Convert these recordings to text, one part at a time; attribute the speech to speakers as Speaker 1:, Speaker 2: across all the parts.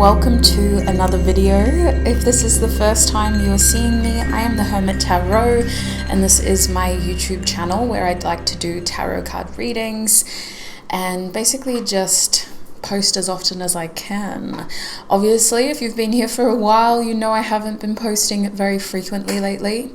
Speaker 1: welcome to another video. If this is the first time you're seeing me, I am the Hermit Tarot, and this is my YouTube channel where I'd like to do tarot card readings and basically just post as often as I can. Obviously, if you've been here for a while, you know I haven't been posting very frequently lately,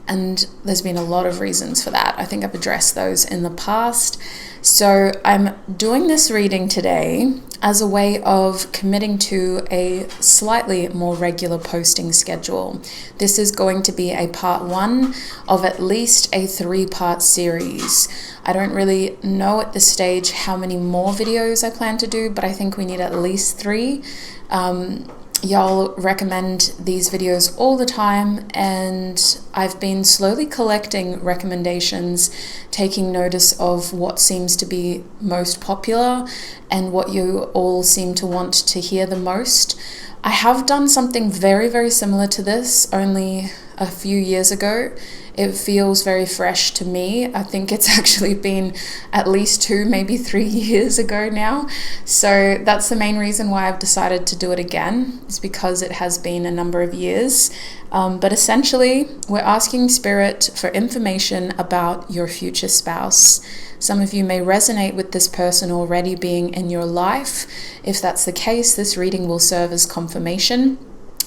Speaker 1: and there's been a lot of reasons for that. I think I've addressed those in the past. So I'm doing this reading today as a way of committing to a slightly more regular posting schedule. This is going to be a part 1 of at least a 3-part series. I don't really know at this stage how many more videos I plan to do, but I think we need at least 3. Y'all recommend these videos all the time, and I've been slowly collecting recommendations, taking notice of what seems to be most popular and what you all seem to want to hear the most. I have done something very, very similar to this only a few years ago. It feels very fresh to me. I think it's actually been at least 2, maybe 3 years ago now. So that's the main reason why I've decided to do it again, is because it has been a number of years. But essentially, we're asking Spirit for information about your future spouse. Some of you may resonate with this person already being in your life. If that's the case, this reading will serve as confirmation,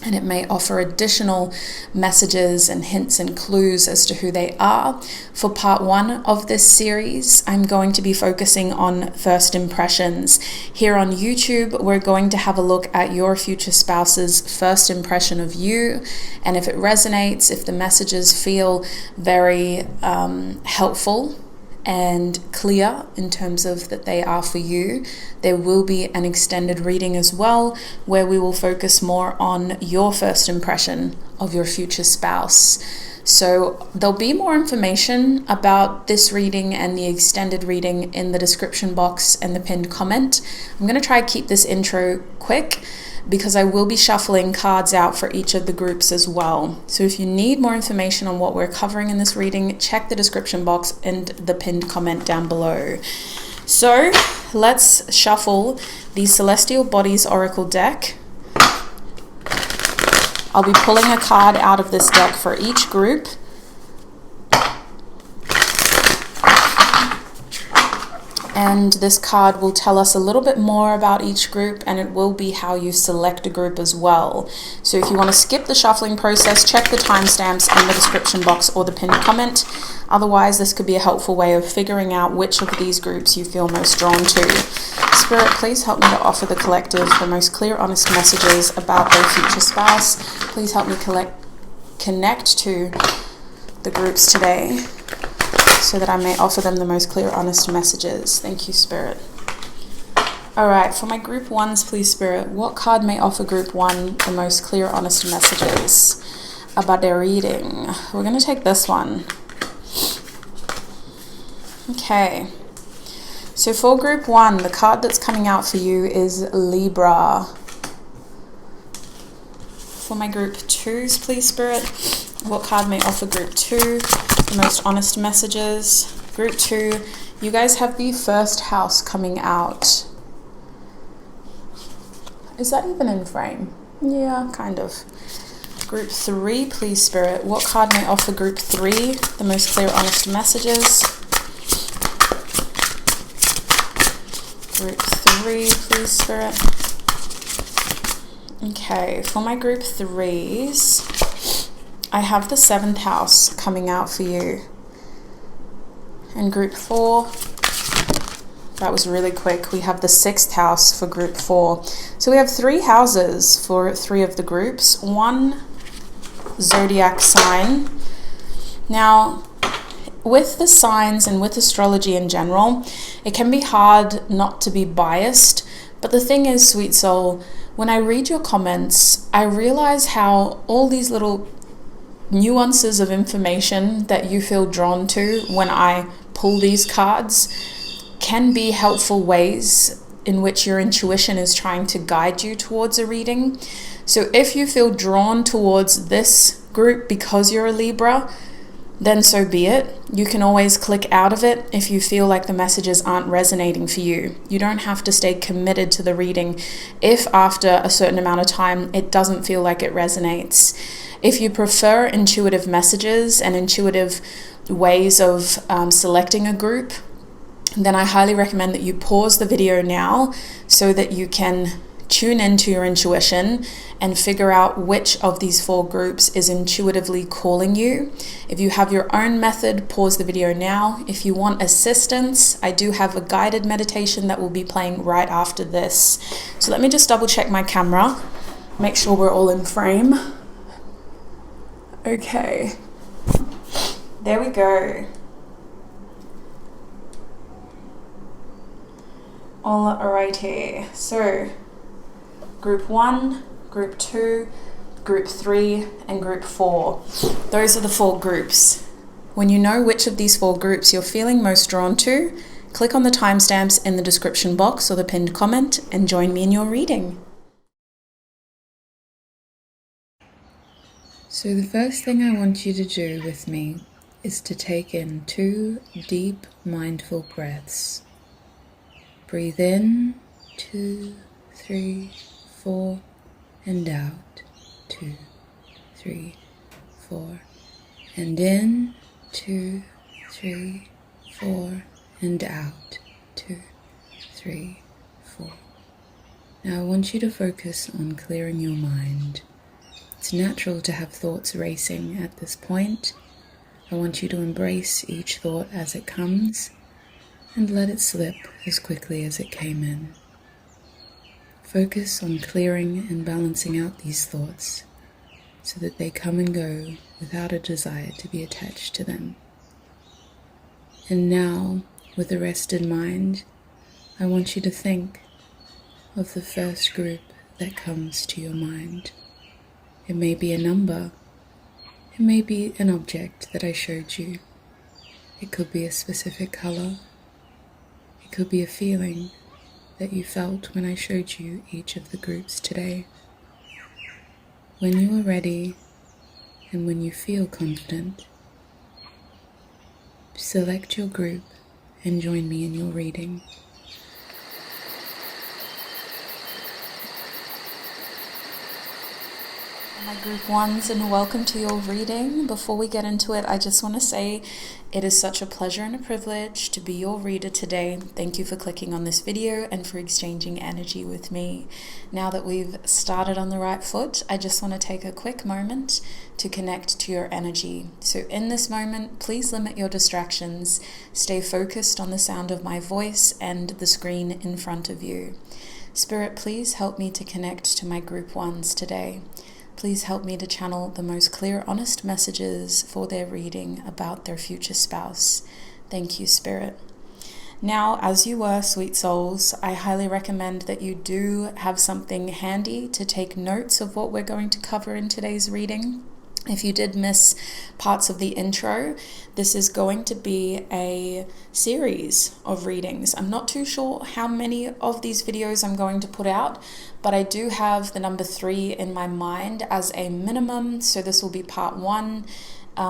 Speaker 1: and it may offer additional messages and hints and clues as to who they are. For part 1 of this series, I'm going to be focusing on first impressions. Here on YouTube, we're going to have a look at your future spouse's first impression of you, and if it resonates, if the messages feel very helpful and clear in terms of that they are for you, there will be an extended reading as well, where we will focus more on your first impression of your future spouse. So there'll be more information about this reading and the extended reading in the description box and the pinned comment. I'm going to try to keep this intro quick, because I will be shuffling cards out for each of the groups as well. So if you need more information on what we're covering in this reading, check the description box and the pinned comment down below. So let's shuffle the Celestial Bodies Oracle deck. I'll be pulling a card out of this deck for each group. And this card will tell us a little bit more about each group, and it will be how you select a group as well. So if you want to skip the shuffling process, check the timestamps in the description box or the pinned comment. Otherwise, this could be a helpful way of figuring out which of these groups you feel most drawn to. Spirit, please help me to offer the collective the most clear, honest messages about their future spouse. Please help me connect to the groups today, so that I may offer them the most clear, honest messages. Thank you, Spirit. All right, for my group 1s, please, Spirit, what card may offer group 1 the most clear, honest messages about their reading? We're going to take this one. Okay. So for group 1, the card that's coming out for you is Libra. For my group 2s, please, Spirit, what card may offer group 2 the most honest messages? Group 2, you guys have the first house coming out. Is that even in frame? Yeah, kind of. Group 3, please, Spirit, what card may offer group 3 the most clear, honest messages? Group 3, please, Spirit. Okay, for my group 3s, I have the 7th house coming out for you. And group 4, that was really quick. We have the 6th house for group 4. So we have 3 houses for 3 of the groups, 1 zodiac sign. Now, with the signs and with astrology in general, it can be hard not to be biased. But the thing is, sweet soul, when I read your comments, I realize how all these little nuances of information that you feel drawn to when I pull these cards can be helpful ways in which your intuition is trying to guide you towards a reading. So if you feel drawn towards this group because you're a Libra, then so be it. You can always click out of it if you feel like the messages aren't resonating for you. You don't have to stay committed to the reading if after a certain amount of time it doesn't feel like it resonates. If you prefer intuitive messages and intuitive ways of selecting a group, then I highly recommend that you pause the video now so that you can tune into your intuition and figure out which of these 4 groups is intuitively calling you. If you have your own method, pause the video now. If you want assistance, I do have a guided meditation that will be playing right after this. So let me just double check my camera, make sure we're all in frame. Okay, there we go. Alrighty, so Group 1, Group 2, Group 3, and Group 4. Those are the 4 groups. When you know which of these 4 groups you're feeling most drawn to, click on the timestamps in the description box or the pinned comment and join me in your reading. So the first thing I want you to do with me is to take in 2 deep, mindful breaths. Breathe in, 2, 3, 4, and out, 2, 3, 4, and in, 2, 3, 4, and out, 2, 3, 4. Now I want you to focus on clearing your mind. It's natural to have thoughts racing at this point. I want you to embrace each thought as it comes and let it slip as quickly as it came in. Focus on clearing and balancing out these thoughts so that they come and go without a desire to be attached to them. And now, with a rested mind, I want you to think of the first group that comes to your mind. It may be a number, it may be an object that I showed you. It could be a specific color, it could be a feeling that you felt when I showed you each of the groups today. When you are ready and when you feel confident, select your group and join me in your reading. My group ones, and welcome to your reading. Before we get into it, I just want to say it is such a pleasure and a privilege to be your reader today. Thank you for clicking on this video and for exchanging energy with me. Now that we've started on the right foot, I just want to take a quick moment to connect to your energy. So in this moment, please limit your distractions. Stay focused on the sound of my voice and the screen in front of you. Spirit, please help me to connect to my group ones today. Please help me to channel the most clear, honest messages for their reading about their future spouse. Thank you, Spirit. Now, as you were, sweet souls, I highly recommend that you do have something handy to take notes of what we're going to cover in today's reading. If you did miss parts of the intro, this is going to be a series of readings. I'm not too sure how many of these videos I'm going to put out, but I do have the number 3 in my mind as a minimum, so this will be part 1.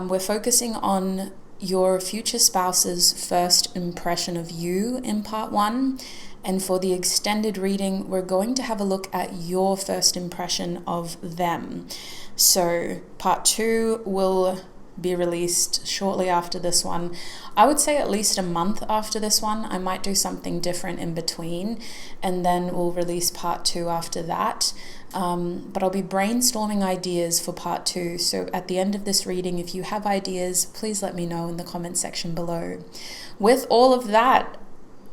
Speaker 1: We're focusing on your future spouse's first impression of you in part 1. And for the extended reading, we're going to have a look at your first impression of them. So part 2 will be released shortly after this one. I would say at least a month after this one. I might do something different in between, and then we'll release part 2 after that. But I'll be brainstorming ideas for part 2. So at the end of this reading, if you have ideas, please let me know in the comment section below. With all of that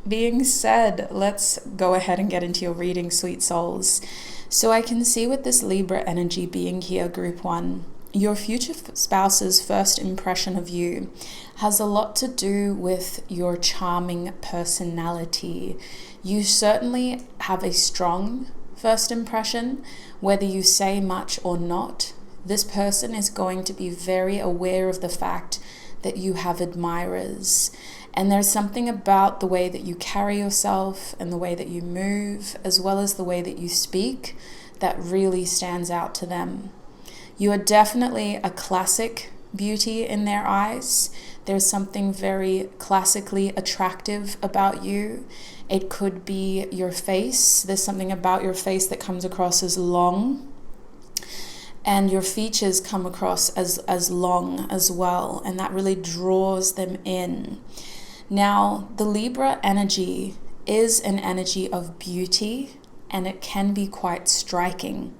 Speaker 1: being said, let's go ahead and get into your reading, sweet souls. So I can see with this Libra energy being here, group 1, your future spouse's first impression of you has a lot to do with your charming personality. You certainly have a strong first impression, whether you say much or not. This person is going to be very aware of the fact that you have admirers. And there's something about the way that you carry yourself and the way that you move, as well as the way that you speak, that really stands out to them. You are definitely a classic beauty in their eyes. There's something very classically attractive about you. It could be your face. There's something about your face that comes across as long, and your features come across as long as well, and that really draws them in. Now, the Libra energy is an energy of beauty, and it can be quite striking.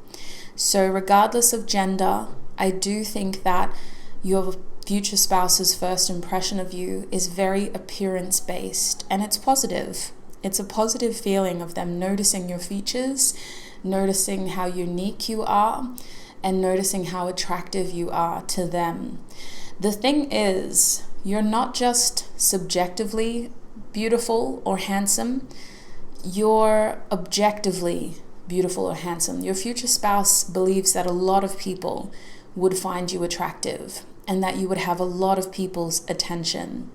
Speaker 1: So regardless of gender, I do think that your future spouse's first impression of you is very appearance-based, and it's positive. It's a positive feeling of them noticing your features, noticing how unique you are, and noticing how attractive you are to them. The thing is, you're not just subjectively beautiful or handsome, you're objectively beautiful or handsome. Your future spouse believes that a lot of people would find you attractive and that you would have a lot of people's attention.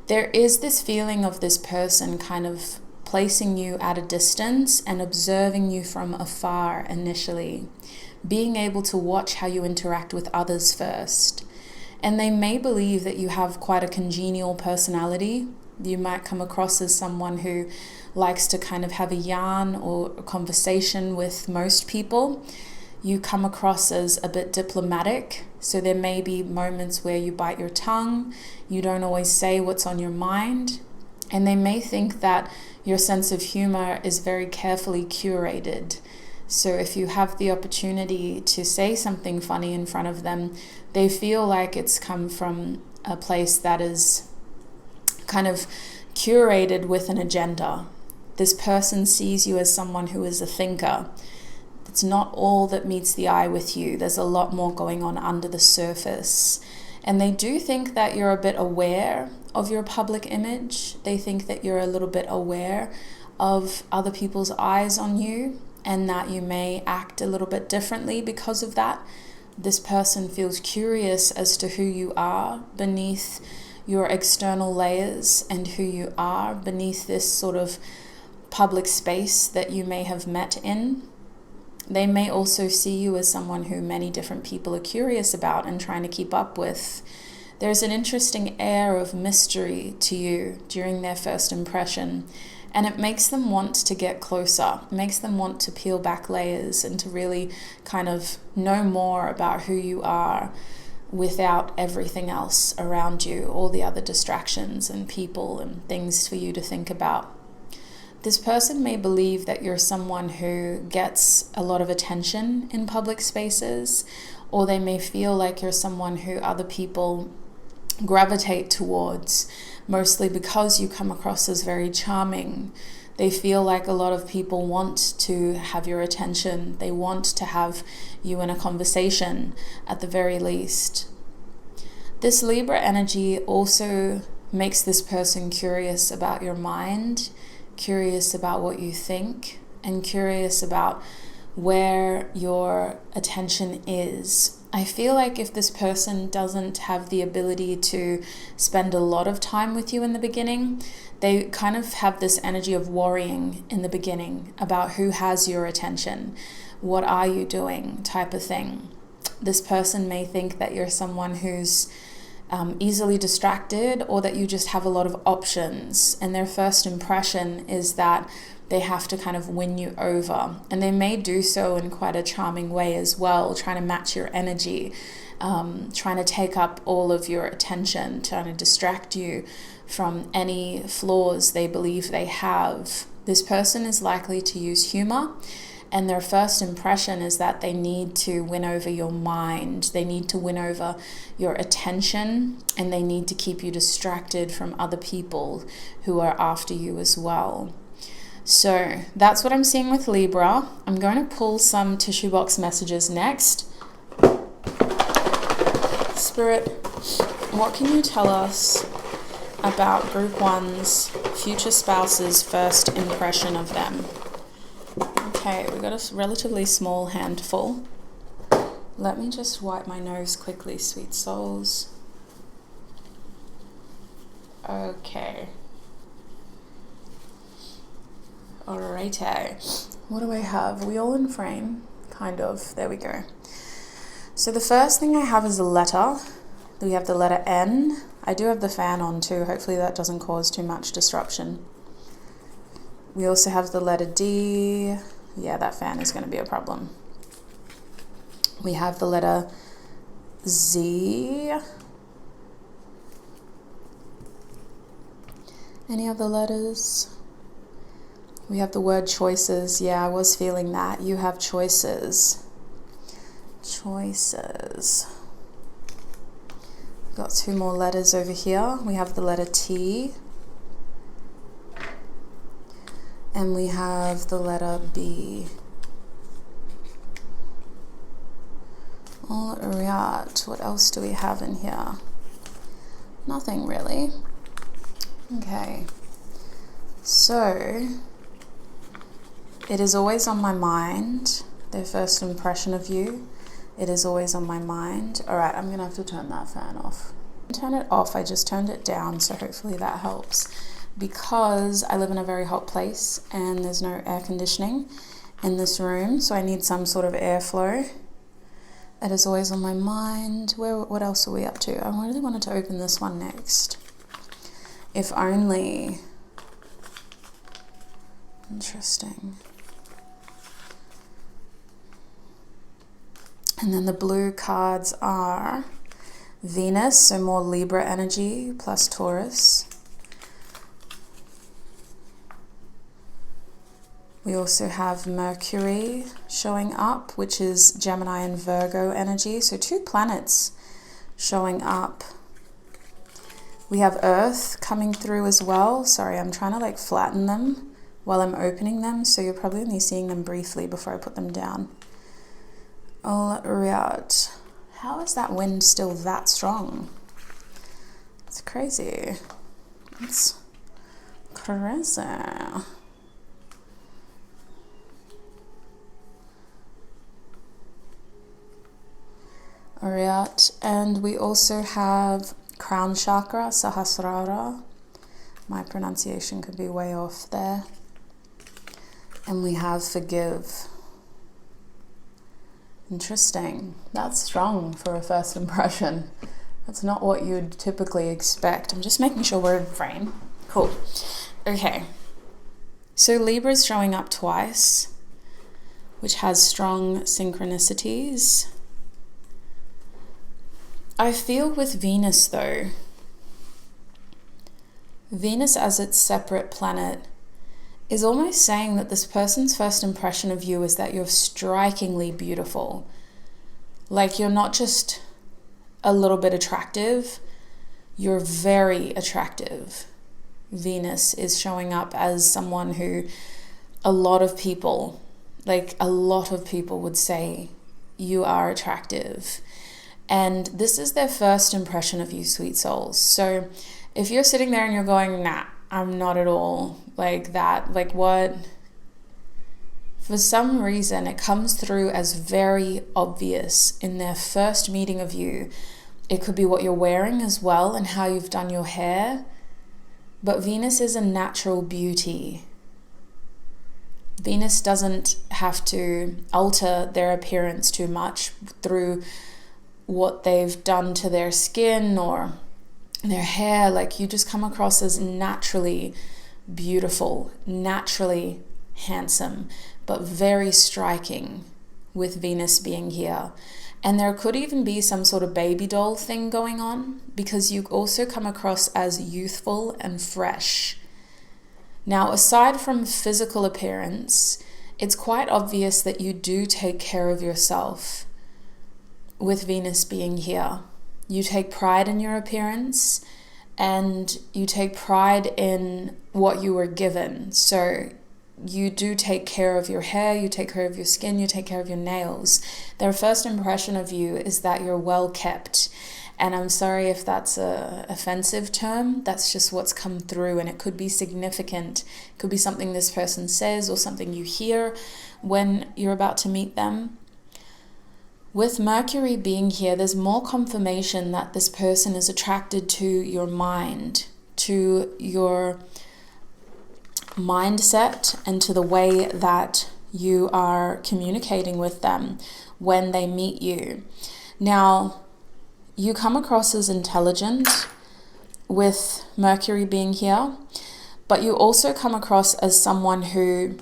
Speaker 1: There is this feeling of this person kind of placing you at a distance and observing you from afar initially, being able to watch how you interact with others first. And they may believe that you have quite a congenial personality. You might come across as someone who likes to kind of have a yarn or a conversation with most people. You come across as a bit diplomatic, so there may be moments where you bite your tongue, you don't always say what's on your mind, and they may think that your sense of humor is very carefully curated. So if you have the opportunity to say something funny in front of them, they feel like it's come from a place that is kind of curated with an agenda. This person sees you as someone who is a thinker. It's not all that meets the eye with you. There's a lot more going on under the surface. And they do think that you're a bit aware of your public image. They think that you're a little bit aware of other people's eyes on you, and that you may act a little bit differently because of that. This person feels curious as to who you are beneath your external layers and who you are beneath this sort of public space that you may have met in. They may also see you as someone who many different people are curious about and trying to keep up with. There's an interesting air of mystery to you during their first impression, and it makes them want to get closer. It makes them want to peel back layers and to really kind of know more about who you are without everything else around you, all the other distractions and people and things for you to think about. This person may believe that you're someone who gets a lot of attention in public spaces, or they may feel like you're someone who other people gravitate towards, mostly because you come across as very charming. They feel like a lot of people want to have your attention. They want to have you in a conversation at the very least. This Libra energy also makes this person curious about your mind, curious about what you think, and curious about where your attention is. I feel like if this person doesn't have the ability to spend a lot of time with you in the beginning, they kind of have this energy of worrying in the beginning about who has your attention, what are you doing type of thing. This person may think that you're someone who's easily distracted, or that you just have a lot of options, and their first impression is that they have to kind of win you over, and they may do so in quite a charming way as well, trying to match your energy, trying to take up all of your attention, trying to distract you from any flaws they believe they have. This person is likely to use humor, and their first impression is that they need to win over your mind, they need to win over your attention, and they need to keep you distracted from other people who are after you as well. So that's what I'm seeing with Libra. I'm going to pull some tissue box messages next. Spirit, what can you tell us about Group 1's future spouse's first impression of them? Okay, we got a relatively small handful. Let me just wipe my nose quickly, sweet souls. Okay. Alrighty. What do I have? Are we all in frame? Kind of. There we go. So the first thing I have is a letter. We have the letter N. I do have the fan on too. Hopefully that doesn't cause too much disruption. We also have the letter D. Yeah, that fan is going to be a problem. We have the letter Z. Any other letters? We have the word choices. Yeah, I was feeling that. You have choices. Choices. Got 2 more letters over here. We have the letter T. And we have the letter B. All right. What else do we have in here? Nothing really. Okay. So, it is always on my mind. Their first impression of you. It is always on my mind. All right, I'm gonna have to turn that fan off. Turn it off, I just turned it down, so hopefully that helps. Because I live in a very hot place and there's no air conditioning in this room, so I need some sort of airflow. That is always on my mind. What else are we up to? I really wanted to open this one next. If only. Interesting. And then the blue cards are Venus, so more Libra energy, plus Taurus. We also have Mercury showing up, which is Gemini and Virgo energy. So 2 planets showing up. We have Earth coming through as well. Sorry, I'm trying to like flatten them while I'm opening them. So you're probably only seeing them briefly before I put them down. All right. How is that wind still that strong? It's crazy. It's crazy. All right. And we also have crown chakra, Sahasrara. My pronunciation could be way off there. And we have forgive. Interesting. That's strong for a first impression. That's not what you'd typically expect. I'm just making sure we're in frame. Cool. Okay. So Libra's showing up twice, which has strong synchronicities. I feel with Venus though, Venus as its separate planet is almost saying that this person's first impression of you is that you're strikingly beautiful. Like you're not just a little bit attractive, you're very attractive. Venus is showing up as someone who a lot of people would say you are attractive. And this is their first impression of you, sweet souls. So if you're sitting there and you're going, nah, I'm not at all like that, like what? For some reason, it comes through as very obvious in their first meeting of you. It could be what you're wearing as well and how you've done your hair. But Venus is a natural beauty. Venus doesn't have to alter their appearance too much through what they've done to their skin or their hair. Like you just come across as naturally beautiful, naturally handsome, but very striking with Venus being here. And there could even be some sort of baby doll thing going on because you also come across as youthful and fresh. Now, aside from physical appearance, it's quite obvious that you do take care of yourself with Venus being here. You take pride in your appearance and you take pride in what you were given. So you do take care of your hair, you take care of your skin, you take care of your nails. Their first impression of you is that you're well kept. And I'm sorry if that's a offensive term, that's just what's come through, and it could be significant. It could be something this person says or something you hear when you're about to meet them. With Mercury being here, there's more confirmation that this person is attracted to your mind, to your mindset, and to the way that you are communicating with them when they meet you. Now, you come across as intelligent with Mercury being here, but you also come across as someone who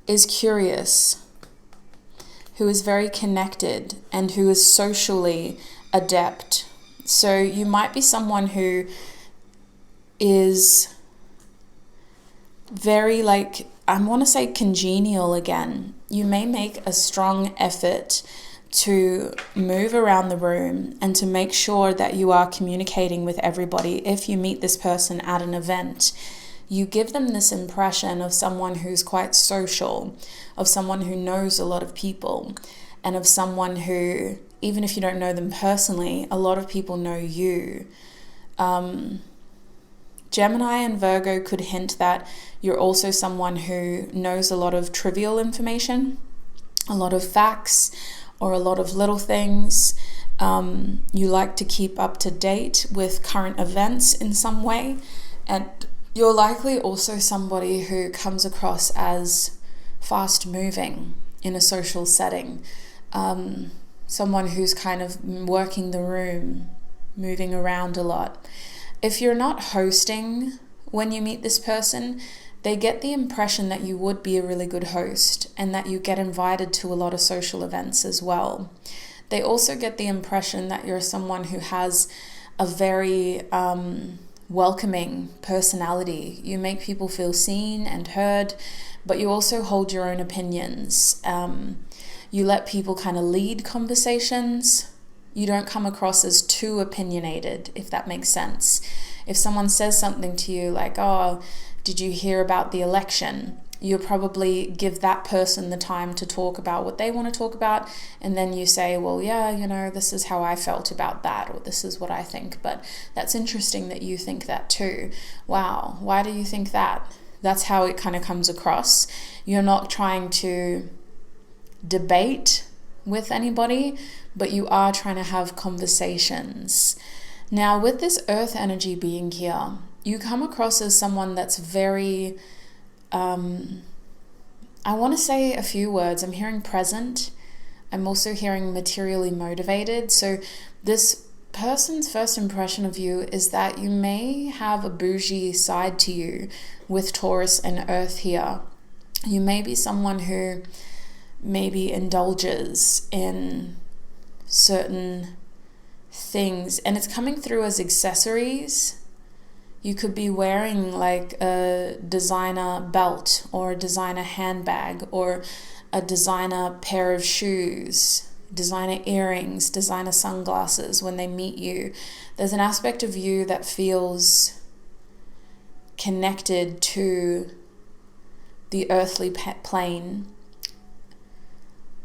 Speaker 1: is curious, who is very connected, and who is socially adept. So you might be someone who is very, like, I want to say congenial again. You may make a strong effort to move around the room and to make sure that you are communicating with everybody. If you meet this person at an event, you give them this impression of someone who's quite social, of someone who knows a lot of people, and of someone who, even if you don't know them personally, a lot of people know you. Gemini and Virgo could hint that you're also someone who knows a lot of trivial information, a lot of facts, or a lot of little things. You like to keep up to date with current events in some way, and you're likely also somebody who comes across as fast moving in a social setting. Someone who's kind of working the room, moving around a lot. If you're not hosting when you meet this person, they get the impression that you would be a really good host and that you get invited to a lot of social events as well. They also get the impression that you're someone who has a very welcoming personality. You make people feel seen and heard, but you also hold your own opinions. You let people kind of lead conversations. You don't come across as too opinionated, if that makes sense. If someone says something to you like, oh, did you hear about the election? You'll probably give that person the time to talk about what they want to talk about. And then you say, well, yeah, this is how I felt about that, or this is what I think. But that's interesting that you think that too. Wow, why do you think that? That's how it kind of comes across. You're not trying to debate with anybody, but you are trying to have conversations. Now, with this earth energy being here, you come across as someone that's very, I want to say a few words. I'm hearing present. I'm also hearing materially motivated. So this person's first impression of you is that you may have a bougie side to you with Taurus and earth here. You may be someone who maybe indulges in certain things, and it's coming through as accessories. You could be wearing like a designer belt or a designer handbag or a designer pair of shoes, designer earrings, designer sunglasses when they meet you. There's an aspect of you that feels connected to the earthly plane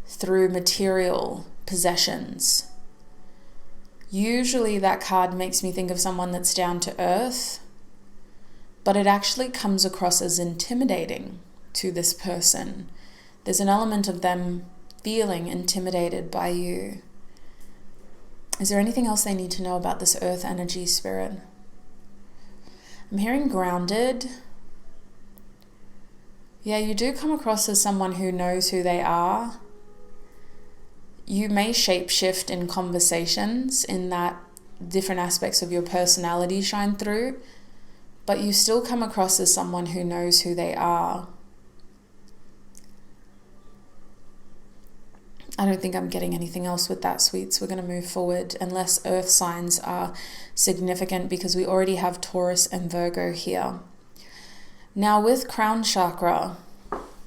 Speaker 1: through material possessions. Usually that card makes me think of someone that's down to earth, but it actually comes across as intimidating to this person. There's an element of them feeling intimidated by you. Is there anything else they need to know about this earth energy, spirit? I'm hearing grounded. Yeah, you do come across as someone who knows who they are. You may shapeshift in conversations in that different aspects of your personality shine through, but you still come across as someone who knows who they are. I don't think I'm getting anything else with that, sweets. We're going to move forward unless earth signs are significant, because we already have Taurus and Virgo here. Now with crown chakra,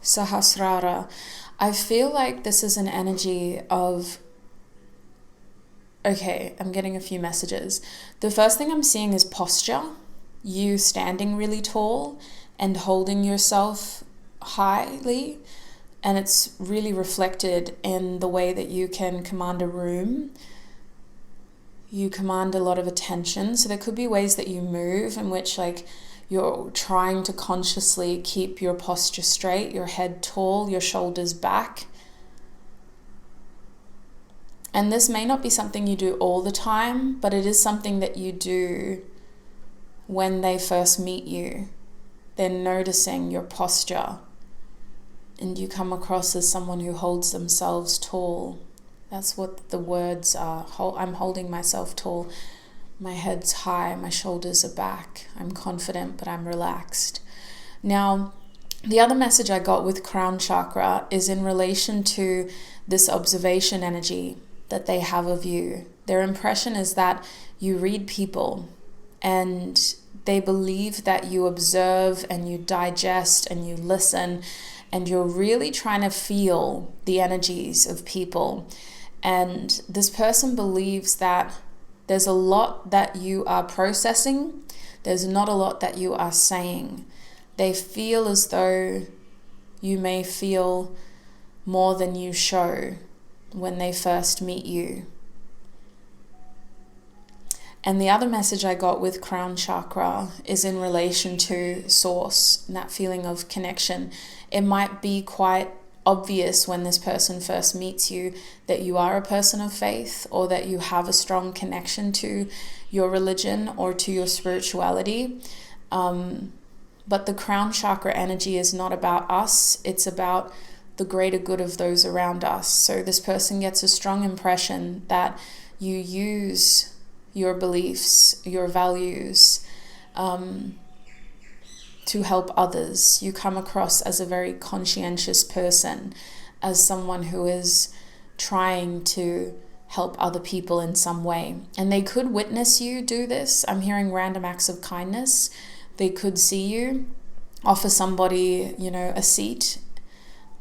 Speaker 1: Sahasrara, I feel like this is an energy of, okay, I'm getting a few messages. The first thing I'm seeing is posture. You standing really tall and holding yourself highly. And it's really reflected in the way that you can command a room. You command a lot of attention. So there could be ways that you move in which like you're trying to consciously keep your posture straight, your head tall, your shoulders back. And this may not be something you do all the time, but it is something that you do when they first meet you. They're noticing your posture, and you come across as someone who holds themselves tall. That's what the words are. I'm holding myself tall. My head's high, my shoulders are back. I'm confident, but I'm relaxed. Now, the other message I got with crown chakra is in relation to this observation energy that they have of you. Their impression is that you read people and they believe that you observe and you digest and you listen and you're really trying to feel the energies of people. And this person believes that there's a lot that you are processing. There's not a lot that you are saying. They feel as though you may feel more than you show when they first meet you. And the other message I got with crown chakra is in relation to source and that feeling of connection. It might be quite obvious when this person first meets you that you are a person of faith or that you have a strong connection to your religion or to your spirituality. But the crown chakra energy is not about us. It's about the greater good of those around us. So this person gets a strong impression that you use your beliefs, your values, to help others. You come across as a very conscientious person, as someone who is trying to help other people in some way. And they could witness you do this. I'm hearing random acts of kindness. They could see you offer somebody, a seat.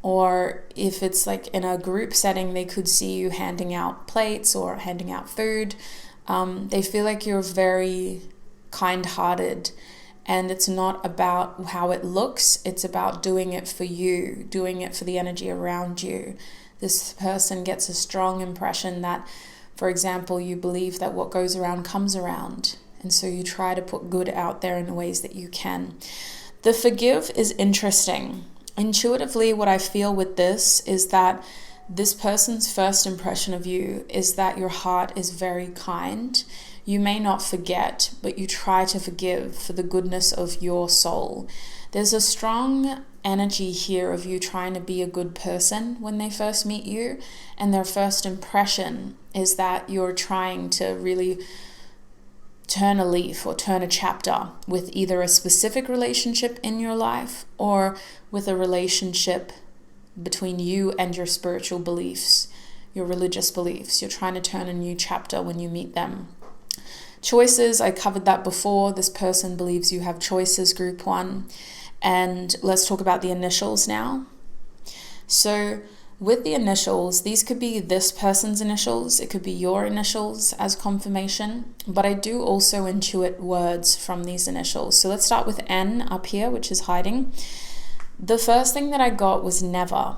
Speaker 1: Or if it's like in a group setting, they could see you handing out plates or handing out food. They feel like you're very kind-hearted. And it's not about how it looks, it's about doing it for you, doing it for the energy around you. This person gets a strong impression that, for example, you believe that what goes around comes around. And so you try to put good out there in the ways that you can. The forgive is interesting. Intuitively, what I feel with this is that this person's first impression of you is that your heart is very kind. You may not forget, but you try to forgive for the goodness of your soul. There's a strong energy here of you trying to be a good person when they first meet you, and their first impression is that you're trying to really turn a leaf or turn a chapter with either a specific relationship in your life or with a relationship between you and your spiritual beliefs, your religious beliefs. You're trying to turn a new chapter when you meet them. Choices, I covered that before. This person believes you have choices, group 1. And let's talk about the initials now. So with the initials, these could be this person's initials. It could be your initials as confirmation. But I do also intuit words from these initials. So let's start with N up here, which is hiding. The first thing that I got was never.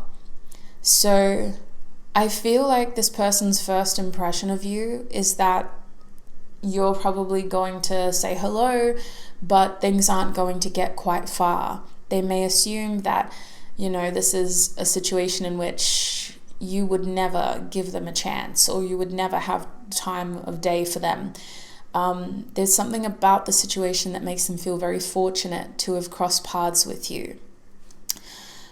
Speaker 1: So I feel like this person's first impression of you is that you're probably going to say hello, but things aren't going to get quite far. They may assume that, this is a situation in which you would never give them a chance or you would never have time of day for them. There's something about the situation that makes them feel very fortunate to have crossed paths with you.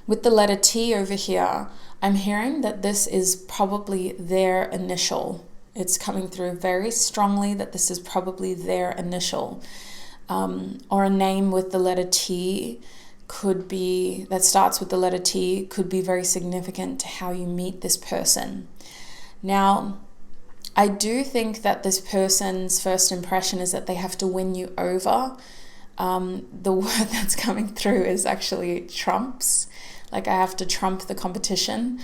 Speaker 1: With the letter T over here, I'm hearing that this is probably their initial. It's coming through very strongly that this is probably their initial. Or a name with the letter T that starts with the letter T could be very significant to how you meet this person. Now, I do think that this person's first impression is that they have to win you over. The word that's coming through is actually trumps. Like I have to trump the competition.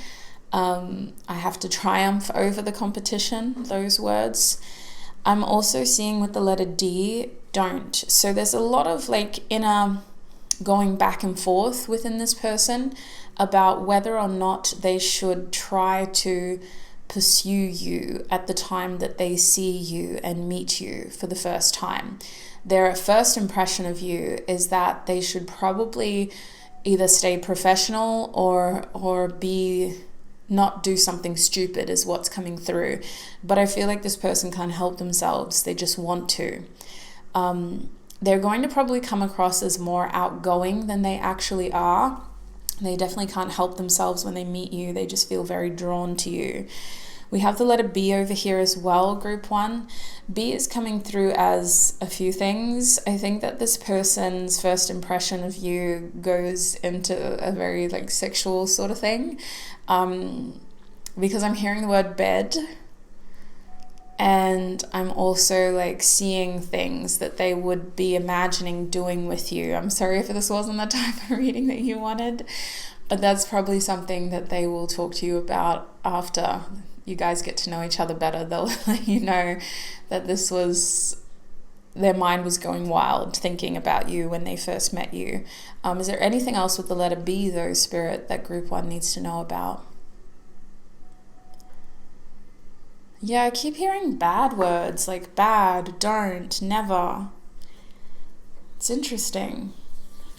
Speaker 1: I have to triumph over the competition, those words. I'm also seeing with the letter D, don't. So there's a lot of inner going back and forth within this person about whether or not they should try to pursue you at the time that they see you and meet you for the first time. Their first impression of you is that they should probably either stay professional or be not do something stupid is what's coming through. But I feel like this person can't help themselves. They just want to. They're going to probably come across as more outgoing than they actually are. They definitely can't help themselves when they meet you. They just feel very drawn to you. We have the letter B over here as well, group 1. B is coming through as a few things. I think that this person's first impression of you goes into a very like sexual sort of thing, because I'm hearing the word bed, and I'm also like seeing things that they would be imagining doing with you. I'm sorry if this wasn't the type of reading that you wanted, but that's probably something that they will talk to you about after you guys get to know each other better. They'll let you know that their mind was going wild thinking about you when they first met you. Is there anything else with the letter B though, Spirit, that group 1 needs to know about? Yeah, I keep hearing bad words like bad, don't, never. It's interesting.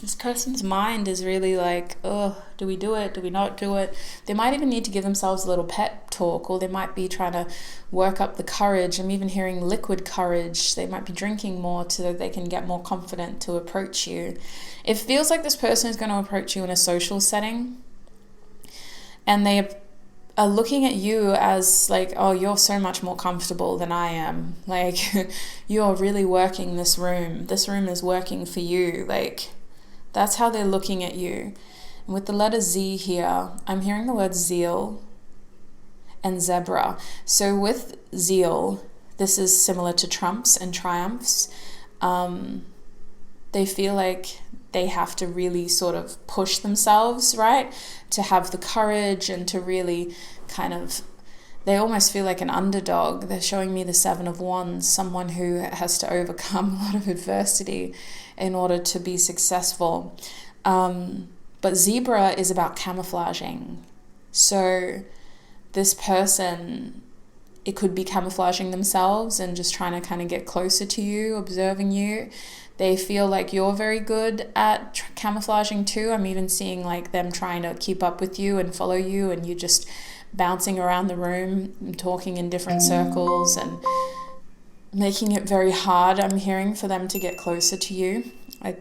Speaker 1: This person's mind is really like, oh, do we do it? Do we not do it? They might even need to give themselves a little pep talk, or they might be trying to work up the courage. I'm even hearing liquid courage. They might be drinking more so that they can get more confident to approach you. It feels like this person is going to approach you in a social setting, and they are looking at you as like, oh, you're so much more comfortable than I am. Like, you're really working this room. This room is working for you. Like, that's how they're looking at you. And with the letter Z here, I'm hearing the word zeal and zebra. So with zeal, this is similar to trumps and triumphs. They feel like they have to really sort of push themselves, right? To have the courage and to really kind of, they almost feel like an underdog. They're showing me the 7 of Wands, someone who has to overcome a lot of adversity in order to be successful. But zebra is about camouflaging. So this person, it could be camouflaging themselves and just trying to kind of get closer to you, observing you. They feel like you're very good at camouflaging too. I'm even seeing like them trying to keep up with you and follow you, and you just bouncing around the room and talking in different circles and making it very hard, I'm hearing, for them to get closer to you. I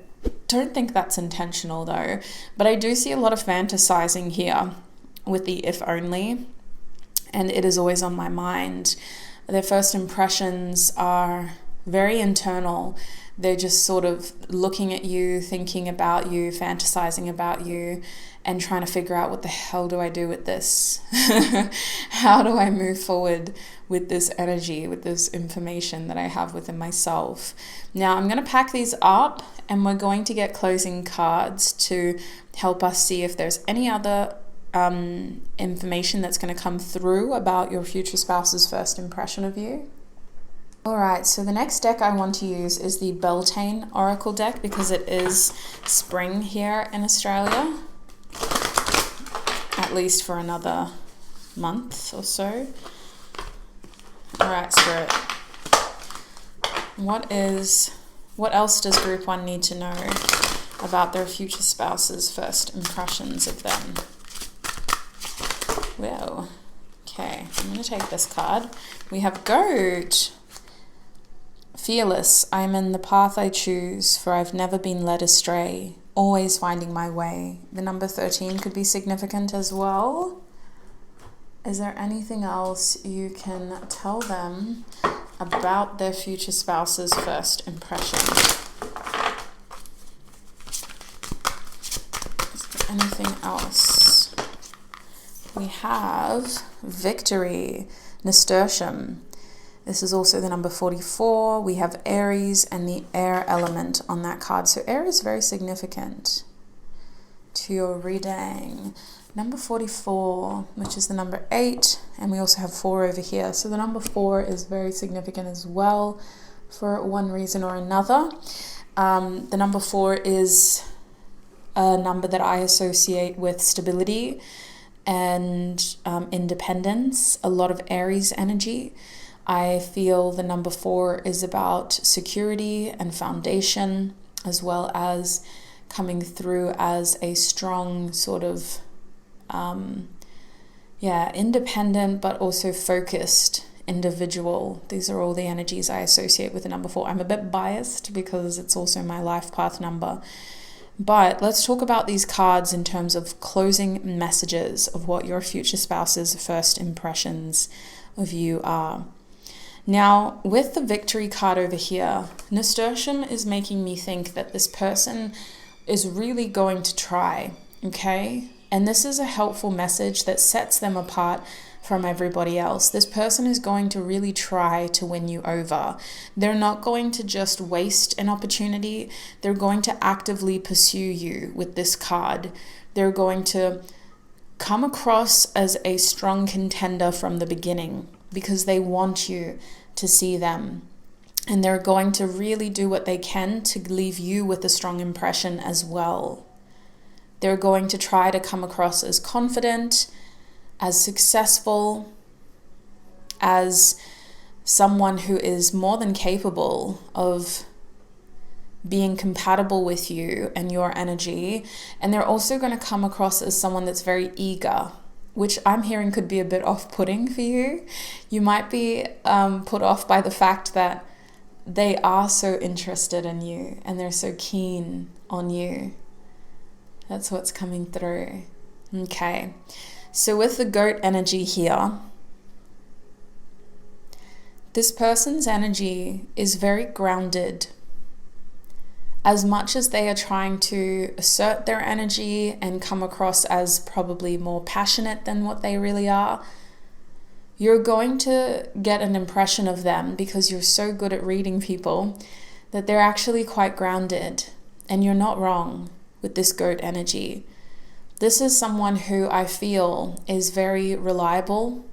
Speaker 1: don't think that's intentional though, but I do see a lot of fantasizing here with the if only, and it is always on my mind. Their first impressions are very internal. They're just sort of looking at you, thinking about you, fantasizing about you, and trying to figure out, what the hell do I do with this? How do I move forward with this energy, with this information that I have within myself? Now I'm going to pack these up, and we're going to get closing cards to help us see if there's any other information that's going to come through about your future spouse's first impression of you. Alright, so the next deck I want to use is the Beltane Oracle deck, because it is spring here in Australia, at least for another month or so. Alright, Spirit, what else does group 1 need to know about their future spouse's first impressions of them? Well, okay, I'm going to take this card. We have Goat. Fearless, I am in the path I choose, for I've never been led astray, always finding my way. The number 13 could be significant as well. Is there anything else you can tell them about their future spouse's first impression? Is there anything else? We have Victory, Nasturtium. This is also the number 44. We have Aries and the air element on that card. So air is very significant to your reading. Number 44, which is the number 8, and we also have 4 over here. So the number 4 is very significant as well for one reason or another. The number 4 is a number that I associate with stability and independence, a lot of Aries energy. I feel the number 4 is about security and foundation, as well as coming through as a strong sort of, independent but also focused individual. These are all the energies I associate with the number 4. I'm a bit biased because it's also my life path number. But let's talk about these cards in terms of closing messages of what your future spouse's first impressions of you are. Now, with the victory card over here, nasturtium is making me think that this person is really going to try, okay? And this is a helpful message that sets them apart from everybody else. This person is going to really try to win you over. They're not going to just waste an opportunity. They're going to actively pursue you with this card. They're going to come across as a strong contender from the beginning because they want you to see them. And they're going to really do what they can to leave you with a strong impression as well. They're going to try to come across as confident, as successful, as someone who is more than capable of being compatible with you and your energy. And they're also going to come across as someone that's very eager, which I'm hearing could be a bit off-putting for you. You might be put off by the fact that they are so interested in you and they're so keen on you. That's what's coming through. Okay. So with the goat energy here, this person's energy is very grounded. As much as they are trying to assert their energy and come across as probably more passionate than what they really are, you're going to get an impression of them because you're so good at reading people that they're actually quite grounded. And you're not wrong with this goat energy. This is someone who I feel is very reliable.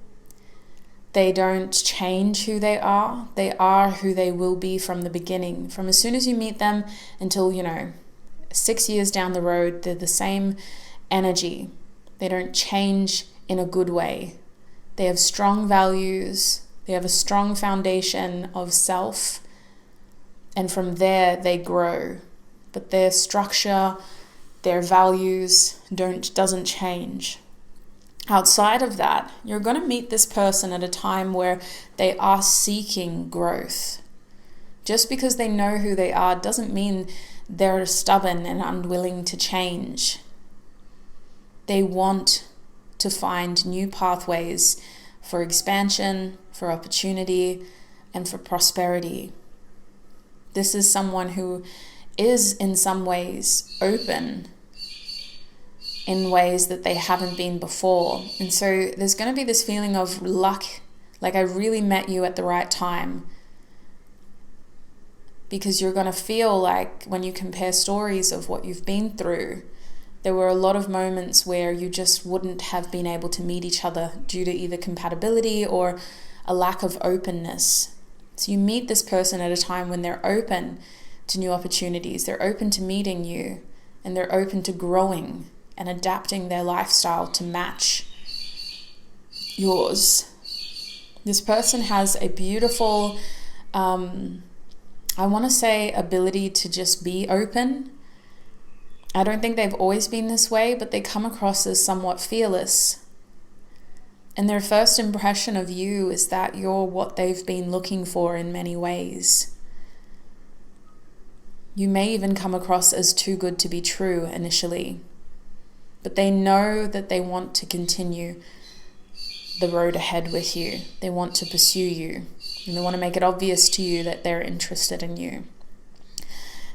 Speaker 1: They don't change who they are. They are who they will be from the beginning. From as soon as you meet them until, 6 years down the road, they're the same energy. They don't change in a good way. They have strong values. They have a strong foundation of self. And from there, they grow. But their structure, their values doesn't change. Outside of that, you're going to meet this person at a time where they are seeking growth. Just because they know who they are doesn't mean they're stubborn and unwilling to change. They want to find new pathways for expansion, for opportunity, and for prosperity. This is someone who is in some ways open in ways that they haven't been before. And so there's going to be this feeling of luck, like I really met you at the right time. Because you're going to feel like when you compare stories of what you've been through, there were a lot of moments where you just wouldn't have been able to meet each other due to either compatibility or a lack of openness. So you meet this person at a time when they're open to new opportunities. They're open to meeting you, and they're open to growing and adapting their lifestyle to match yours. This person has a beautiful, ability to just be open. I don't think they've always been this way, but they come across as somewhat fearless. And their first impression of you is that you're what they've been looking for in many ways. You may even come across as too good to be true initially, but they know that they want to continue the road ahead with you. They want to pursue you, and they want to make it obvious to you that they're interested in you.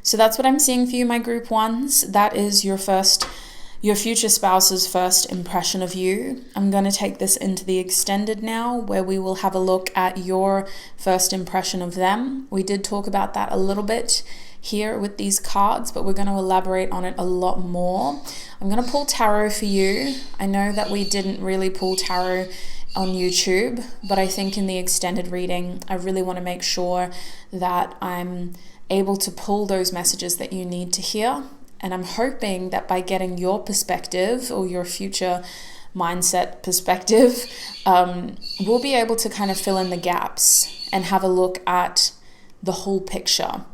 Speaker 1: So that's what I'm seeing for you, my group ones. That is your future spouse's first impression of you. I'm going to take this into the extended now, where we will have a look at your first impression of them. We did talk about that a little bit here with these cards, but we're going to elaborate on it a lot more. I'm going to pull tarot for you. I know that we didn't really pull tarot on YouTube, but I think in the extended reading, I really want to make sure that I'm able to pull those messages that you need to hear. And I'm hoping that by getting your perspective or your future mindset perspective, we'll be able to kind of fill in the gaps and have a look at the whole picture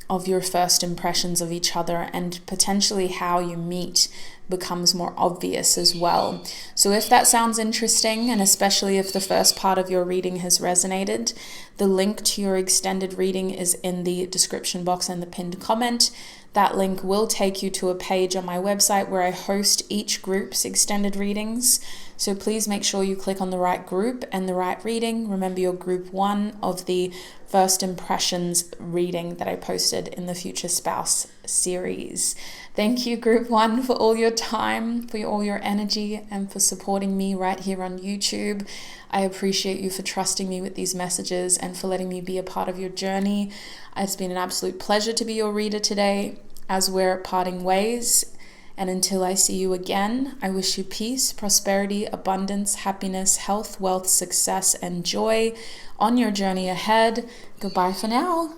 Speaker 1: of your first impressions of each other and potentially how you meet becomes more obvious as well. So if that sounds interesting, and especially if the first part of your reading has resonated, the link to your extended reading is in the description box and the pinned comment. That link will take you to a page on my website where I host each group's extended readings. So please make sure you click on the right group and the right reading. Remember your group 1 of the first impressions reading that I posted in the Future Spouse series. Thank you, group 1, for all your time, for all your energy, and for supporting me right here on YouTube. I appreciate you for trusting me with these messages and for letting me be a part of your journey. It's been an absolute pleasure to be your reader today as we're parting ways. And until I see you again, I wish you peace, prosperity, abundance, happiness, health, wealth, success, and joy on your journey ahead. Goodbye for now.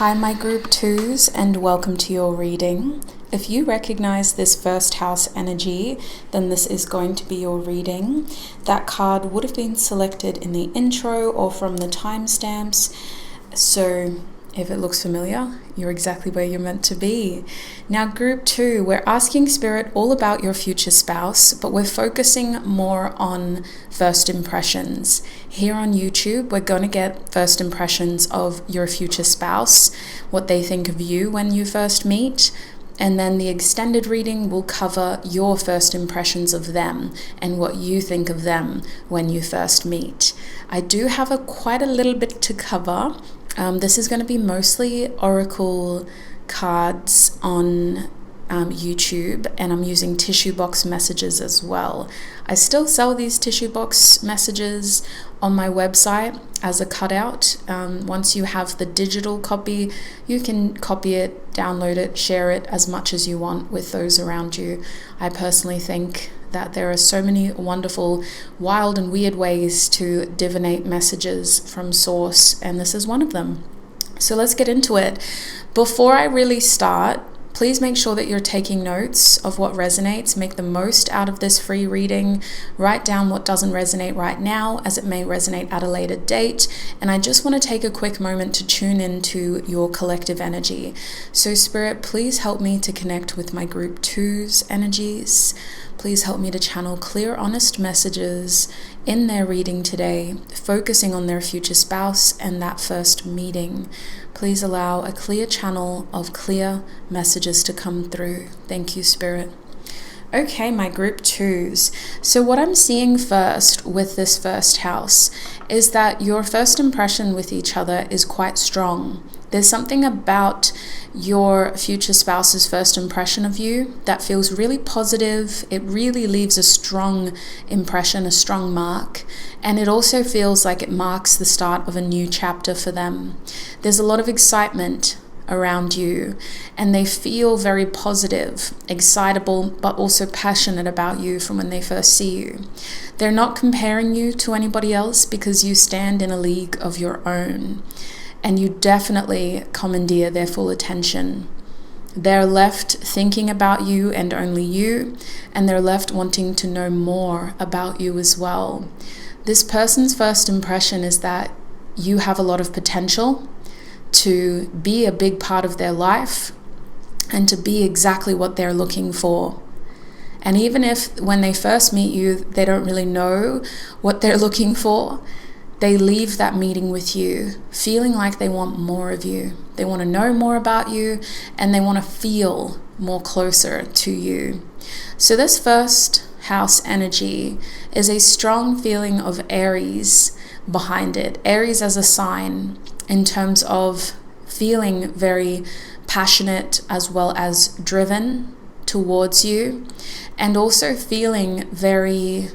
Speaker 1: Hi, my group 2s, and welcome to your reading. If you recognize this first house energy, then this is going to be your reading. That card would have been selected in the intro or from the timestamps. So if it looks familiar, you're exactly where you're meant to be. Now, group 2, we're asking Spirit all about your future spouse, but we're focusing more on first impressions. Here on YouTube, we're going to get first impressions of your future spouse, what they think of you when you first meet. And then the extended reading will cover your first impressions of them and what you think of them when you first meet. I do have quite a little bit to cover. This is going to be mostly oracle cards on YouTube, and I'm using tissue box messages as well. I still sell these tissue box messages on my website as a cutout. Once you have the digital copy, you can copy it, download it, share it as much as you want with those around you. I personally think that there are so many wonderful, wild and weird ways to divinate messages from source, and this is one of them. So let's get into it. Before I really start, please make sure that you're taking notes of what resonates. Make the most out of this free reading. Write down what doesn't resonate right now, as it may resonate at a later date. And I just want to take a quick moment to tune into your collective energy. So Spirit, please help me to connect with my group 2's energies. Please help me to channel clear, honest messages in their reading today, focusing on their future spouse and that first meeting. Please allow a clear channel of clear messages to come through. Thank you, Spirit. Okay, my group 2s. So what I'm seeing first with this first house is that your first impression with each other is quite strong. There's something about your future spouse's first impression of you that feels really positive. It really leaves a strong impression, a strong mark. And it also feels like it marks the start of a new chapter for them. There's a lot of excitement around you, and they feel very positive, excitable, but also passionate about you from when they first see you. They're not comparing you to anybody else because you stand in a league of your own, and you definitely commandeer their full attention. They're left thinking about you and only you, and they're left wanting to know more about you as well. This person's first impression is that you have a lot of potential to be a big part of their life and to be exactly what they're looking for. And even if when they first meet you, they don't really know what they're looking for, they leave that meeting with you feeling like they want more of you. They want to know more about you, and they want to feel more closer to you. So this first house energy is a strong feeling of Aries behind it. Aries as a sign in terms of feeling very passionate as well as driven towards you, and also feeling very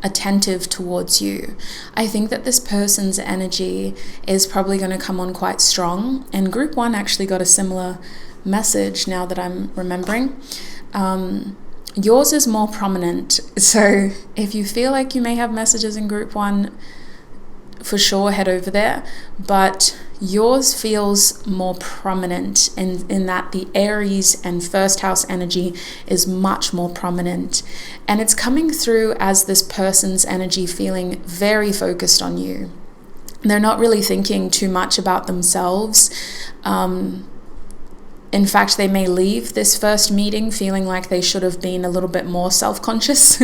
Speaker 1: attentive towards you. I think that this person's energy is probably going to come on quite strong, and group 1 actually got a similar message now that I'm remembering. Yours is more prominent, so if you feel like you may have messages in group 1, for sure head over there, but yours feels more prominent in that the Aries and first house energy is much more prominent, and it's coming through as this person's energy feeling very focused on you. They're not really thinking too much about themselves. In fact, they may leave this first meeting feeling like they should have been a little bit more self-conscious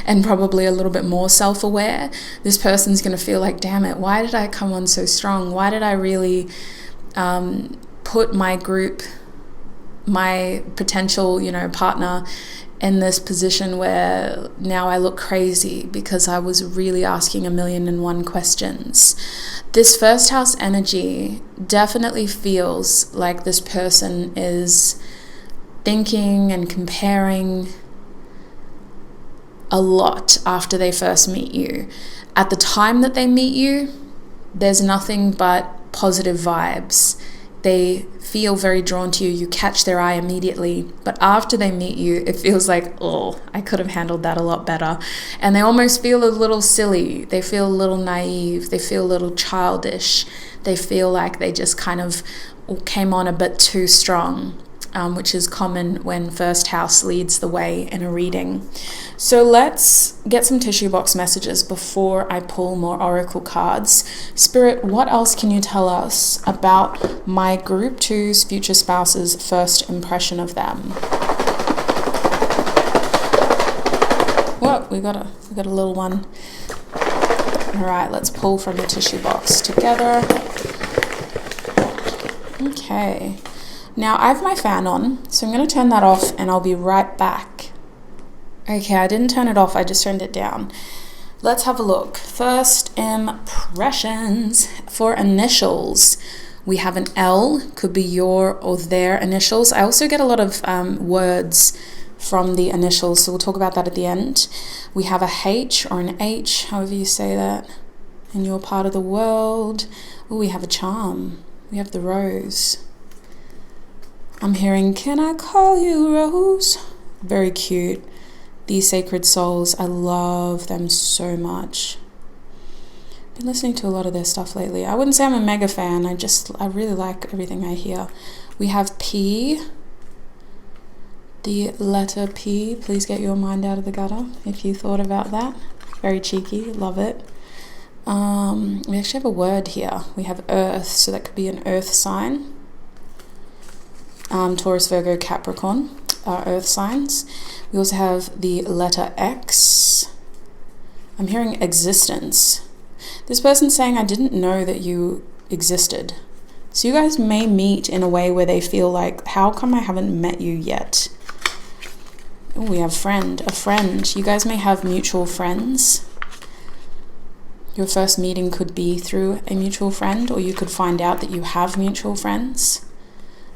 Speaker 1: and probably a little bit more self-aware. This person's going to feel like, damn it, why did I come on so strong? Why did I really put my group, my potential, partner in this position where now I look crazy because I was really asking 1,000,001 questions. This first house energy definitely feels like this person is thinking and comparing a lot after they first meet you. At the time that they meet you, there's nothing but positive vibes. They feel very drawn to you. You catch their eye immediately. But after they meet you, it feels like, oh, I could have handled that a lot better. And they almost feel a little silly. They feel a little naive. They feel a little childish. They feel like they just kind of came on a bit too strong, which is common when first house leads the way in a reading. So let's get some tissue box messages before I pull more oracle cards. Spirit, what else can you tell us about my group 2's future spouse's first impression of them? Whoa, we got a little one. All right, let's pull from the tissue box together. Okay. Now I have my fan on, so I'm going to turn that off and I'll be right back. Okay, I didn't turn it off, I just turned it down. Let's have a look. First impressions for initials. We have an L, could be your or their initials. I also get a lot of words from the initials, so we'll talk about that at the end. We have a H or an H, however you say that, in your part of the world. Oh, we have a charm. We have the rose. I'm hearing, can I call you Rose? Very cute. These sacred souls, I love them so much. Been listening to a lot of their stuff lately. I wouldn't say I'm a mega fan. I really like everything I hear. We have P. The letter P. Please get your mind out of the gutter if you thought about that. Very cheeky. Love it. We actually have a word here. We have Earth, so that could be an Earth sign. Taurus, Virgo, Capricorn are Earth signs. We also have the letter X. I'm hearing existence. This person's saying, I didn't know that you existed. So you guys may meet in a way where they feel like, how come I haven't met you yet? Oh, we have friend, a friend. You guys may have mutual friends. Your first meeting could be through a mutual friend, or you could find out that you have mutual friends.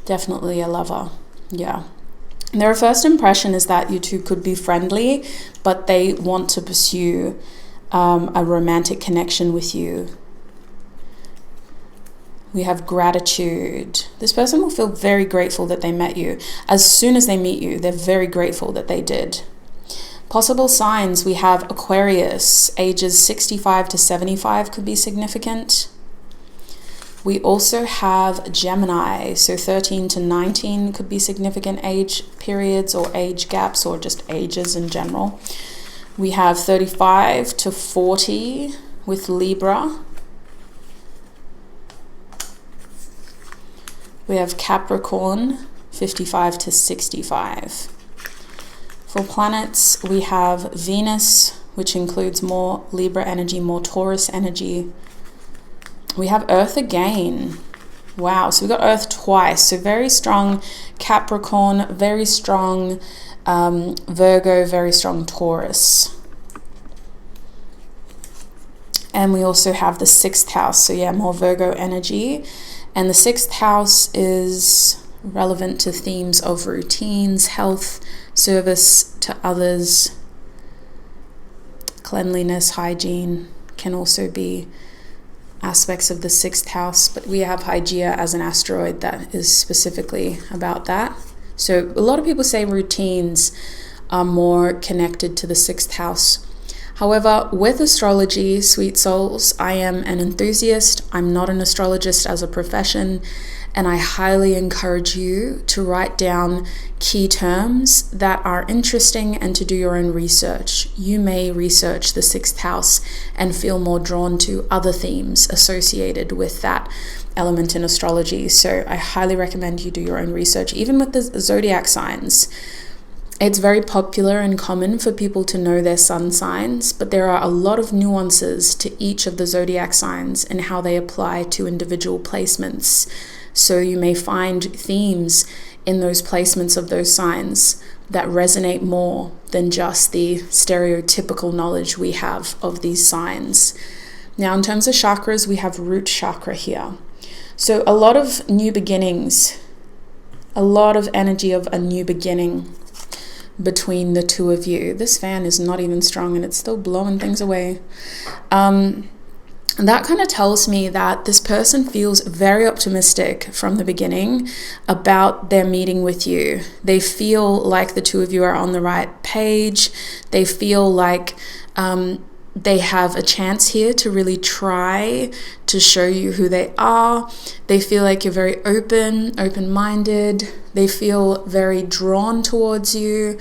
Speaker 1: Definitely a lover. Yeah. Their first impression is that you two could be friendly, but they want to pursue a romantic connection with you. We have gratitude. This person will feel very grateful that they met you. As soon as they meet you, they're very grateful that they did. Possible signs, we have Aquarius, ages 65 to 75 could be significant. We also have Gemini, so 13 to 19 could be significant age periods or age gaps or just ages in general. We have 35 to 40 with Libra. We have Capricorn, 55 to 65. For planets, we have Venus, which includes more Libra energy, more Taurus energy. We have Earth again. Wow, so we got Earth twice. So very strong Capricorn, very strong Virgo, very strong Taurus. And we also have the 6th house. So yeah, more Virgo energy. And the 6th house is relevant to themes of routines, health, service to others, cleanliness, hygiene can also be aspects of the 6th house, but we have Hygeia as an asteroid that is specifically about that. So a lot of people say routines are more connected to the 6th house. However, with astrology, sweet souls, I am an enthusiast. I'm not an astrologist as a profession, and I highly encourage you to write down key terms that are interesting and to do your own research. You may research the 6th house and feel more drawn to other themes associated with that element in astrology. So I highly recommend you do your own research, even with the zodiac signs. It's very popular and common for people to know their sun signs, but there are a lot of nuances to each of the zodiac signs and how they apply to individual placements. So you may find themes in those placements of those signs that resonate more than just the stereotypical knowledge we have of these signs. Now, in terms of chakras, we have root chakra here. So a lot of new beginnings, a lot of energy of a new beginning between the two of you. This fan is not even strong and it's still blowing things away. That kind of tells me that this person feels very optimistic from the beginning about their meeting with you. They feel like the two of you are on the right page. They feel like they have a chance here to really try to show you who they are. They feel like you're very open-minded. They feel very drawn towards you.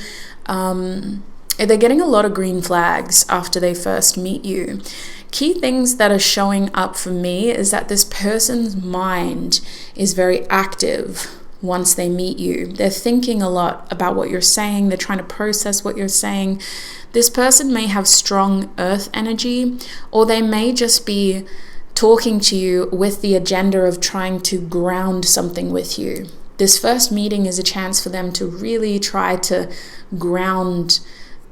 Speaker 1: They're getting a lot of green flags after they first meet you. Key things that are showing up for me is that this person's mind is very active once they meet you. They're thinking a lot about what you're saying. They're trying to process what you're saying. This person may have strong earth energy, or they may just be talking to you with the agenda of trying to ground something with you. This first meeting is a chance for them to really try to ground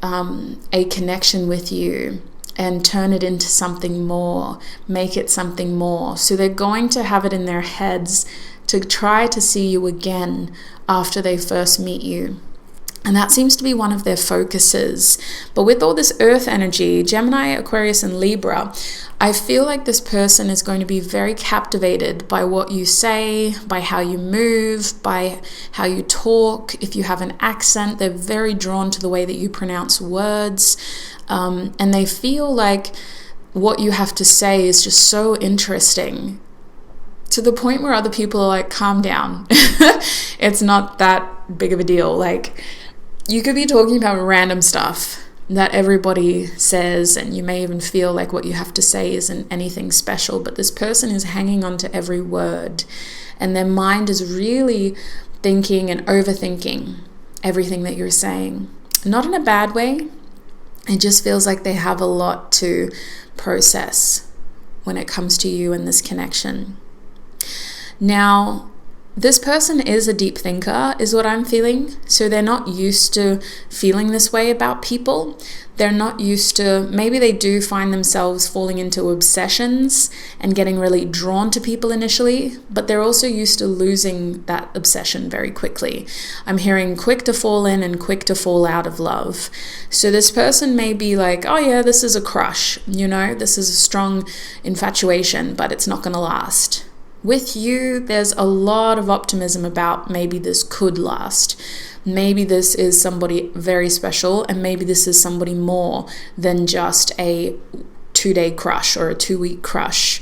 Speaker 1: a connection with you and turn it into something more, make it something more. So they're going to have it in their heads to try to see you again after they first meet you. And that seems to be one of their focuses. But with all this earth energy, Gemini, Aquarius, and Libra, I feel like this person is going to be very captivated by what you say, by how you move, by how you talk. If you have an accent, they're very drawn to the way that you pronounce words. And they feel like what you have to say is just so interesting, to the point where other people are like, calm down. It's not that big of a deal. Like, you could be talking about random stuff that everybody says, and you may even feel like what you have to say isn't anything special, but this person is hanging on to every word, and their mind is really thinking and overthinking everything that you're saying. Not in a bad way. It just feels like they have a lot to process when it comes to you and this connection. Now, this person is a deep thinker, is what I'm feeling. So they're not used to feeling this way about people. They're not used to, maybe they do find themselves falling into obsessions and getting really drawn to people initially, but they're also used to losing that obsession very quickly. I'm hearing quick to fall in and quick to fall out of love. So this person may be like, oh yeah, this is a crush, this is a strong infatuation, but it's not going to last. With you, there's a lot of optimism about maybe this could last. Maybe this is somebody very special, and maybe this is somebody more than just a 2-day crush or a 2-week crush.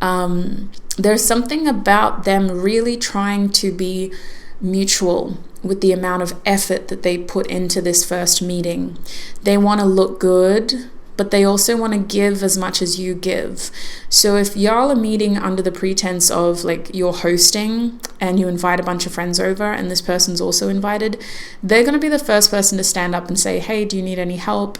Speaker 1: There's something about them really trying to be mutual with the amount of effort that they put into this first meeting. They want to look good, but they also want to give as much as you give. So if y'all are meeting under the pretense of like you're hosting and you invite a bunch of friends over and this person's also invited, they're going to be the first person to stand up and say, hey, do you need any help?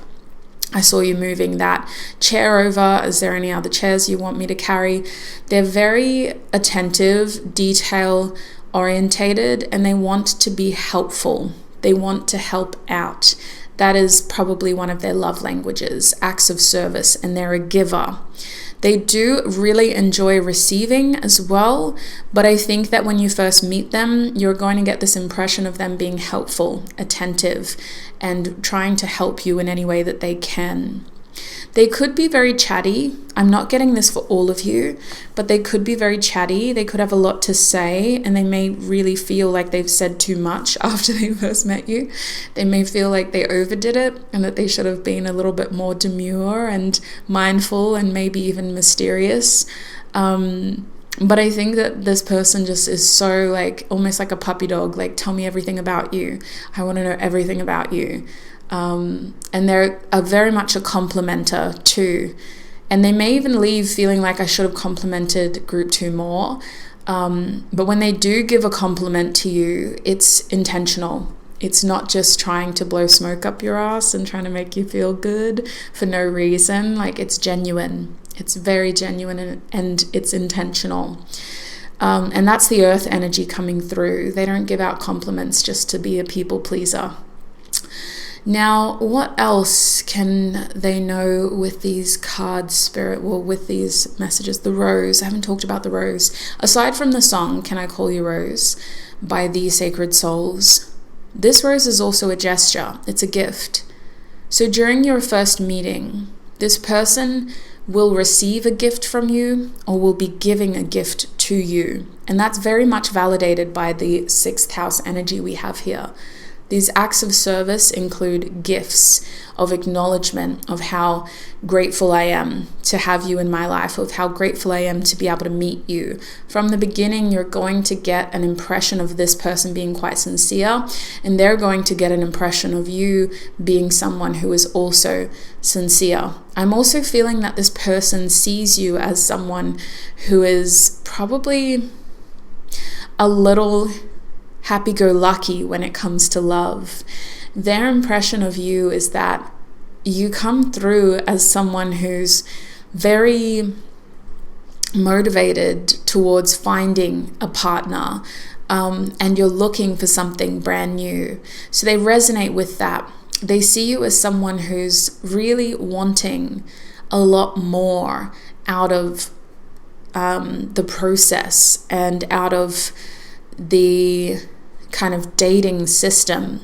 Speaker 1: I saw you moving that chair over. Is there any other chairs you want me to carry? They're very attentive, detail orientated, and they want to be helpful. They want to help out. That is probably one of their love languages, acts of service, and they're a giver. They do really enjoy receiving as well, but I think that when you first meet them, you're going to get this impression of them being helpful, attentive, and trying to help you in any way that they can. They could be very chatty. I'm not getting this for all of you, but they could be very chatty. They could have a lot to say, and they may really feel like they've said too much after they first met you. They may feel like they overdid it and that they should have been a little bit more demure and mindful and maybe even mysterious. But I think that this person just is so like almost like a puppy dog, like, tell me everything about you. I want to know everything about you. And they're very much a complimenter too. And they may even leave feeling like I should have complimented group 2 more. But when they do give a compliment to you, it's intentional. It's not just trying to blow smoke up your ass and trying to make you feel good for no reason. Like, it's genuine. It's very genuine and it's intentional. And that's the earth energy coming through. They don't give out compliments just to be a people pleaser. Now, what else can they know with these cards, Spirit? Well, with these messages, the rose. I haven't talked about the rose. Aside from the song, Can I Call You Rose, by the Sacred Souls, this rose is also a gesture. It's a gift. So during your first meeting, this person will receive a gift from you or will be giving a gift to you. And that's very much validated by the 6th house energy we have here. These acts of service include gifts of acknowledgement of how grateful I am to have you in my life, of how grateful I am to be able to meet you. From the beginning, you're going to get an impression of this person being quite sincere, and they're going to get an impression of you being someone who is also sincere. I'm also feeling that this person sees you as someone who is probably a little happy-go-lucky when it comes to love. Their impression of you is that you come through as someone who's very motivated towards finding a partner, and you're looking for something brand new. So they resonate with that. They see you as someone who's really wanting a lot more out of the process and out of the kind of dating system.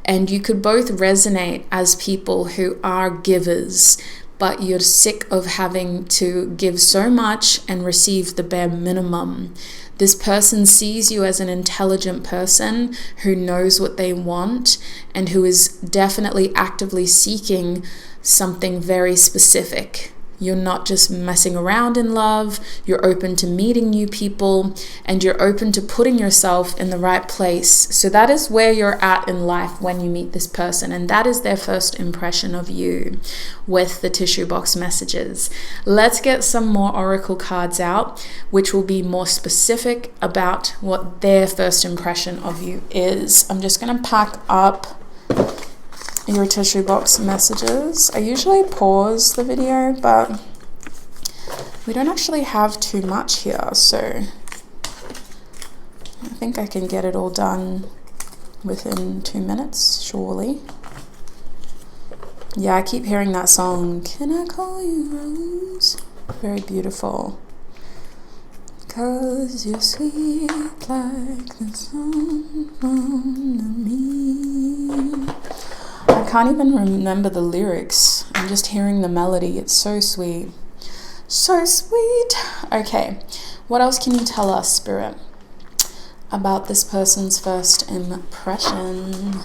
Speaker 1: And you could both resonate as people who are givers, but you're sick of having to give so much and receive the bare minimum. This person sees you as an intelligent person who knows what they want and who is definitely actively seeking something very specific. You're not just messing around in love, you're open to meeting new people, and you're open to putting yourself in the right place. So that is where you're at in life when you meet this person, and that is their first impression of you with the tissue box messages. Let's get some more oracle cards out, which will be more specific about what their first impression of you is. I'm just going to pack up your tissue box messages. I usually pause the video, but we don't actually have too much here, so I think I can get it all done within 2 minutes, surely. Yeah, I keep hearing that song, Can I Call You Rose? Very beautiful. 'Cause you're sweet like the sun on me. I can't even remember the lyrics. I'm just hearing the melody. It's so sweet. So sweet. Okay, what else can you tell us, Spirit, about this person's first impression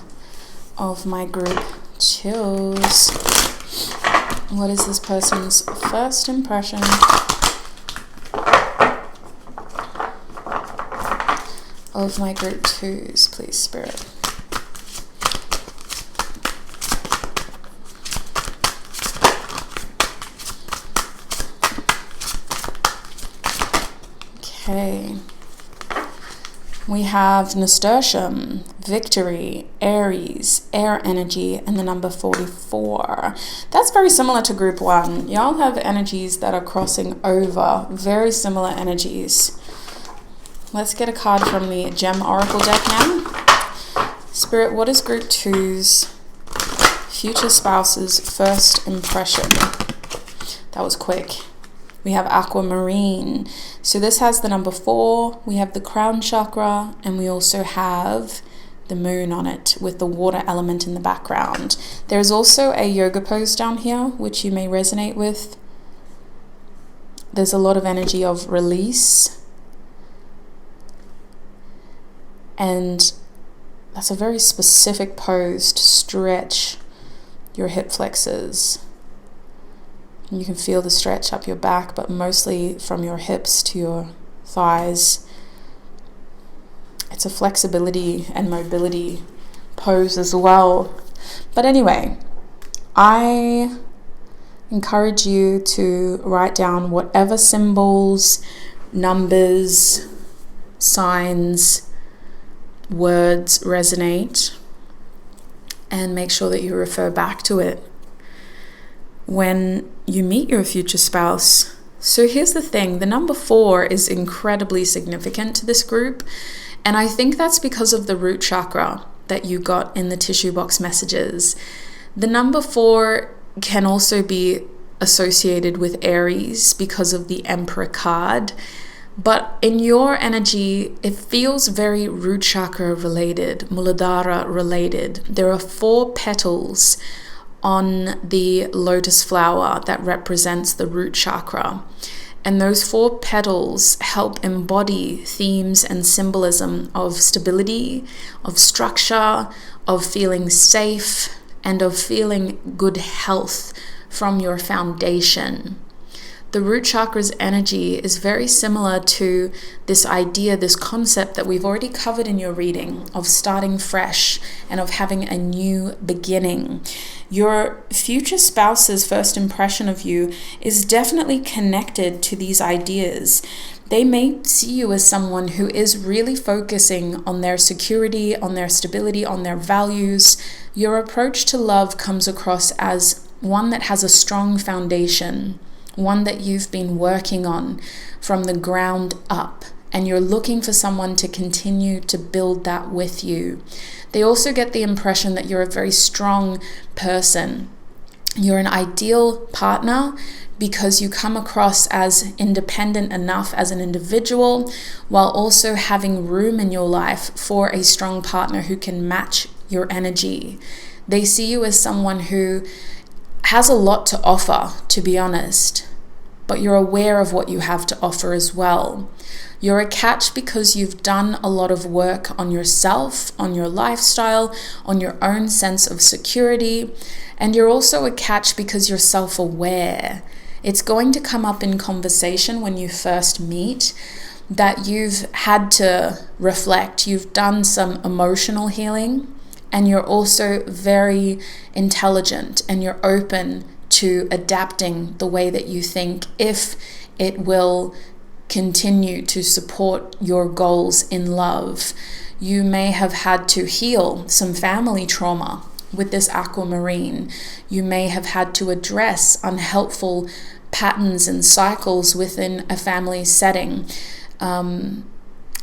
Speaker 1: of my group chills? What is this person's first impression of my group 2s, please, Spirit? Okay, we have nasturtium, victory, Aries, air energy, and the number 44. That's very similar to group 1. Y'all have energies that are crossing over, very similar energies. Let's get a card from the Gem Oracle deck now. Spirit, what is group 2's future spouse's first impression? That was quick. We have aquamarine. So this has the number 4. We have the crown chakra, and we also have the moon on it with the water element in the background. There's also a yoga pose down here, which you may resonate with. There's a lot of energy of release. And that's a very specific pose to stretch your hip flexors. You can feel the stretch up your back, but mostly from your hips to your thighs. It's a flexibility and mobility pose as well. But anyway, I encourage you to write down whatever symbols, numbers, signs, words resonate, and make sure that you refer back to it when you meet your future spouse. So here's the thing, the number 4 is incredibly significant to this group, and I think that's because of the root chakra that you got in the tissue box messages. The number 4 can also be associated with Aries because of the Emperor card. But in your energy, it feels very root chakra related, Muladhara related. There are 4 petals on the lotus flower that represents the root chakra. And those 4 petals help embody themes and symbolism of stability, of structure, of feeling safe, and of feeling good health from your foundation. The root chakra's energy is very similar to this idea, this concept that we've already covered in your reading of starting fresh and of having a new beginning. Your future spouse's first impression of you is definitely connected to these ideas. They may see you as someone who is really focusing on their security, on their stability, on their values. Your approach to love comes across as one that has a strong foundation, one that you've been working on from the ground up, and you're looking for someone to continue to build that with you. They also get the impression that you're a very strong person. You're an ideal partner because you come across as independent enough as an individual, while also having room in your life for a strong partner who can match your energy. They see you as someone who has a lot to offer, to be honest, but you're aware of what you have to offer as well. You're a catch because you've done a lot of work on yourself, on your lifestyle, on your own sense of security, and you're also a catch because you're self-aware. It's going to come up in conversation when you first meet that you've had to reflect, you've done some emotional healing, and you're also very intelligent and you're open to adapting the way that you think if it will continue to support your goals in love. You may have had to heal some family trauma with this aquamarine. You may have had to address unhelpful patterns and cycles within a family setting.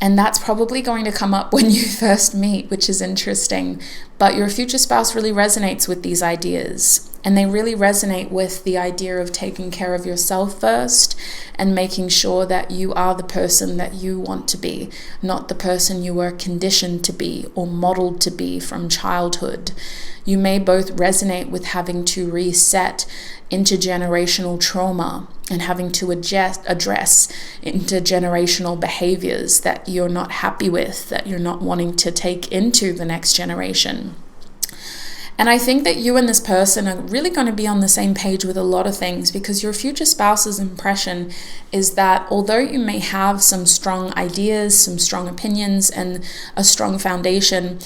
Speaker 1: And that's probably going to come up when you first meet, which is interesting. But your future spouse really resonates with these ideas. And they really resonate with the idea of taking care of yourself first and making sure that you are the person that you want to be, not the person you were conditioned to be or modeled to be from childhood. You may both resonate with having to reset intergenerational trauma and having to address intergenerational behaviors that you're not happy with, that you're not wanting to take into the next generation. And I think that you and this person are really going to be on the same page with a lot of things, because your future spouse's impression is that although you may have some strong ideas, some strong opinions, and a strong foundation,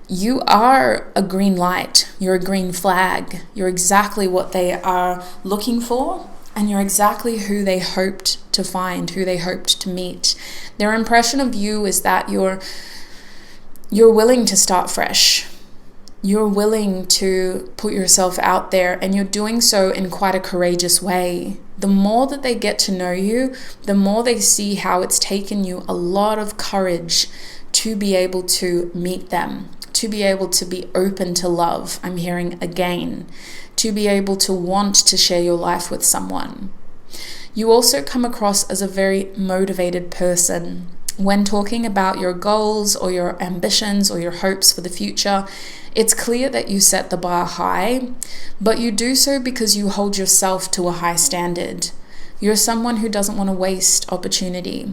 Speaker 1: you are a green light, you're a green flag, you're exactly what they are looking for, and you're exactly who they hoped to find, who they hoped to meet. Their impression of you is that you're willing to start fresh. You're willing to put yourself out there, and you're doing so in quite a courageous way. The more that they get to know you, the more they see how it's taken you a lot of courage to be able to meet them, to be able to be open to love, I'm hearing again, to be able to want to share your life with someone. You also come across as a very motivated person. when talking about your goals or your ambitions or your hopes for the future, it's clear that you set the bar high, but you do so because you hold yourself to a high standard. You're someone who doesn't want to waste opportunity.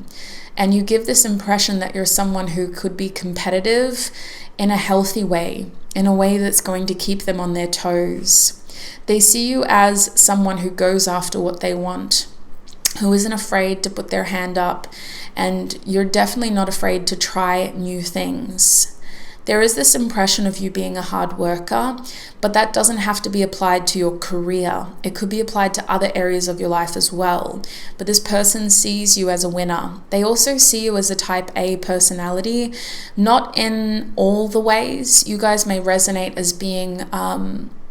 Speaker 1: And you give this impression that you're someone who could be competitive in a healthy way, in a way that's going to keep them on their toes. They see you as someone who goes after what they want, who isn't afraid to put their hand up, and you're definitely not afraid to try new things. There is this impression of you being a hard worker, but that doesn't have to be applied to your career. It could be applied to other areas of your life as well. But this person sees you as a winner. They also see you as a type A personality, not in all the ways. You guys may resonate as being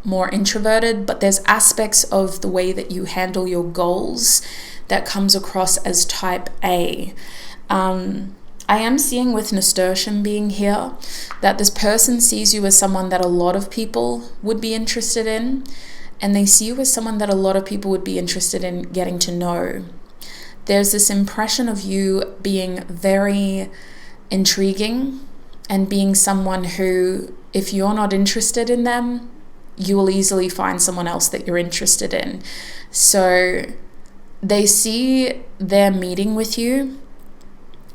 Speaker 1: more introverted, but there's aspects of the way that you handle your goals that comes across as type A. I am seeing with nasturtium being here that this person sees you as someone that a lot of people would be interested in, and they see you as someone that a lot of people would be interested in getting to know. There's this impression of you being very intriguing and being someone who, if you're not interested in them, you will easily find someone else that you're interested in. So they see their meeting with you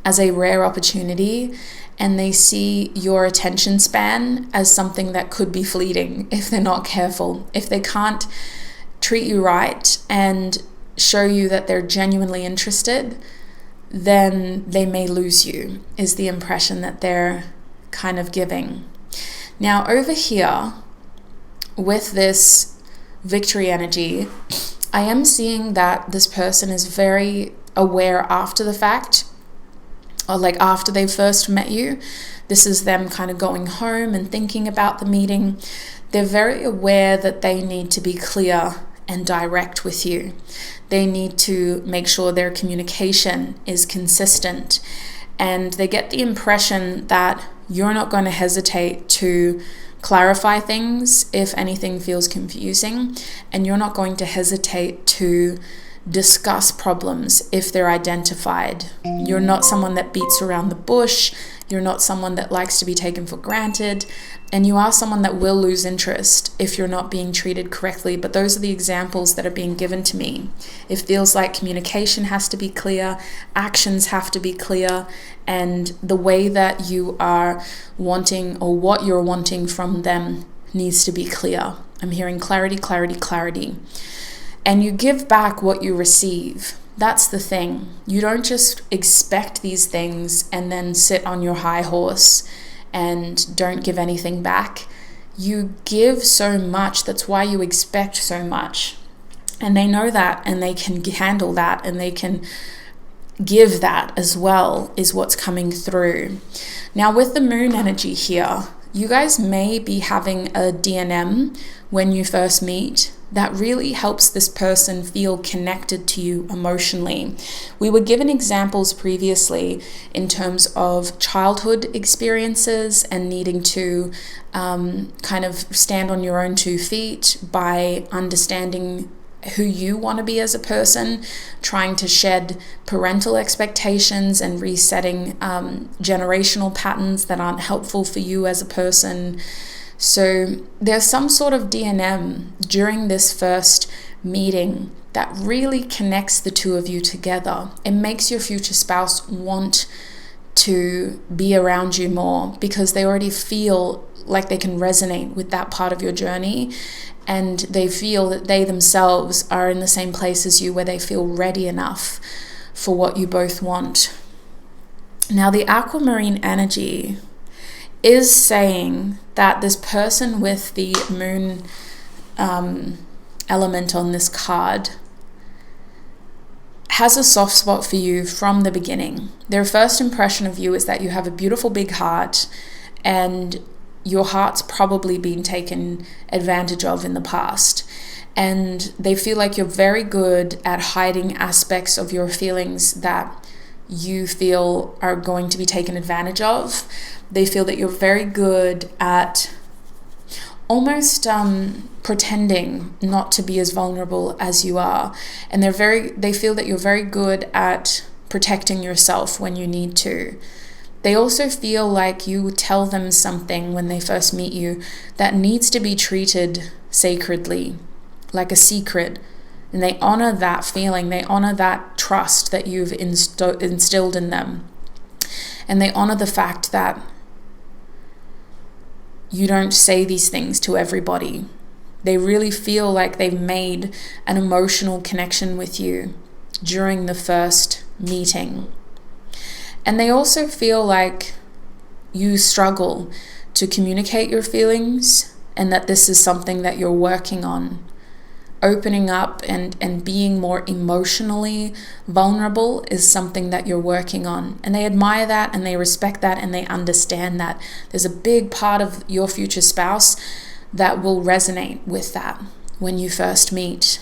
Speaker 1: as a rare opportunity, and they see your attention span as something that could be fleeting if they're not careful. If they can't treat you right and show you that they're genuinely interested, then they may lose you, is the impression that they're kind of giving. Now over here, with this victory energy, I am seeing that this person is very aware after the fact, or like after they first met you. This is them kind of going home and thinking about the meeting. They're very aware that they need to be clear and direct with you. They need to make sure their communication is consistent, and they get the impression that you're not going to hesitate to clarify things if anything feels confusing, and you're not going to hesitate to discuss problems if they're identified. You're not someone that beats around the bush. You're not someone that likes to be taken for granted, and you are someone that will lose interest if you're not being treated correctly. But those are the examples that are being given to me. It feels like communication has to be clear, actions have to be clear, and the way that you are wanting, or what you're wanting from them, needs to be clear. I'm hearing clarity, clarity, clarity. And you give back what you receive. That's the thing. You don't just expect these things and then sit on your high horse and don't give anything back. You give so much. That's why you expect so much. And they know that, and they can handle that, and they can give that as well, is what's coming through. Now with the moon energy here, you guys may be having a DNM when you first meet that really helps this person feel connected to you emotionally. We were given examples previously in terms of childhood experiences and needing to kind of stand on your own 2 feet by understanding who you want to be as a person, trying to shed parental expectations and resetting generational patterns that aren't helpful for you as a person. So there's some sort of DNM during this first meeting that really connects the two of you together. It makes your future spouse want to be around you more because they already feel like they can resonate with that part of your journey, and they feel that they themselves are in the same place as you, where they feel ready enough for what you both want. Now the aquamarine energy is saying that this person with the moon element on this card has a soft spot for you from the beginning. Their first impression of you is that you have a beautiful big heart, and your heart's probably been taken advantage of in the past. And they feel like you're very good at hiding aspects of your feelings that you feel are going to be taken advantage of. They feel that you're very good at almost pretending not to be as vulnerable as you are. And they feel that you're very good at protecting yourself when you need to. They also feel like you tell them something when they first meet you that needs to be treated sacredly, like a secret. And they honor that feeling. They honor that trust that you've instilled in them. And they honor the fact that you don't say these things to everybody. They really feel like they've made an emotional connection with you during the first meeting. And they also feel like you struggle to communicate your feelings and that this is something that you're working on. Opening up and being more emotionally vulnerable is something that you're working on. And they admire that and they respect that and they understand that. There's a big part of your future spouse that will resonate with that when you first meet.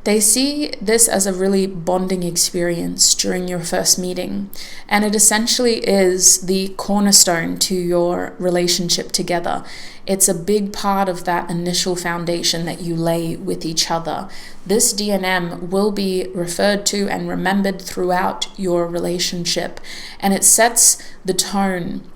Speaker 1: They see this as a really bonding experience during your first meeting, and it essentially is the cornerstone to your relationship together. It's a big part of that initial foundation that you lay with each other. This DNM will be referred to and remembered throughout your relationship, and it sets the tone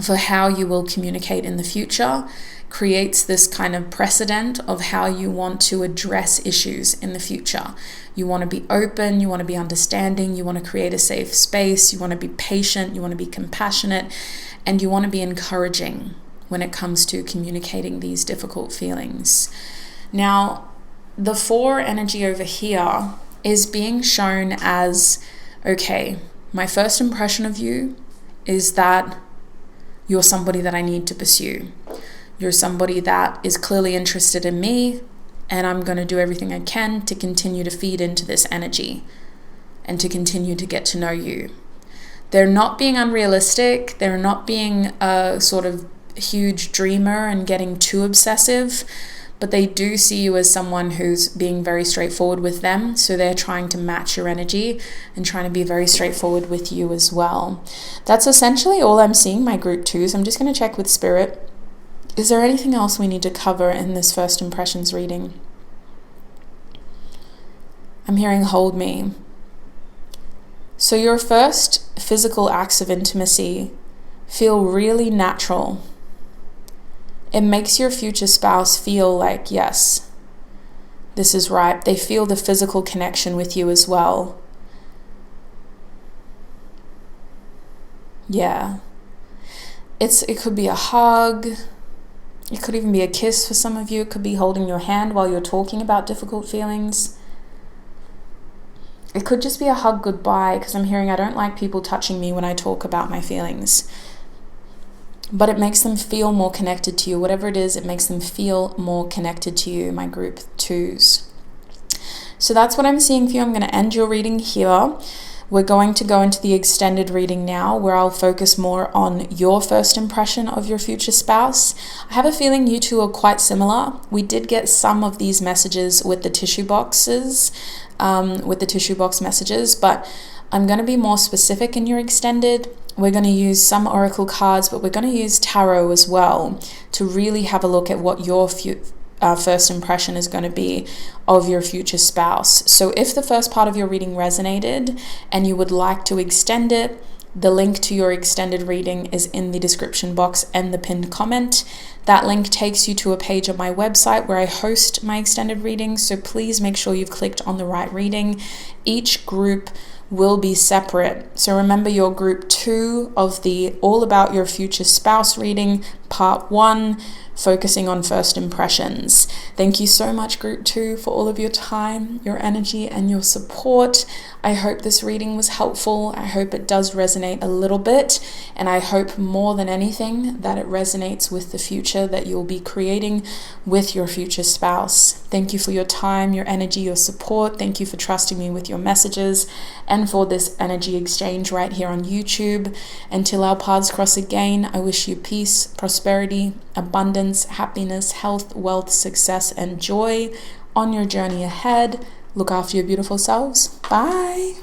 Speaker 1: for how you will communicate in the future, creates this kind of precedent of how you want to address issues in the future. You want to be open, you want to be understanding, you want to create a safe space, you want to be patient, you want to be compassionate, and you want to be encouraging when it comes to communicating these difficult feelings. Now, the 4 energy over here is being shown as, okay, my first impression of you is that you're somebody that I need to pursue. You're somebody that is clearly interested in me, and I'm going to do everything I can to continue to feed into this energy and to continue to get to know you. They're not being unrealistic. They're not being a sort of huge dreamer and getting too obsessive, but they do see you as someone who's being very straightforward with them. So they're trying to match your energy and trying to be very straightforward with you as well. That's essentially all I'm seeing, my group 2s. I'm just going to check with Spirit. Is there anything else we need to cover in this first impressions reading? I'm hearing hold me. So your first physical acts of intimacy feel really natural. It makes your future spouse feel like, yes, this is right. They feel the physical connection with you as well. Yeah. It could be a hug. It could even be a kiss for some of you. It could be holding your hand while you're talking about difficult feelings. It could just be a hug goodbye, because I'm hearing I don't like people touching me when I talk about my feelings. But it makes them feel more connected to you. Whatever it is, it makes them feel more connected to you, my group 2s. So that's what I'm seeing for you. I'm going to end your reading here. We're going to go into the extended reading now, where I'll focus more on your first impression of your future spouse. I have a feeling you two are quite similar. We did get some of these messages with the tissue boxes, with the tissue box messages, but I'm going to be more specific in your extended. We're going to use some oracle cards, but we're going to use tarot as well to really have a look at what your first impression is going to be of your future spouse. So if the first part of your reading resonated and you would like to extend it, the link to your extended reading is in the description box and the pinned comment. That link takes you to a page on my website where I host my extended readings, so please make sure you've clicked on the right reading. Each group will be separate. So remember, your group 2 of the All About Your Future Spouse reading, part 1, focusing on first impressions. Thank you so much, group 2, for all of your time, your energy, and your support. I hope this reading was helpful. I hope it does resonate a little bit, and I hope more than anything that it resonates with the future that you'll be creating with your future spouse. Thank you for your time, your energy, your support. Thank you for trusting me with your messages and for this energy exchange right here on YouTube. Until our paths cross again, I wish you peace, prosperity, abundance, happiness, health, wealth, success, and joy on your journey ahead. Look after your beautiful selves. Bye.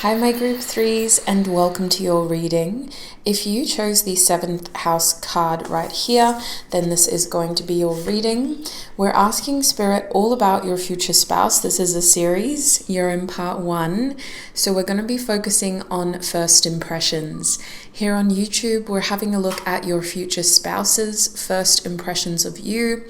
Speaker 1: Hi, my group threes, and welcome to your reading. If you chose the 7th house card right here, then this is going to be your reading. We're asking Spirit all about your future spouse. This is a series. You're in part 1. So we're going to be focusing on first impressions. Here on YouTube, we're having a look at your future spouse's first impressions of you.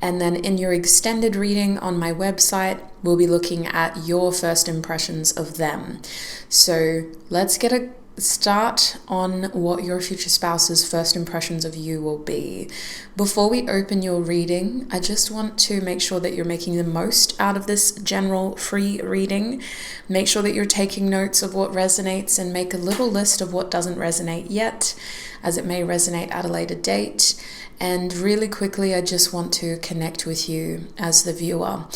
Speaker 1: And then in your extended reading on my website, we'll be looking at your first impressions of them. So let's get a start on what your future spouse's first impressions of you will be. Before we open your reading, I just want to make sure that you're making the most out of this general free reading. Make sure that you're taking notes of what resonates and make a little list of what doesn't resonate yet, as it may resonate at a later date. And really quickly, I just want to connect with you as the viewer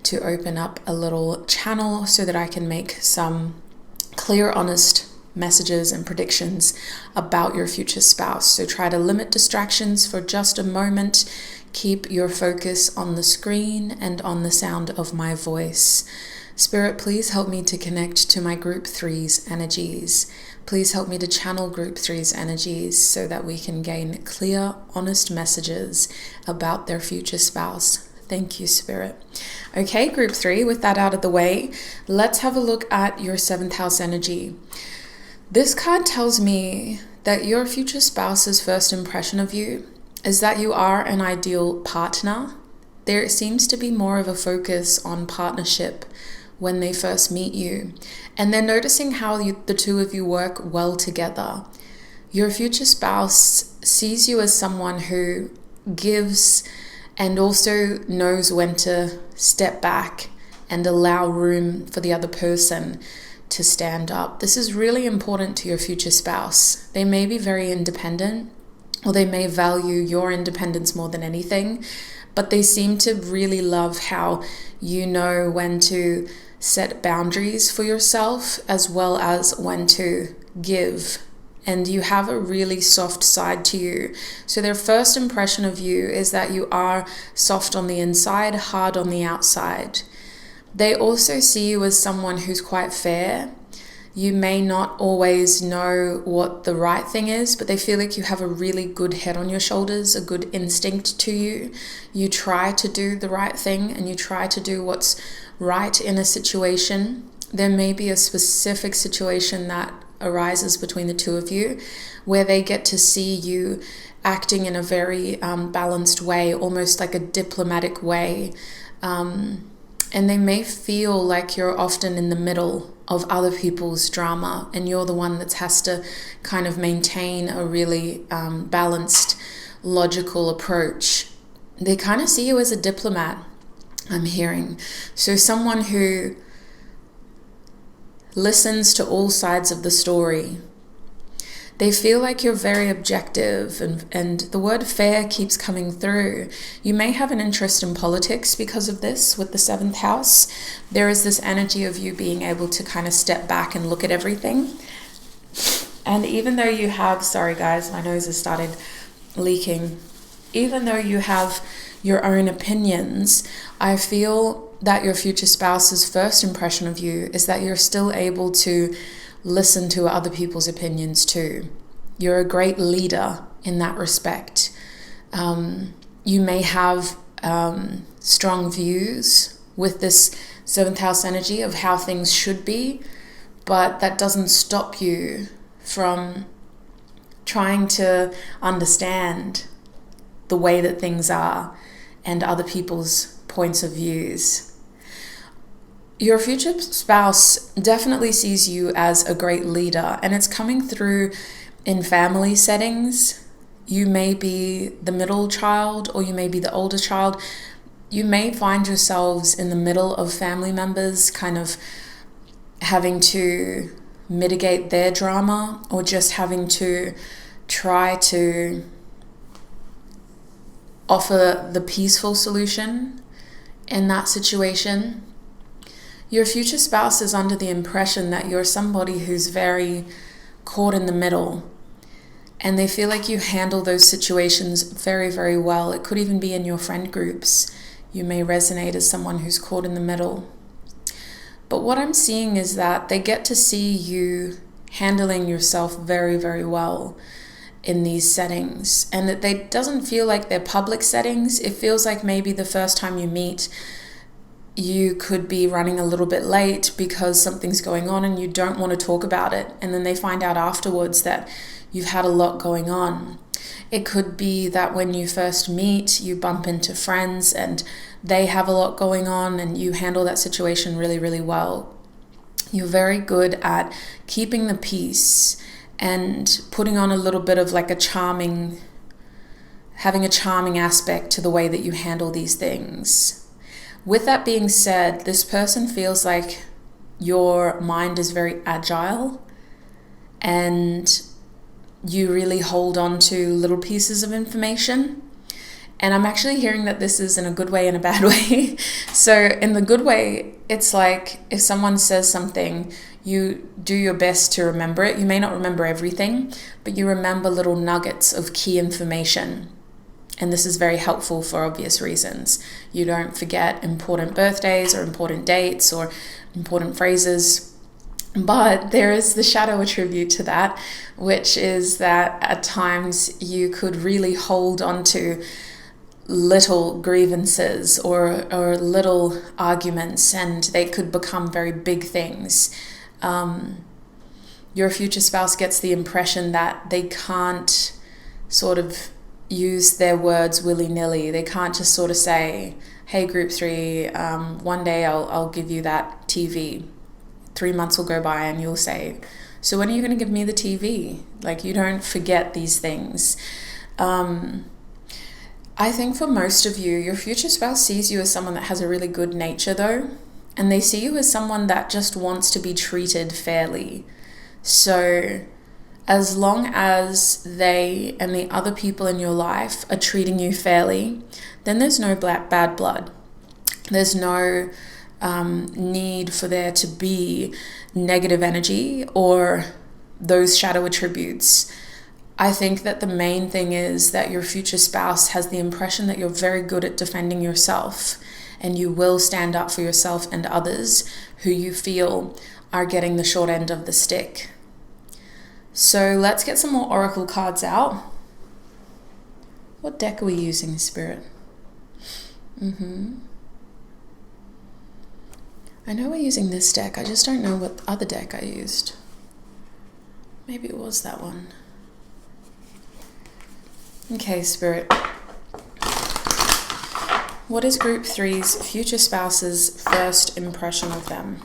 Speaker 1: to open up a little channel so that I can make some clear, honest messages and predictions about your future spouse. So try to limit distractions for just a moment. Keep your focus on the screen and on the sound of my voice. Spirit, please help me to connect to my group 3's energies. Please help me to channel group 3's energies so that we can gain clear, honest messages about their future spouse. Thank you, Spirit. Okay, group 3, with that out of the way, let's have a look at your 7th house energy. This card tells me that your future spouse's first impression of you is that you are an ideal partner. There seems to be more of a focus on partnership when they first meet you, and they're noticing how the two of you work well together. Your future spouse sees you as someone who gives and also knows when to step back and allow room for the other person to stand up. This is really important to your future spouse. They may be very independent, or they may value your independence more than anything, but they seem to really love how you know when to set boundaries for yourself as well as when to give. And you have a really soft side to you. So their first impression of you is that you are soft on the inside, hard on the outside. They also see you as someone who's quite fair. You may not always know what the right thing is, but they feel like you have a really good head on your shoulders, a good instinct to you. You try to do the right thing and you try to do what's right in a situation. There may be a specific situation that arises between the two of you where they get to see you acting in a very balanced way, almost like a diplomatic way. And they may feel like you're often in the middle of other people's drama and you're the one that has to kind of maintain a really balanced, logical approach. They kind of see you as a diplomat, I'm hearing. So someone who listens to all sides of the story. They feel like you're very objective, and the word fair keeps coming through. You may have an interest in politics because of this with the 7th house. There is this energy of you being able to kind of step back and look at everything. And even though you have, sorry guys, my nose has started leaking. Even though you have your own opinions, I feel that your future spouse's first impression of you is that you're still able to listen to other people's opinions too. You're a great leader in that respect. You may have strong views with this 7th house energy of how things should be, but that doesn't stop you from trying to understand the way that things are and other people's points of views. Your future spouse definitely sees you as a great leader, and it's coming through in family settings. You may be the middle child or you may be the older child. You may find yourselves in the middle of family members kind of having to mitigate their drama or just having to try to offer the peaceful solution in that situation. Your future spouse is under the impression that you're somebody who's very caught in the middle, and they feel like you handle those situations very, very well. It could even be in your friend groups. You may resonate as someone who's caught in the middle. But what I'm seeing is that they get to see you handling yourself very, very well in these settings, and that they doesn't feel like they're public settings. It feels like maybe the first time you meet, you could be running a little bit late because something's going on and you don't want to talk about it, and then they find out afterwards that you've had a lot going on. It could be that when you first meet, you bump into friends and they have a lot going on and you handle that situation really, really well. You're very good at keeping the peace and putting on a little bit of like having a charming aspect to the way that you handle these things. With that being said, this person feels like your mind is very agile and you really hold on to little pieces of information. And I'm actually hearing that this is in a good way and a bad way. So in the good way, it's like if someone says something, you do your best to remember it. You may not remember everything, but you remember little nuggets of key information. And this is very helpful for obvious reasons. You don't forget important birthdays or important dates or important phrases. But there is the shadow attribute to that, which is that at times you could really hold on to little grievances or little arguments, and they could become very big things. Your future spouse gets the impression that they can't sort of use their words willy-nilly. They can't just sort of say, hey, group 3, one day I'll give you that TV. 3 months will go by and you'll say, so when are you going to give me the TV? Like, you don't forget these things. I think for most of you, your future spouse sees you as someone that has a really good nature though, and they see you as someone that just wants to be treated fairly. So as long as they and the other people in your life are treating you fairly, then there's no bad blood. There's no need for there to be negative energy or those shadow attributes. I think that the main thing is that your future spouse has the impression that you're very good at defending yourself and you will stand up for yourself and others who you feel are getting the short end of the stick. So let's get some more oracle cards out. What deck are we using, Spirit? I know we're using this deck. I just don't know what other deck I used. Maybe it was that one. Okay, Spirit. What is Group 3's future spouse's first impression of them?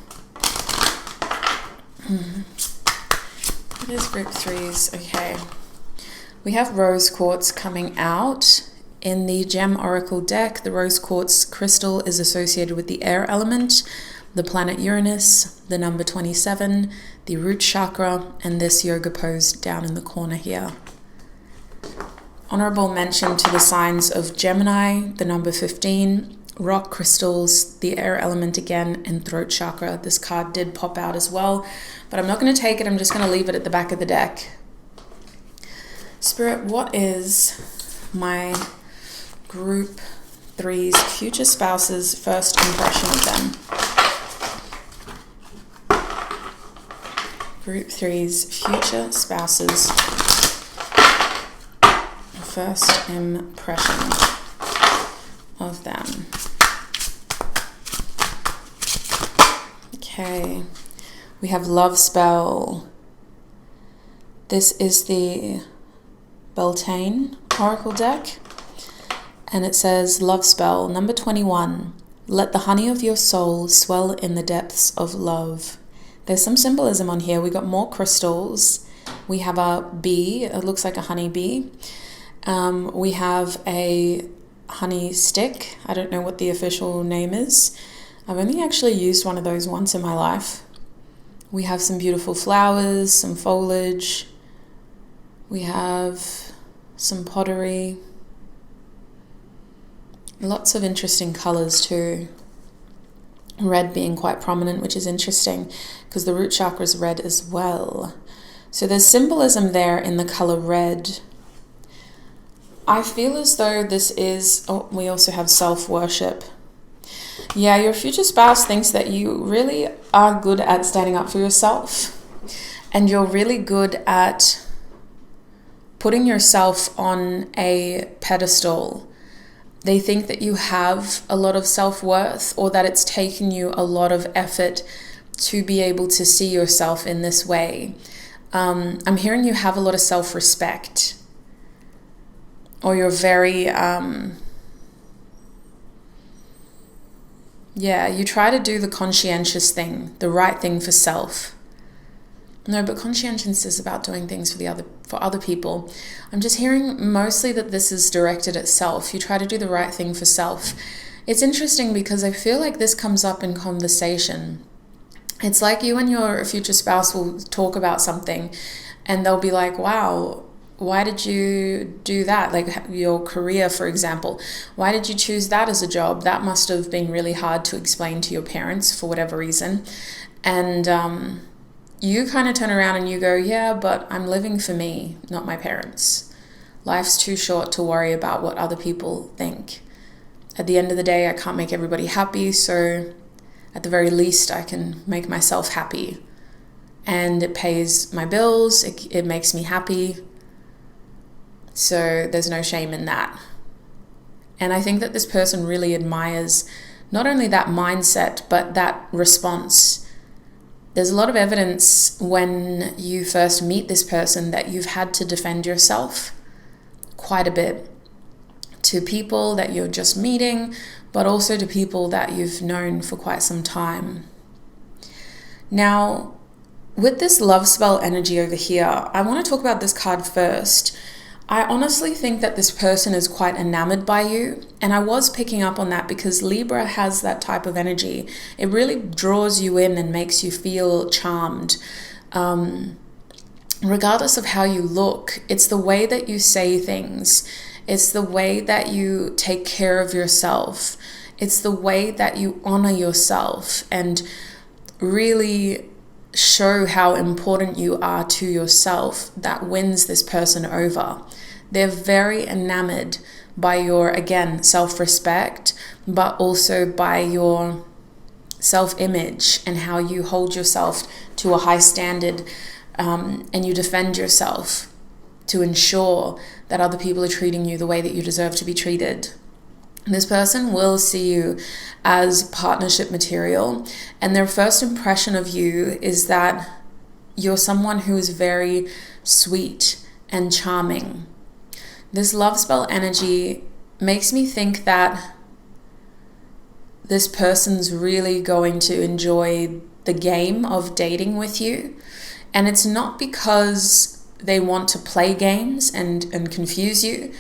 Speaker 1: What is Group 3's? Okay. We have rose quartz coming out. In the Gem Oracle deck, the rose quartz crystal is associated with the air element, the planet Uranus, the number 27, the root chakra, and this yoga pose down in the corner here. Honorable mention to the signs of Gemini, the number 15, rock crystals, the air element again, and throat chakra. This card did pop out as well, but I'm not going to take it. I'm just going to leave it at the back of the deck. Spirit, what is my Group 3's future spouse's first impression of them? Group 3's future spouse's first impression of them. Okay, we have love spell. This is the Beltane Oracle deck, and it says love spell number 21. Let the honey of your soul swell in the depths of love. There's some symbolism on here. We got more crystals. We have a bee. It looks like a honey bee. We have a honey stick. I don't know what the official name is. I've only actually used one of those once in my life. We have some beautiful flowers, some foliage. We have some pottery. Lots of interesting colors too. Red being quite prominent, which is interesting because the root chakra is red as well. So there's symbolism there in the color red. I feel as though this is, we also have self-worship. Yeah, your future spouse thinks that you really are good at standing up for yourself, and you're really good at putting yourself on a pedestal. They think that you have a lot of self-worth, or that it's taken you a lot of effort to be able to see yourself in this way. I'm hearing you have a lot of self-respect, or you're very, you try to do the conscientious thing, the right thing for self. No, but conscientious is about doing things for other people. I'm just hearing mostly that this is directed at self. You try to do the right thing for self. It's interesting because I feel like this comes up in conversation. It's like you and your future spouse will talk about something and they'll be like, wow, why did you do that? Like your career, for example. Why did you choose that as a job? That must have been really hard to explain to your parents for whatever reason. And you kind of turn around and you go, yeah, but I'm living for me, not my parents. Life's too short to worry about what other people think. At the end of the day, I can't make everybody happy, so at the very least, I can make myself happy. And it pays my bills, it makes me happy. So there's no shame in that. And I think that this person really admires not only that mindset, but that response. There's a lot of evidence when you first meet this person that you've had to defend yourself quite a bit to people that you're just meeting, but also to people that you've known for quite some time. Now, with this love spell energy over here, I want to talk about this card first. I honestly think that this person is quite enamored by you, and I was picking up on that because Libra has that type of energy. It really draws you in and makes you feel charmed. Regardless of how you look, it's the way that you say things. It's the way that you take care of yourself. It's the way that you honor yourself and really show how important you are to yourself that wins this person over. They're very enamored by your, again, self-respect, but also by your self-image and how you hold yourself to a high standard, and you defend yourself to ensure that other people are treating you the way that you deserve to be treated. This person will see you as partnership material, and their first impression of you is that you're someone who is very sweet and charming. This love spell energy makes me think that this person's really going to enjoy the game of dating with you. And it's not because they want to play games and confuse you.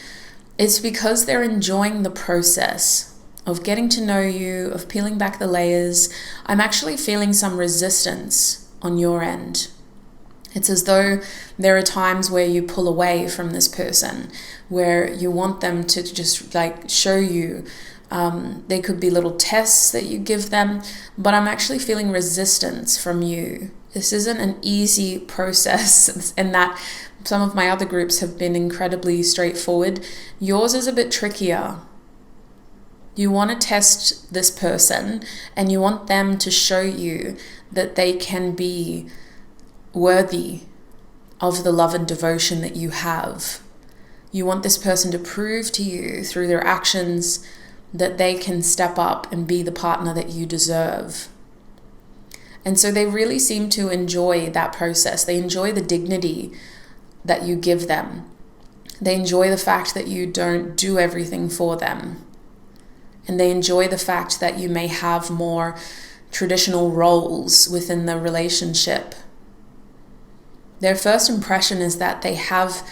Speaker 1: It's because they're enjoying the process of getting to know you, of peeling back the layers. I'm actually feeling some resistance on your end. It's as though there are times where you pull away from this person, where you want them to just like show you. There could be little tests that you give them, but I'm actually feeling resistance from you. This isn't an easy process, and that some of my other groups have been incredibly straightforward. Yours is a bit trickier. You want to test this person and you want them to show you that they can be worthy of the love and devotion that you have. You want this person to prove to you through their actions that they can step up and be the partner that you deserve. And so they really seem to enjoy that process. They enjoy the dignity that you give them. They enjoy the fact that you don't do everything for them. And they enjoy the fact that you may have more traditional roles within the relationship. Their first impression is that they have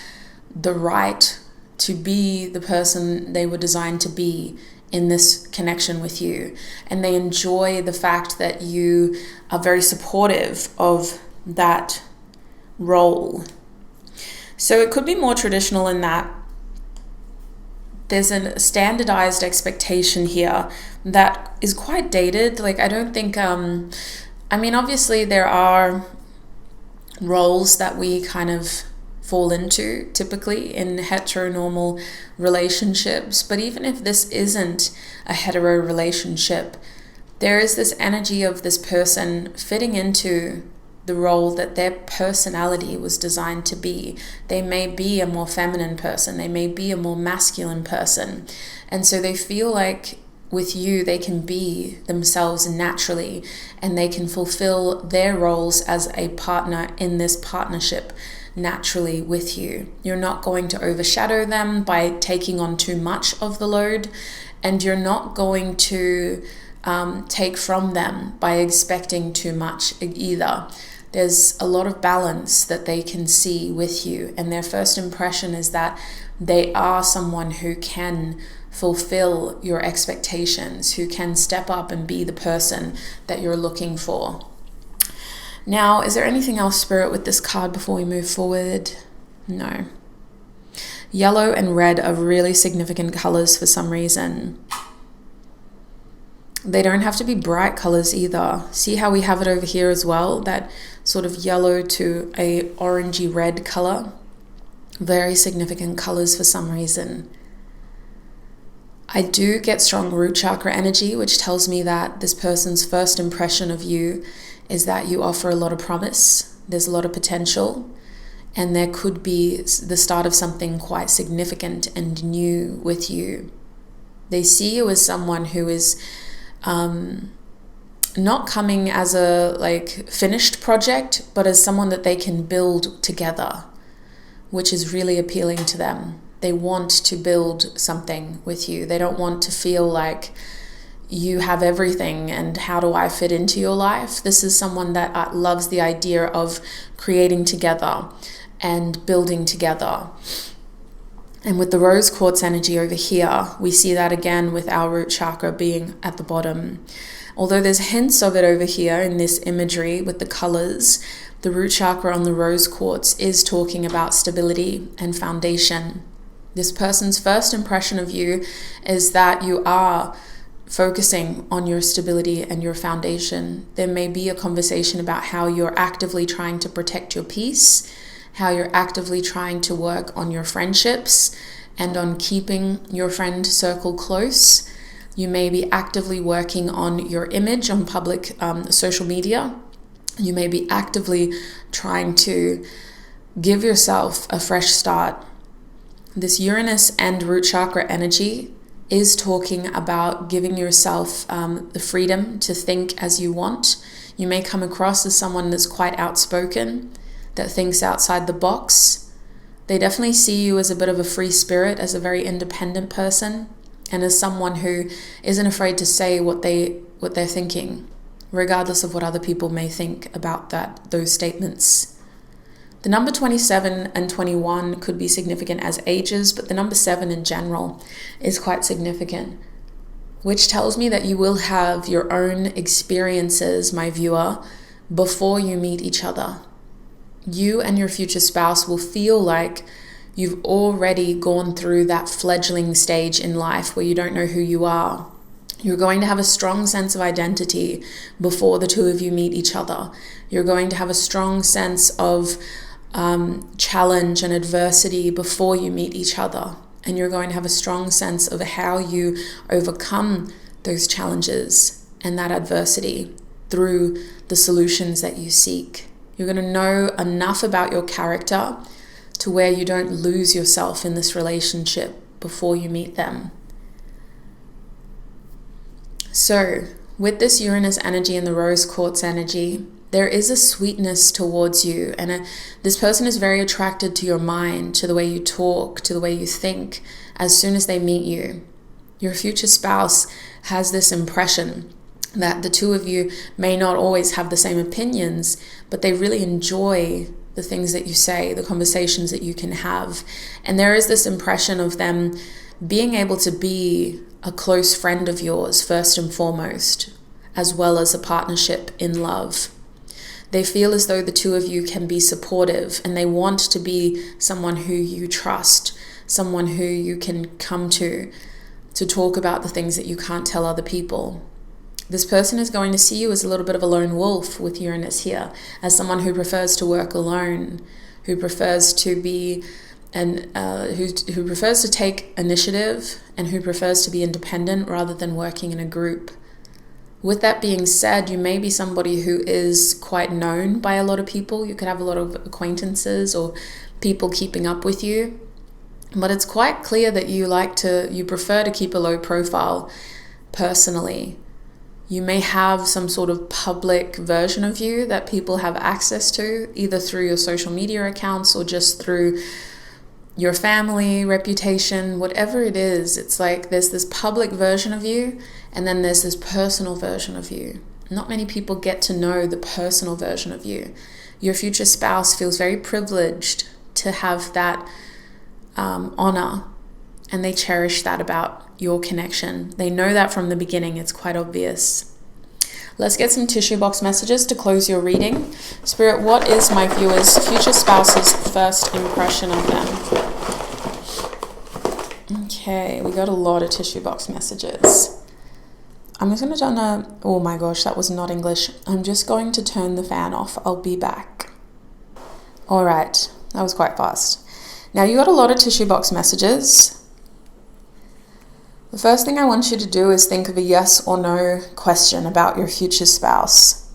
Speaker 1: the right to be the person they were designed to be in this connection with you. And they enjoy the fact that you are very supportive of that role. So it could be more traditional in that there's a standardized expectation here that is quite dated. Like, I don't think, obviously there are roles that we kind of fall into typically in heteronormal relationships. But even if this isn't a hetero relationship, there is this energy of this person fitting into the role that their personality was designed to be. They may be a more feminine person, they may be a more masculine person, and so they feel like with you they can be themselves naturally, and they can fulfill their roles as a partner in this partnership naturally with you. You're not going to overshadow them by taking on too much of the load, and you're not going to take from them by expecting too much either. There's a lot of balance that they can see with you, and their first impression is that they are someone who can fulfill your expectations, who can step up and be the person that you're looking for. Now, is there anything else, Spirit, with this card before we move forward? No. Yellow and red are really significant colors for some reason. They don't have to be bright colors either. See how we have it over here as well? That sort of yellow to a orangey red color. Very significant colors for some reason. I do get strong root chakra energy, which tells me that this person's first impression of you is that you offer a lot of promise. There's a lot of potential, and there could be the start of something quite significant and new with you. They see you as someone who is not coming as a finished project, but as someone that they can build together, which is really appealing to them. They want to build something with you. They don't want to feel like you have everything and how do I fit into your life? This is someone that loves the idea of creating together and building together. And with the rose quartz energy over here, we see that again with our root chakra being at the bottom. Although there's hints of it over here in this imagery with the colors, the root chakra on the rose quartz is talking about stability and foundation. This person's first impression of you is that you are focusing on your stability and your foundation. There may be a conversation about how you're actively trying to protect your peace, how you're actively trying to work on your friendships and on keeping your friend circle close. You may be actively working on your image on public social media. You may be actively trying to give yourself a fresh start. This Uranus and root chakra energy is talking about giving yourself the freedom to think as you want. You may come across as someone that's quite outspoken, that thinks outside the box. They definitely see you as a bit of a free spirit, as a very independent person, and as someone who isn't afraid to say what they're thinking, regardless of what other people may think about those statements. The number 27 and 21 could be significant as ages, but the number 7 in general is quite significant, which tells me that you will have your own experiences, my viewer, before you meet each other. You and your future spouse will feel like you've already gone through that fledgling stage in life where you don't know who you are. You're going to have a strong sense of identity before the two of you meet each other. You're going to have a strong sense of challenge and adversity before you meet each other. And you're going to have a strong sense of how you overcome those challenges and that adversity through the solutions that you seek. You're going to know enough about your character to where you don't lose yourself in this relationship before you meet them. So, with this Uranus energy and the rose quartz energy, there is a sweetness towards you, and this person is very attracted to your mind, to the way you talk, to the way you think as soon as they meet you. Your future spouse has this impression that the two of you may not always have the same opinions, but they really enjoy the things that you say, the conversations that you can have. And there is this impression of them being able to be a close friend of yours first and foremost, as well as a partnership in love. They feel as though the two of you can be supportive, and they want to be someone who you trust, someone who you can come to talk about the things that you can't tell other people. This person is going to see you as a little bit of a lone wolf with Uranus here, as someone who prefers to work alone, who prefers to be who prefers to take initiative and who prefers to be independent rather than working in a group. With that being said, you may be somebody who is quite known by a lot of people. You could have a lot of acquaintances or people keeping up with you. But it's quite clear that you prefer to keep a low profile personally. You may have some sort of public version of you that people have access to, either through your social media accounts or just through your family, reputation, whatever it is. It's like there's this public version of you, and then there's this personal version of you. Not many people get to know the personal version of you. Your future spouse feels very privileged to have that honor, and they cherish that about your connection. They know that from the beginning. It's quite obvious. Let's get some tissue box messages to close your reading. Spirit, what is my viewers' future spouse's first impression of them? Okay, we got a lot of tissue box messages. I'm just going to oh my gosh, that was not English. I'm just going to turn the fan off. I'll be back. All right, that was quite fast. Now, you got a lot of tissue box messages. The first thing I want you to do is think of a yes or no question about your future spouse.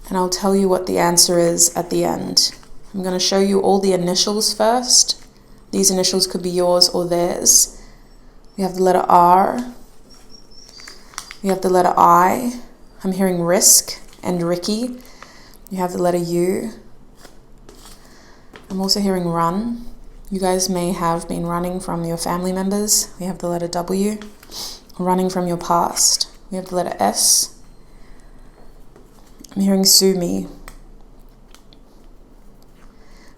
Speaker 1: And I'll tell you what the answer is at the end. I'm going to show you all the initials first. These initials could be yours or theirs. We have the letter R. We have the letter I. I'm hearing Risk and Ricky. You have the letter U. I'm also hearing Run. You guys may have been running from your family members. We have the letter W. Running from your past. We have the letter S. I'm hearing Sue Me.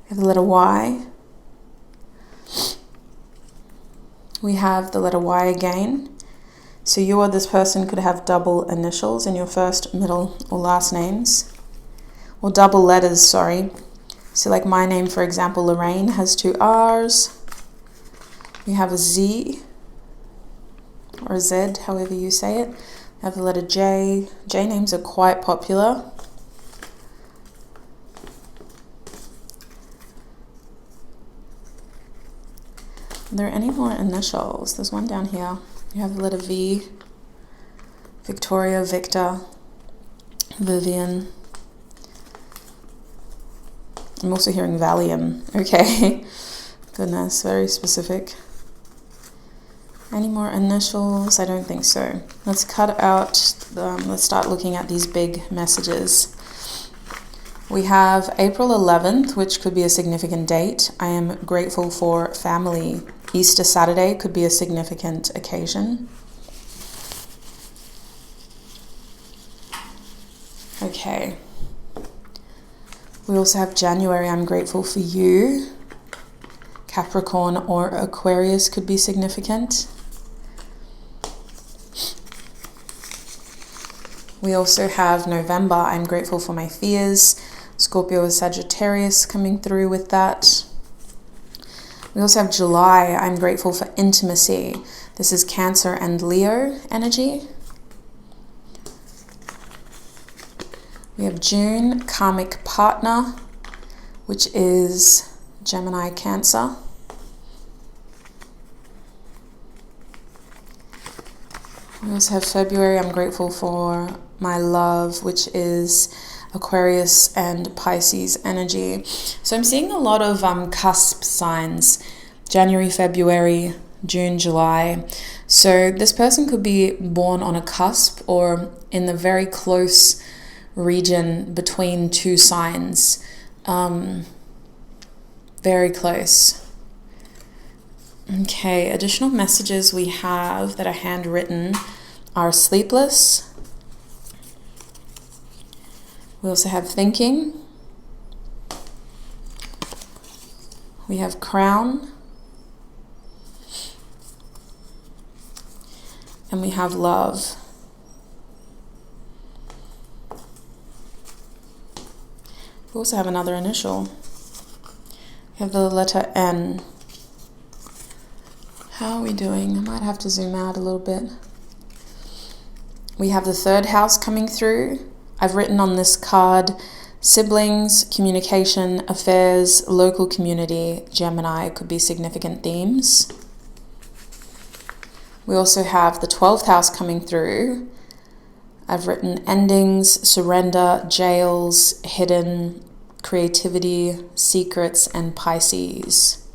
Speaker 1: We have the letter Y. We have the letter Y again. So you or this person could have double initials in your first, middle, or last names. Or double letters, sorry. So like my name, for example, Lorraine, has 2 R's. We have a Z, or Z, however you say it. We have the letter J. J names are quite popular. Are there any more initials? There's one down here. You have the letter V, Victoria, Victor, Vivian. I'm also hearing Valium. Okay. Goodness, very specific. Any more initials? I don't think so. Let's cut out, let's start looking at these big messages. We have April 11th, which could be a significant date. I am grateful for family. Easter Saturday could be a significant occasion. Okay. We also have January, I'm grateful for you. Capricorn or Aquarius could be significant. We also have November, I'm grateful for my fears. Scorpio or Sagittarius coming through with that. We also have July, I'm grateful for intimacy. This is Cancer and Leo energy. We have June, karmic partner, which is Gemini, Cancer. We also have February, I'm grateful for my love, which is Aquarius and Pisces energy. So I'm seeing a lot of cusp signs, January, February, June, July. So this person could be born on a cusp or in the very close region between 2 signs. Very close. Okay, additional messages we have that are handwritten are sleepless. We also have thinking. We have crown. And we have love. We also have another initial. We have the letter N. How are we doing? I might have to zoom out a little bit. We have the 3rd house coming through. I've written on this card Siblings, communication, affairs, local community, Gemini could be significant themes. We also have the 12th house coming through. I've written endings, surrender, jails, hidden, creativity, secrets, and Pisces.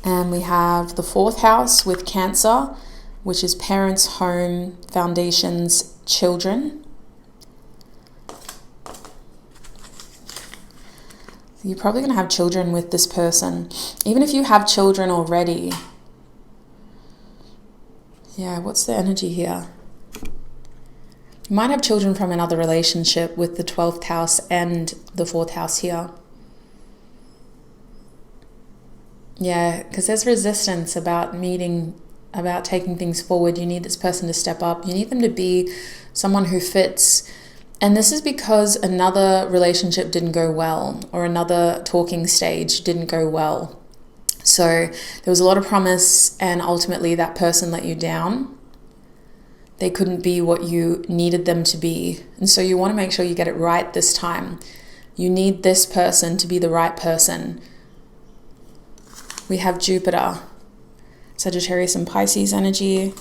Speaker 1: And we have the 4th house with Cancer, which is parents, home, foundations, children. You're probably going to have children with this person. Even if you have children already. Yeah, what's the energy here? You might have children from another relationship with the 12th house and the 4th house here. Yeah, because there's resistance about taking things forward. You need this person to step up. You need them to be someone who fits. And this is because another relationship didn't go well, or another talking stage didn't go well. So there was a lot of promise, and ultimately that person let you down. They couldn't be what you needed them to be. And so you want to make sure you get it right this time. You need this person to be the right person. We have Jupiter, Sagittarius and Pisces energy.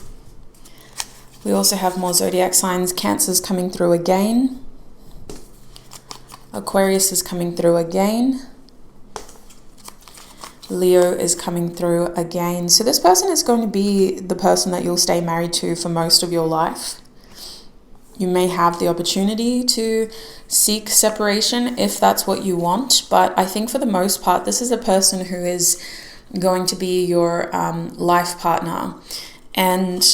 Speaker 1: We also have more zodiac signs. Cancer's coming through again. Aquarius is coming through again. Leo is coming through again. So this person is going to be the person that you'll stay married to for most of your life. You may have the opportunity to seek separation if that's what you want, but I think for the most part, this is a person who is going to be your life partner. And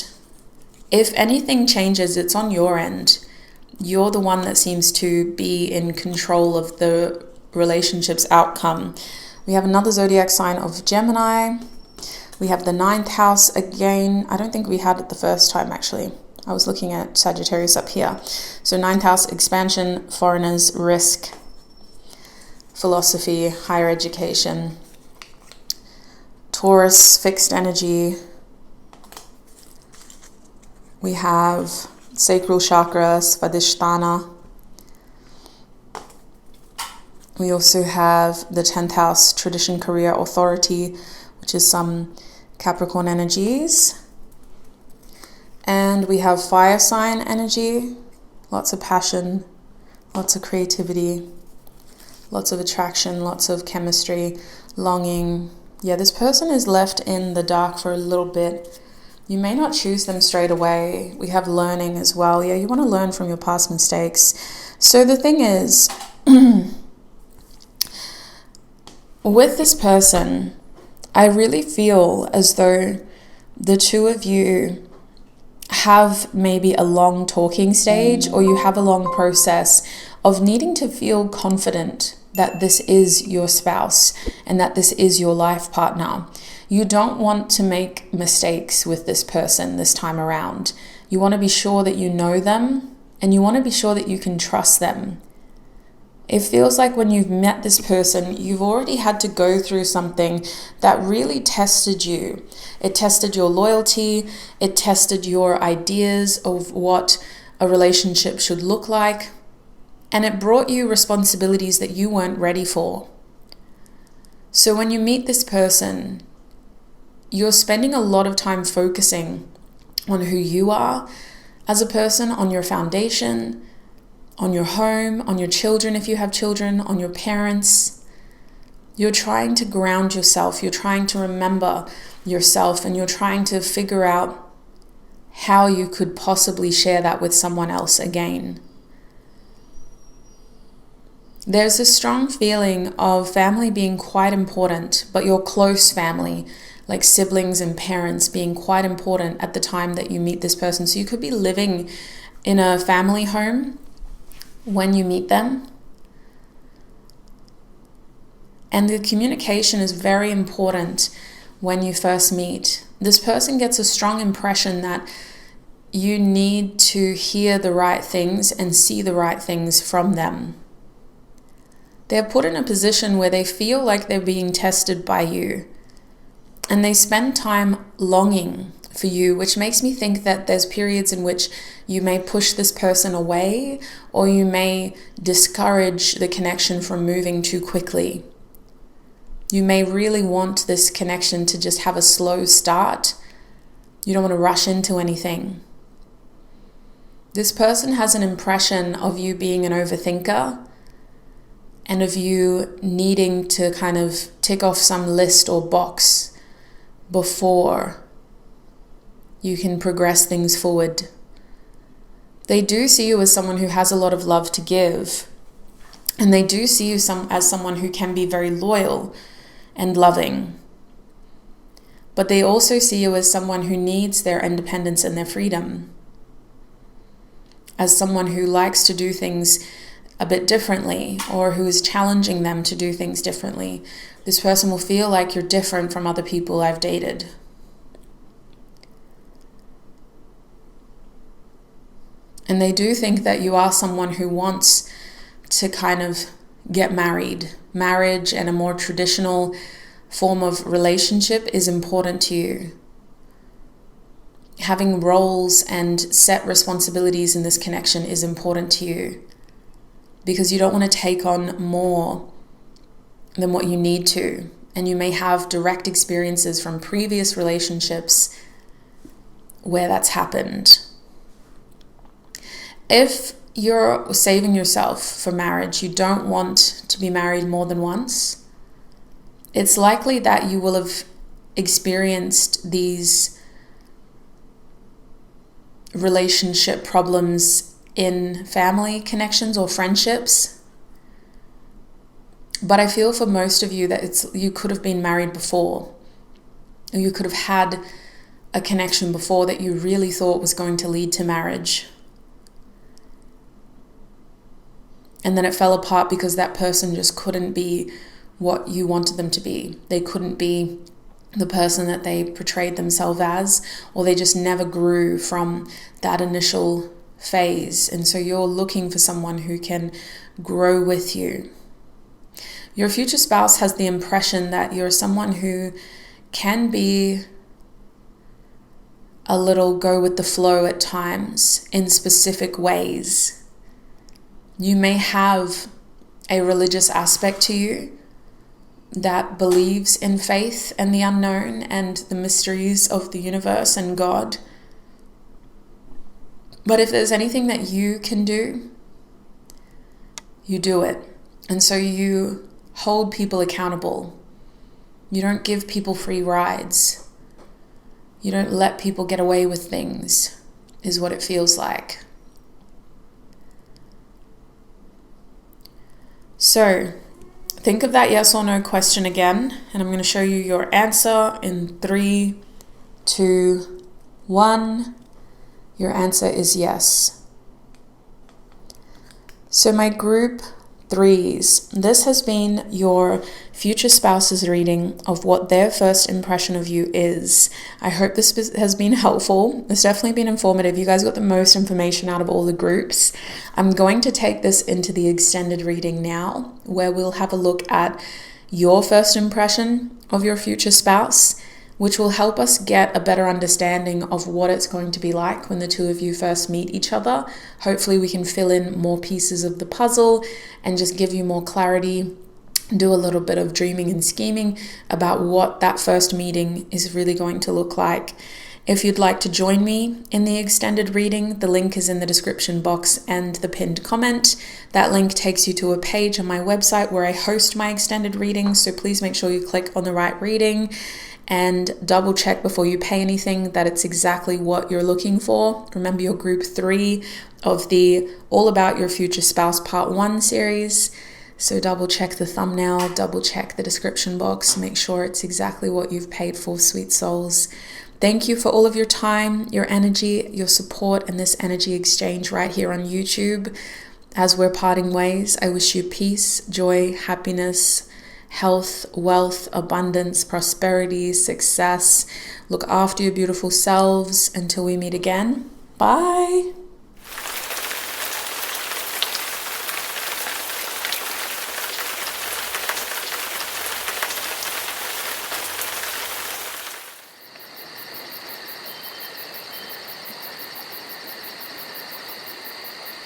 Speaker 1: if anything changes, it's on your end. You're the one that seems to be in control of the relationship's outcome. We have another zodiac sign of Gemini. We have the 9th house again. I don't think we had it the first time, actually. I was looking at Sagittarius up here. So 9th house, expansion, foreigners, risk, philosophy, higher education. Taurus, fixed energy. We have sacral chakra, Svadhisthana. We also have the 10th house, tradition, career, authority, which is some Capricorn energies. And we have fire sign energy, lots of passion, lots of creativity, lots of attraction, lots of chemistry, longing. Yeah, this person is left in the dark for a little bit. You may not choose them straight away. We have learning as well. Yeah, you want to learn from your past mistakes. So the thing is, with this person, I really feel as though the two of you have maybe a long talking stage, or you have a long process of needing to feel confident that this is your spouse and that this is your life partner. You don't want to make mistakes with this person this time around. You want to be sure that you know them, and you want to be sure that you can trust them. It feels like when you've met this person, you've already had to go through something that really tested you. It tested your loyalty. It tested your ideas of what a relationship should look like. And it brought you responsibilities that you weren't ready for. So when you meet this person, you're spending a lot of time focusing on who you are as a person, on your foundation, on your home, on your children if you have children, on your parents. You're trying to ground yourself. You're trying to remember yourself, and you're trying to figure out how you could possibly share that with someone else again. There's a strong feeling of family being quite important, but your close family, like siblings and parents, being quite important at the time that you meet this person. So you could be living in a family home when you meet them. And the communication is very important when you first meet. This person gets a strong impression that you need to hear the right things and see the right things from them. They're put in a position where they feel like they're being tested by you. And they spend time longing for you, which makes me think that there's periods in which you may push this person away, or you may discourage the connection from moving too quickly. You may really want this connection to just have a slow start. You don't want to rush into anything. This person has an impression of you being an overthinker and of you needing to kind of tick off some list or box before you can progress things forward. They do see you as someone who has a lot of love to give, and they do see you as someone who can be very loyal and loving. But they also see you as someone who needs their independence and their freedom, as someone who likes to do things a bit differently, or who is challenging them to do things differently. This person will feel like you're different from other people I've dated. And they do think that you are someone who wants to kind of get married. Marriage and a more traditional form of relationship is important to you. Having roles and set responsibilities in this connection is important to you, because you don't want to take on more than what you need to. And you may have direct experiences from previous relationships where that's happened. If you're saving yourself for marriage, you don't want to be married more than once, it's likely that you will have experienced these relationship problems in family connections or friendships. But I feel for most of you that you could have been married before, or you could have had a connection before that you really thought was going to lead to marriage. And then it fell apart because that person just couldn't be what you wanted them to be. They couldn't be the person that they portrayed themselves as, or they just never grew from that initial phase. And so you're looking for someone who can grow with you. Your future spouse has the impression that you're someone who can be a little go with the flow at times in specific ways. You may have a religious aspect to you that believes in faith and the unknown and the mysteries of the universe and God. But if there's anything that you can do, you do it. And so you hold people accountable. You don't give people free rides. You don't let people get away with things, is what it feels like. So think of that yes or no question again, and I'm going to show you your answer in 3, 2, 1. Your answer is yes. So my group 3s, this has been your future spouse's reading of what their first impression of you is. I hope this has been helpful. It's definitely been informative. You guys got the most information out of all the groups. I'm going to take this into the extended reading now, where we'll have a look at your first impression of your future spouse, which will help us get a better understanding of what it's going to be like when the two of you first meet each other. Hopefully we can fill in more pieces of the puzzle and just give you more clarity, do a little bit of dreaming and scheming about what that first meeting is really going to look like. If you'd like to join me in the extended reading, the link is in the description box and the pinned comment. That link takes you to a page on my website where I host my extended readings, so please make sure you click on the right reading and double check before you pay anything that it's exactly what you're looking for. Remember, your group 3 of the All About Your Future Spouse Part 1 series. So double check the thumbnail, double check the description box, make sure it's exactly what you've paid for, sweet souls. Thank you for all of your time, your energy, your support, and this energy exchange right here on YouTube. As we're parting ways, I wish you peace, joy, happiness, health, wealth, abundance, prosperity, success. Look after your beautiful selves until we meet again. Bye.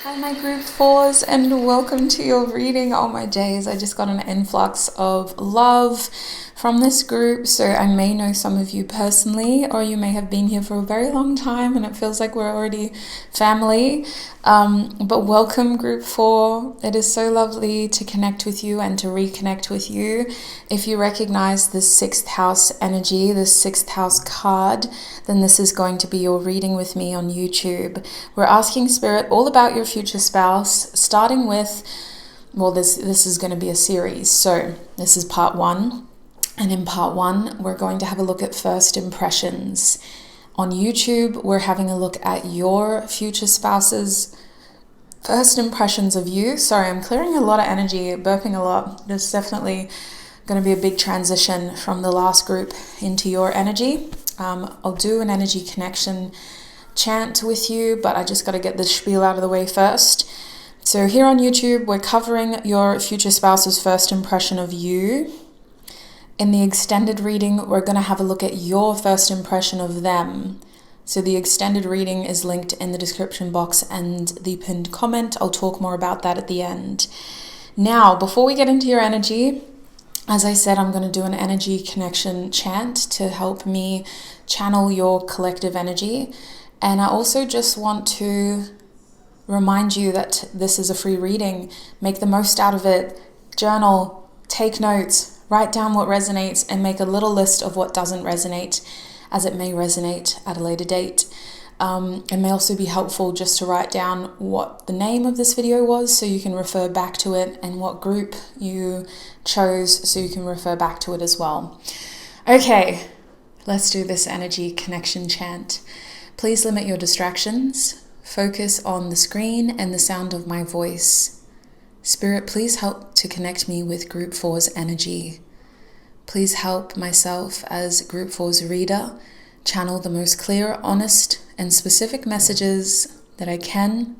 Speaker 1: Hi my group fours, and welcome to your reading. Oh my days, I just got an influx of love from this group. So I may know some of you personally, or you may have been here for a very long time and it feels like we're already family. But welcome group 4. It is so lovely to connect with you and to reconnect with you. If you recognize this 6th house energy, this 6th house card, then this is going to be your reading with me on YouTube. We're asking Spirit all about your future spouse, starting with, well, this is going to be a series. So this is part 1. And in part 1, we're going to have a look at first impressions. On YouTube, we're having a look at your future spouse's first impressions of you. Sorry, I'm clearing a lot of energy, burping a lot. There's definitely going to be a big transition from the last group into your energy. I'll do an energy connection chant with you, but I just got to get this spiel out of the way first. So here on YouTube, we're covering your future spouse's first impression of you. In the extended reading, we're going to have a look at your first impression of them. So the extended reading is linked in the description box and the pinned comment. I'll talk more about that at the end. Now, before we get into your energy, as I said, I'm going to do an energy connection chant to help me channel your collective energy. And I also just want to remind you that this is a free reading. Make the most out of it. Journal, take notes. Write down what resonates and make a little list of what doesn't resonate, as it may resonate at a later date. It may also be helpful just to write down what the name of this video was so you can refer back to it, and what group you chose so you can refer back to it as well. Okay, let's do this energy connection chant. Please limit your distractions. Focus on the screen and the sound of my voice. Spirit, please help to connect me with Group 4's energy. Please help myself as Group 4's reader channel the most clear, honest, and specific messages that I can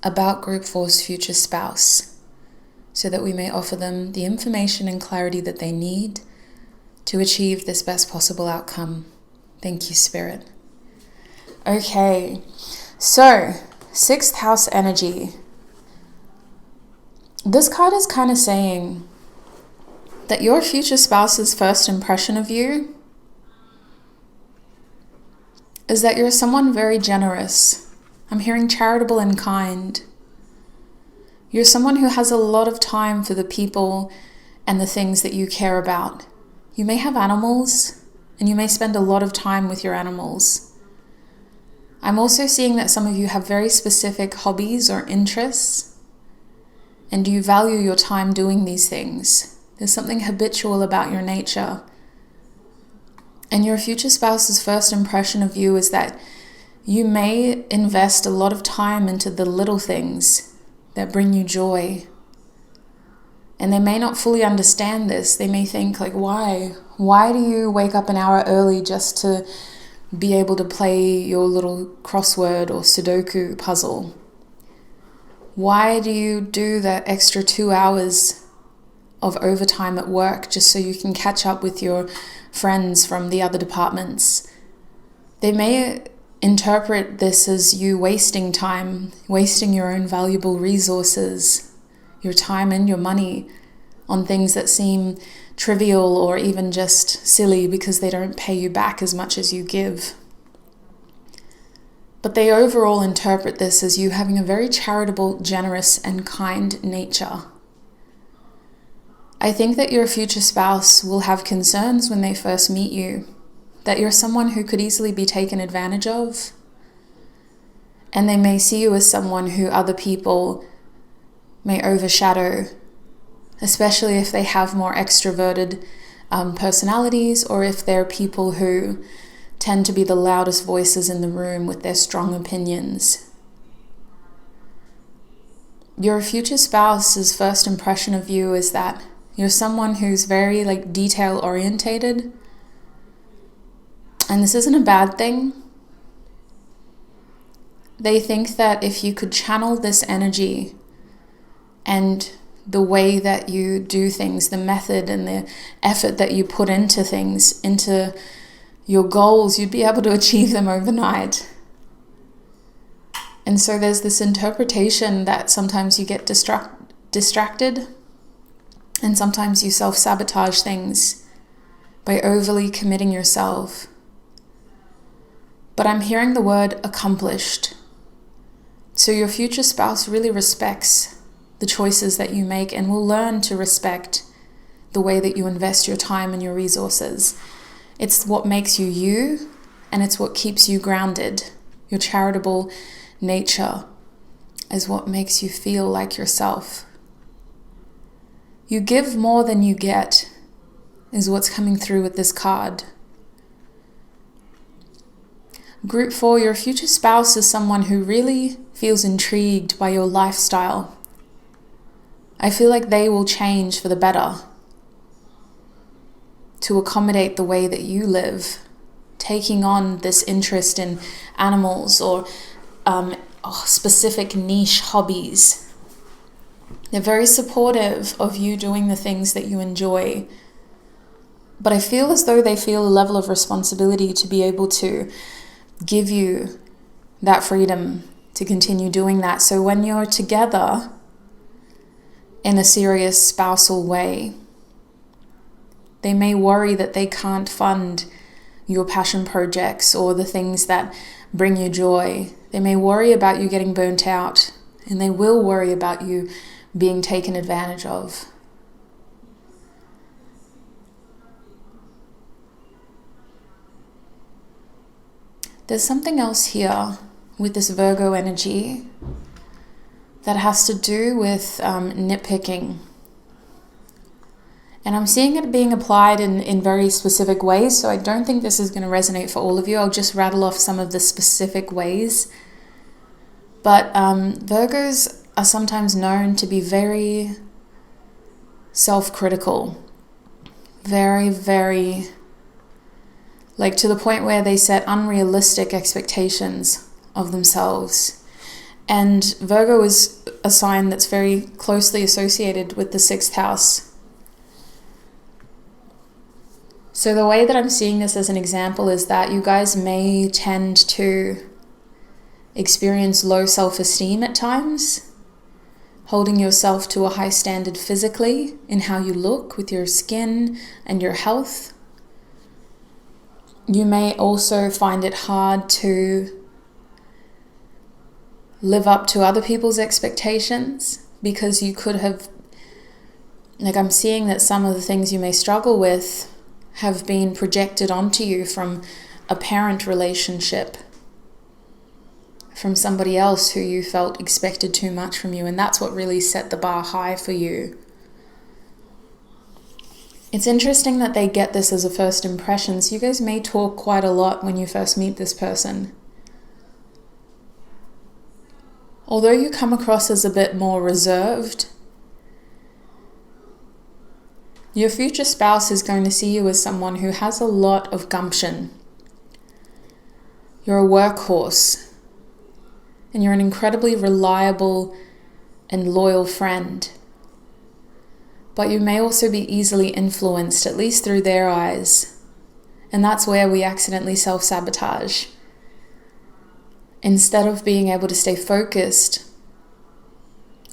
Speaker 1: about Group 4's future spouse, so that we may offer them the information and clarity that they need to achieve this best possible outcome. Thank you, Spirit. Okay, so 6th house energy. This card is kind of saying that your future spouse's first impression of you is that you're someone very generous. I'm hearing charitable and kind. You're someone who has a lot of time for the people and the things that you care about. You may have animals, and you may spend a lot of time with your animals. I'm also seeing that some of you have very specific hobbies or interests, and you value your time doing these things. There's something habitual about your nature. And your future spouse's first impression of you is that you may invest a lot of time into the little things that bring you joy. And they may not fully understand this. They may think like, why? Why do you wake up an hour early just to be able to play your little crossword or Sudoku puzzle? Why do you do that extra 2 hours of overtime at work just so you can catch up with your friends from the other departments? They may interpret this as you wasting time, wasting your own valuable resources, your time and your money on things that seem trivial or even just silly because they don't pay you back as much as you give. But they overall interpret this as you having a very charitable, generous, and kind nature. I think that your future spouse will have concerns when they first meet you, that you're someone who could easily be taken advantage of, and they may see you as someone who other people may overshadow, especially if they have more extroverted personalities, or if they're people who tend to be the loudest voices in the room with their strong opinions. Your future spouse's first impression of you is that you're someone who's very detail orientated. And this isn't a bad thing. They think that if you could channel this energy and the way that you do things, the method and the effort that you put into things, into your goals, you'd be able to achieve them overnight. And so there's this interpretation that sometimes you get distracted, and sometimes you self-sabotage things by overly committing yourself. But I'm hearing the word accomplished. So your future spouse really respects the choices that you make and will learn to respect the way that you invest your time and your resources. It's what makes you you, and it's what keeps you grounded. Your charitable nature is what makes you feel like yourself. You give more than you get is what's coming through with this card. Group 4, your future spouse is someone who really feels intrigued by your lifestyle. I feel like they will change for the better to accommodate the way that you live, taking on this interest in animals or specific niche hobbies. They're very supportive of you doing the things that you enjoy. But I feel as though they feel a level of responsibility to be able to give you that freedom to continue doing that. So when you're together in a serious spousal way, they may worry that they can't fund your passion projects or the things that bring you joy. They may worry about you getting burnt out, and they will worry about you being taken advantage of. There's something else here with this Virgo energy that has to do with nitpicking. And I'm seeing it being applied in very specific ways, so I don't think this is going to resonate for all of you. I'll just rattle off some of the specific ways. But Virgos are sometimes known to be very self-critical. Very, very, like to the point where they set unrealistic expectations of themselves. And Virgo is a sign that's very closely associated with the 6th house. So the way that I'm seeing this as an example is that you guys may tend to experience low self-esteem at times, holding yourself to a high standard physically in how you look with your skin and your health. You may also find it hard to live up to other people's expectations because you could have, like I'm seeing that some of the things you may struggle with have been projected onto you from a parent relationship, from somebody else who you felt expected too much from you, and that's what really set the bar high for you. It's interesting that they get this as a first impression, so you guys may talk quite a lot when you first meet this person. Although you come across as a bit more reserved, your future spouse is going to see you as someone who has a lot of gumption. You're a workhorse, and you're an incredibly reliable and loyal friend. But you may also be easily influenced, at least through their eyes. And that's where we accidentally self-sabotage. Instead of being able to stay focused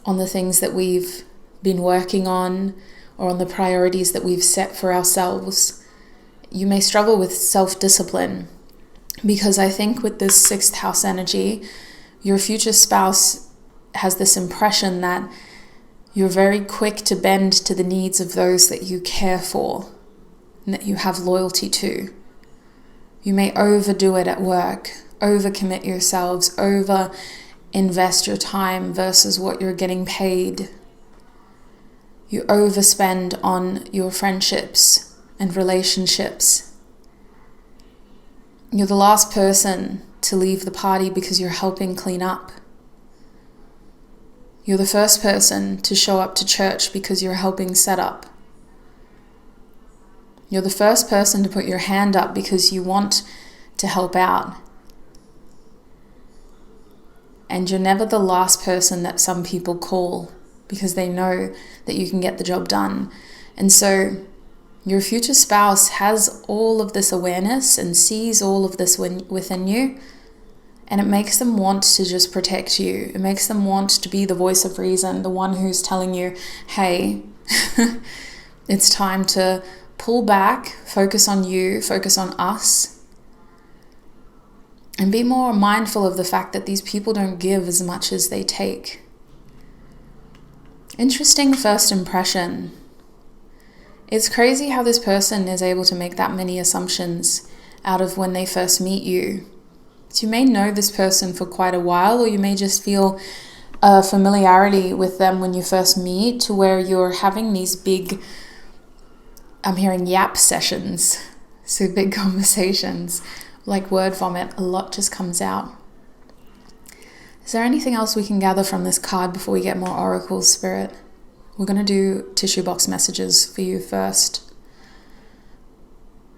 Speaker 1: on the things that we've been working on or on the priorities that we've set for ourselves, you may struggle with self-discipline. Because I think with this 6th house energy, your future spouse has this impression that you're very quick to bend to the needs of those that you care for and that you have loyalty to. You may overdo it at work, overcommit yourselves, over-invest your time versus what you're getting paid. You overspend on your friendships and relationships. You're the last person to leave the party because you're helping clean up. You're the first person to show up to church because you're helping set up. You're the first person to put your hand up because you want to help out. And you're never the last person that some people call because they know that you can get the job done. And so your future spouse has all of this awareness and sees all of this within you, And it makes them want to just protect you. It makes them want to be the voice of reason, the one who's telling you, hey, it's time to pull back, focus on you, focus on us, and be more mindful of the fact that these people don't give as much as they take. Interesting first impression. It's crazy how this person is able to make that many assumptions out of when they first meet you. So you may know this person for quite a while, or you may just feel a familiarity with them when you first meet, to where you're having these big, I'm hearing yap sessions, so big conversations, like word vomit, a lot just comes out. Is there anything else we can gather from this card before we get more oracles, Spirit? We're going to do tissue box messages for you first.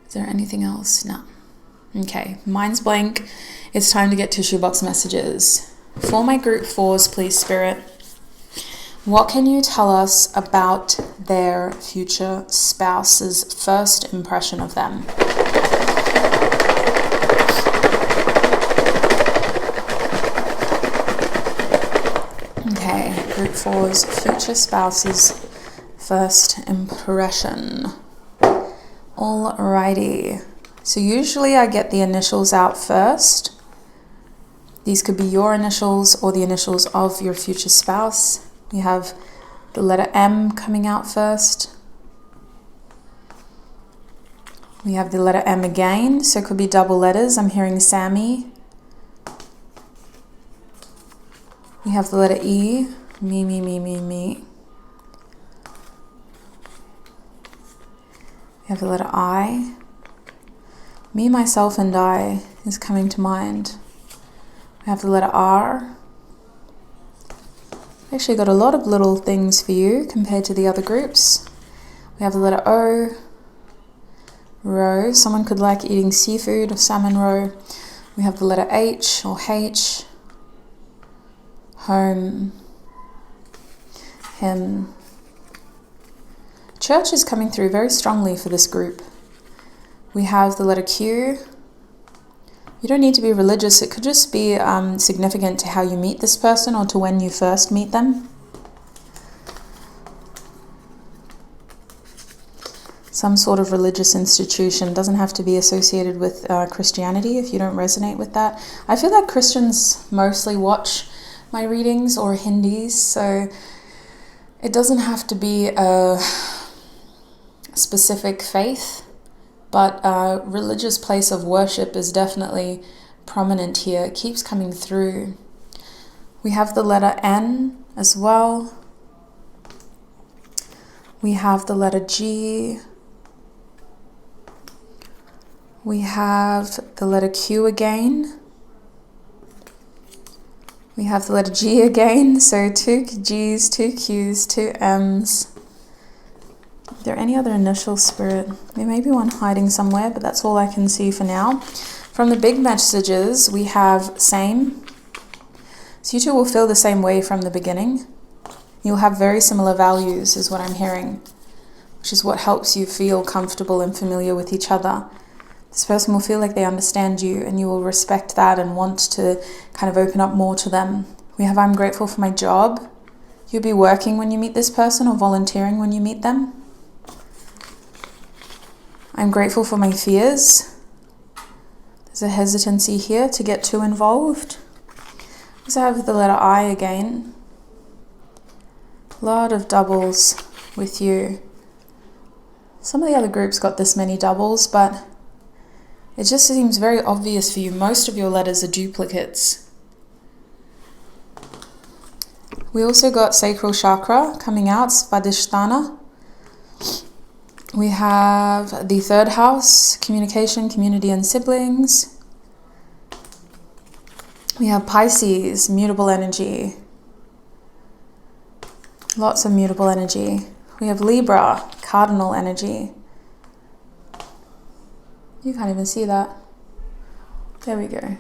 Speaker 1: Is there anything else? No. Okay, mind's blank. It's time to get tissue box messages. For my group 4s, please, Spirit. What can you tell us about their future spouse's first impression of them? Okay, group 4's future spouse's first impression. Alrighty. So usually I get the initials out first. These could be your initials or the initials of your future spouse. We have the letter M coming out first. We have the letter M again, so it could be double letters. I'm hearing Sammy. We have the letter E, me, me, me, me, me. We have the letter I. Me, myself, and I is coming to mind. We have the letter R. Actually got a lot of little things for you compared to the other groups. We have the letter O. Roe. Someone could like eating seafood or salmon roe. We have the letter H or H. Home. Him. Church is coming through very strongly for this group. We have the letter Q. You don't need to be religious. It could just be significant to how you meet this person or to when you first meet them. Some sort of religious institution. Doesn't have to be associated with Christianity if you don't resonate with that. I feel like Christians mostly watch my readings, or Hindis, so it doesn't have to be a specific faith. But a religious place of worship is definitely prominent here. It keeps coming through. We have the letter N as well. We have the letter G. We have the letter Q again. We have the letter G again. So 2 G's, 2 Q's, 2 M's. Are there any other initials, Spirit? There may be one hiding somewhere, but that's all I can see for now. From the big messages, we have same. So you two will feel the same way from the beginning. You'll have very similar values, is what I'm hearing, which is what helps you feel comfortable and familiar with each other. This person will feel like they understand you, and you will respect that and want to kind of open up more to them. We have I'm grateful for my job. You'll be working when you meet this person or volunteering when you meet them. I'm grateful for my fears. There's a hesitancy here to get too involved. So I have the letter I again. A lot of doubles with you. Some of the other groups got this many doubles, but it just seems very obvious for you. Most of your letters are duplicates. We also got sacral chakra coming out, Svadhisthana. We have the third house, communication, community, and siblings. We have Pisces, mutable energy. Lots of mutable energy. We have Libra, cardinal energy. You can't even see that. There we go.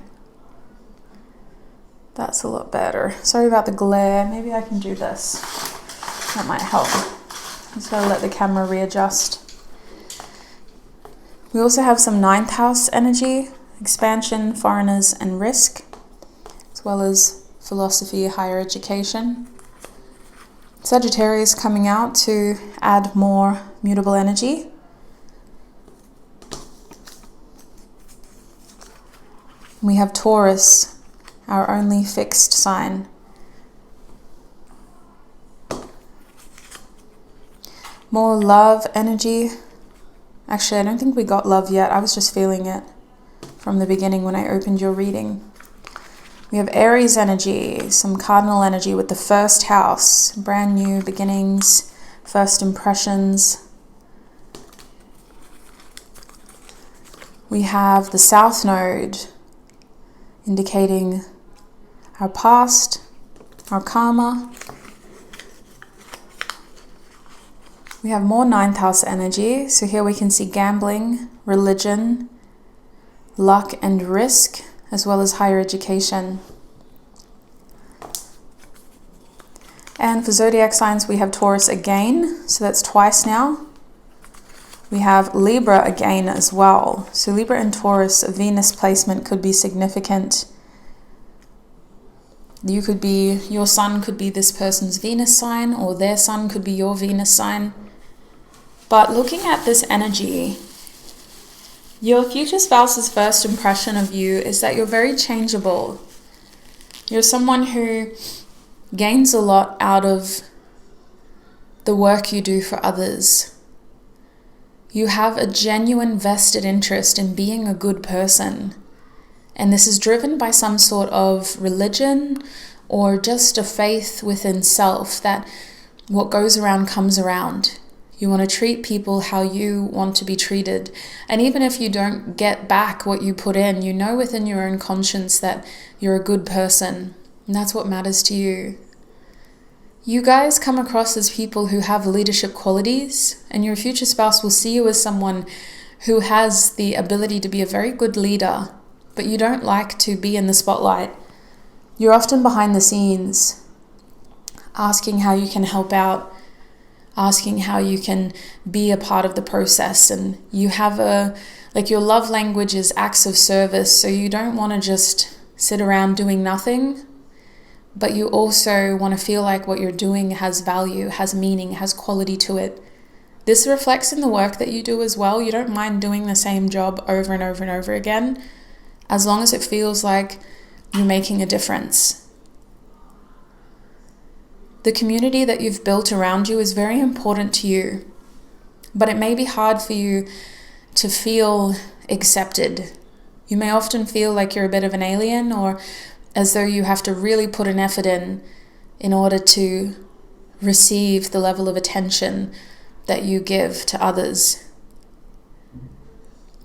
Speaker 1: That's a lot better. Sorry about the glare. Maybe I can do this. That might help. Just gotta let the camera readjust. We also have some ninth house energy, expansion, foreigners, and risk. as well as philosophy, higher education. Sagittarius coming out to add more mutable energy. We have Taurus, our only fixed sign. More love energy. Actually, I don't think we got love yet. I was just feeling it from the beginning when I opened your reading. We have Aries energy, some cardinal energy with the first house, brand new beginnings, first impressions. We have the South Node, indicating our past, our karma. We have more 9th house energy, so here we can see gambling, religion, luck and risk, as well as higher education. And for zodiac signs, we have Taurus again, so that's twice now. We have Libra again as well. So Libra and Taurus, a Venus placement could be significant. Your sun could be this person's Venus sign, or their sun could be your Venus sign. But looking at this energy, your future spouse's first impression of you is that you're very changeable. You're someone who gains a lot out of the work you do for others. You have a genuine vested interest in being a good person. And this is driven by some sort of religion or just a faith within self that what goes around comes around. You want to treat people how you want to be treated. And even if you don't get back what you put in, you know within your own conscience that you're a good person. And that's what matters to you. You guys come across as people who have leadership qualities, and your future spouse will see you as someone who has the ability to be a very good leader, but you don't like to be in the spotlight. You're often behind the scenes, asking how you can help out, asking how you can be a part of the process. And you have your love language is acts of service, so you don't want to just sit around doing nothing, but you also want to feel like what you're doing has value, has meaning, has quality to it. This reflects in the work that you do as well. You don't mind doing the same job over and over and over again, as long as it feels like you're making a difference. The community that you've built around you is very important to you, but it may be hard for you to feel accepted. You may often feel like you're a bit of an alien, or as though you have to really put an effort in order to receive the level of attention that you give to others.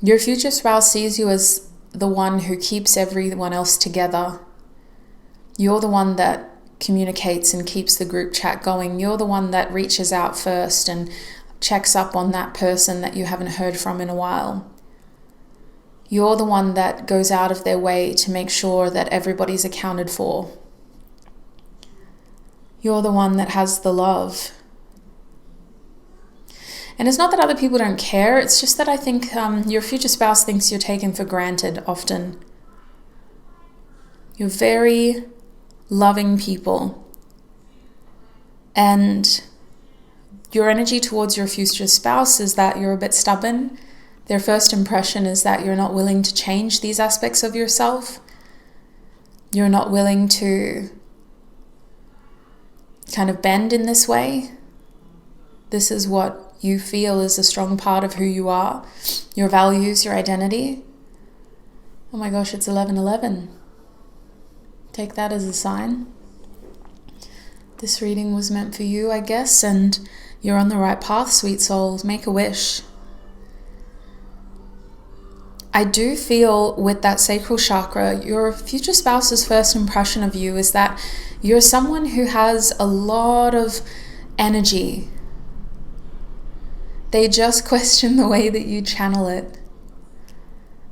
Speaker 1: Your future spouse sees you as the one who keeps everyone else together. You're the one that communicates and keeps the group chat going. You're the one that reaches out first and checks up on that person that you haven't heard from in a while. You're the one that goes out of their way to make sure that everybody's accounted for. You're the one that has the love. And it's not that other people don't care, it's just that I think your future spouse thinks you're taken for granted often. You're very loving people. And your energy towards your future spouse is that you're a bit stubborn. Their first impression is that you're not willing to change these aspects of yourself. You're not willing to kind of bend in this way. This is what you feel is a strong part of who you are, your values, your identity. Oh my gosh, it's 11:11. Take that as a sign. This reading was meant for you, I guess, and you're on the right path, sweet souls. Make a wish. I do feel with that sacral chakra, your future spouse's first impression of you is that you're someone who has a lot of energy. They just question the way that you channel it.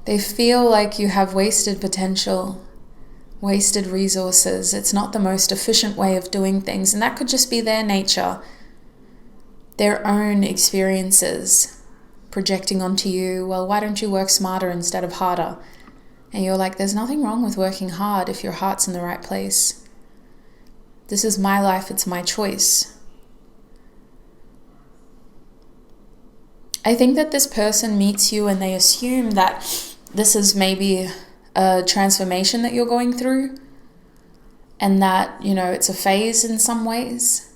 Speaker 1: They feel like you have wasted potential, wasted resources. It's not the most efficient way of doing things, and that could just be their nature, their own experiences projecting onto you. Well, why don't you work smarter instead of harder? And you're like, there's nothing wrong with working hard if your heart's in the right place. This is my life, it's my choice. I think that this person meets you and they assume that this is maybe a transformation that you're going through, and that, you know, it's a phase in some ways.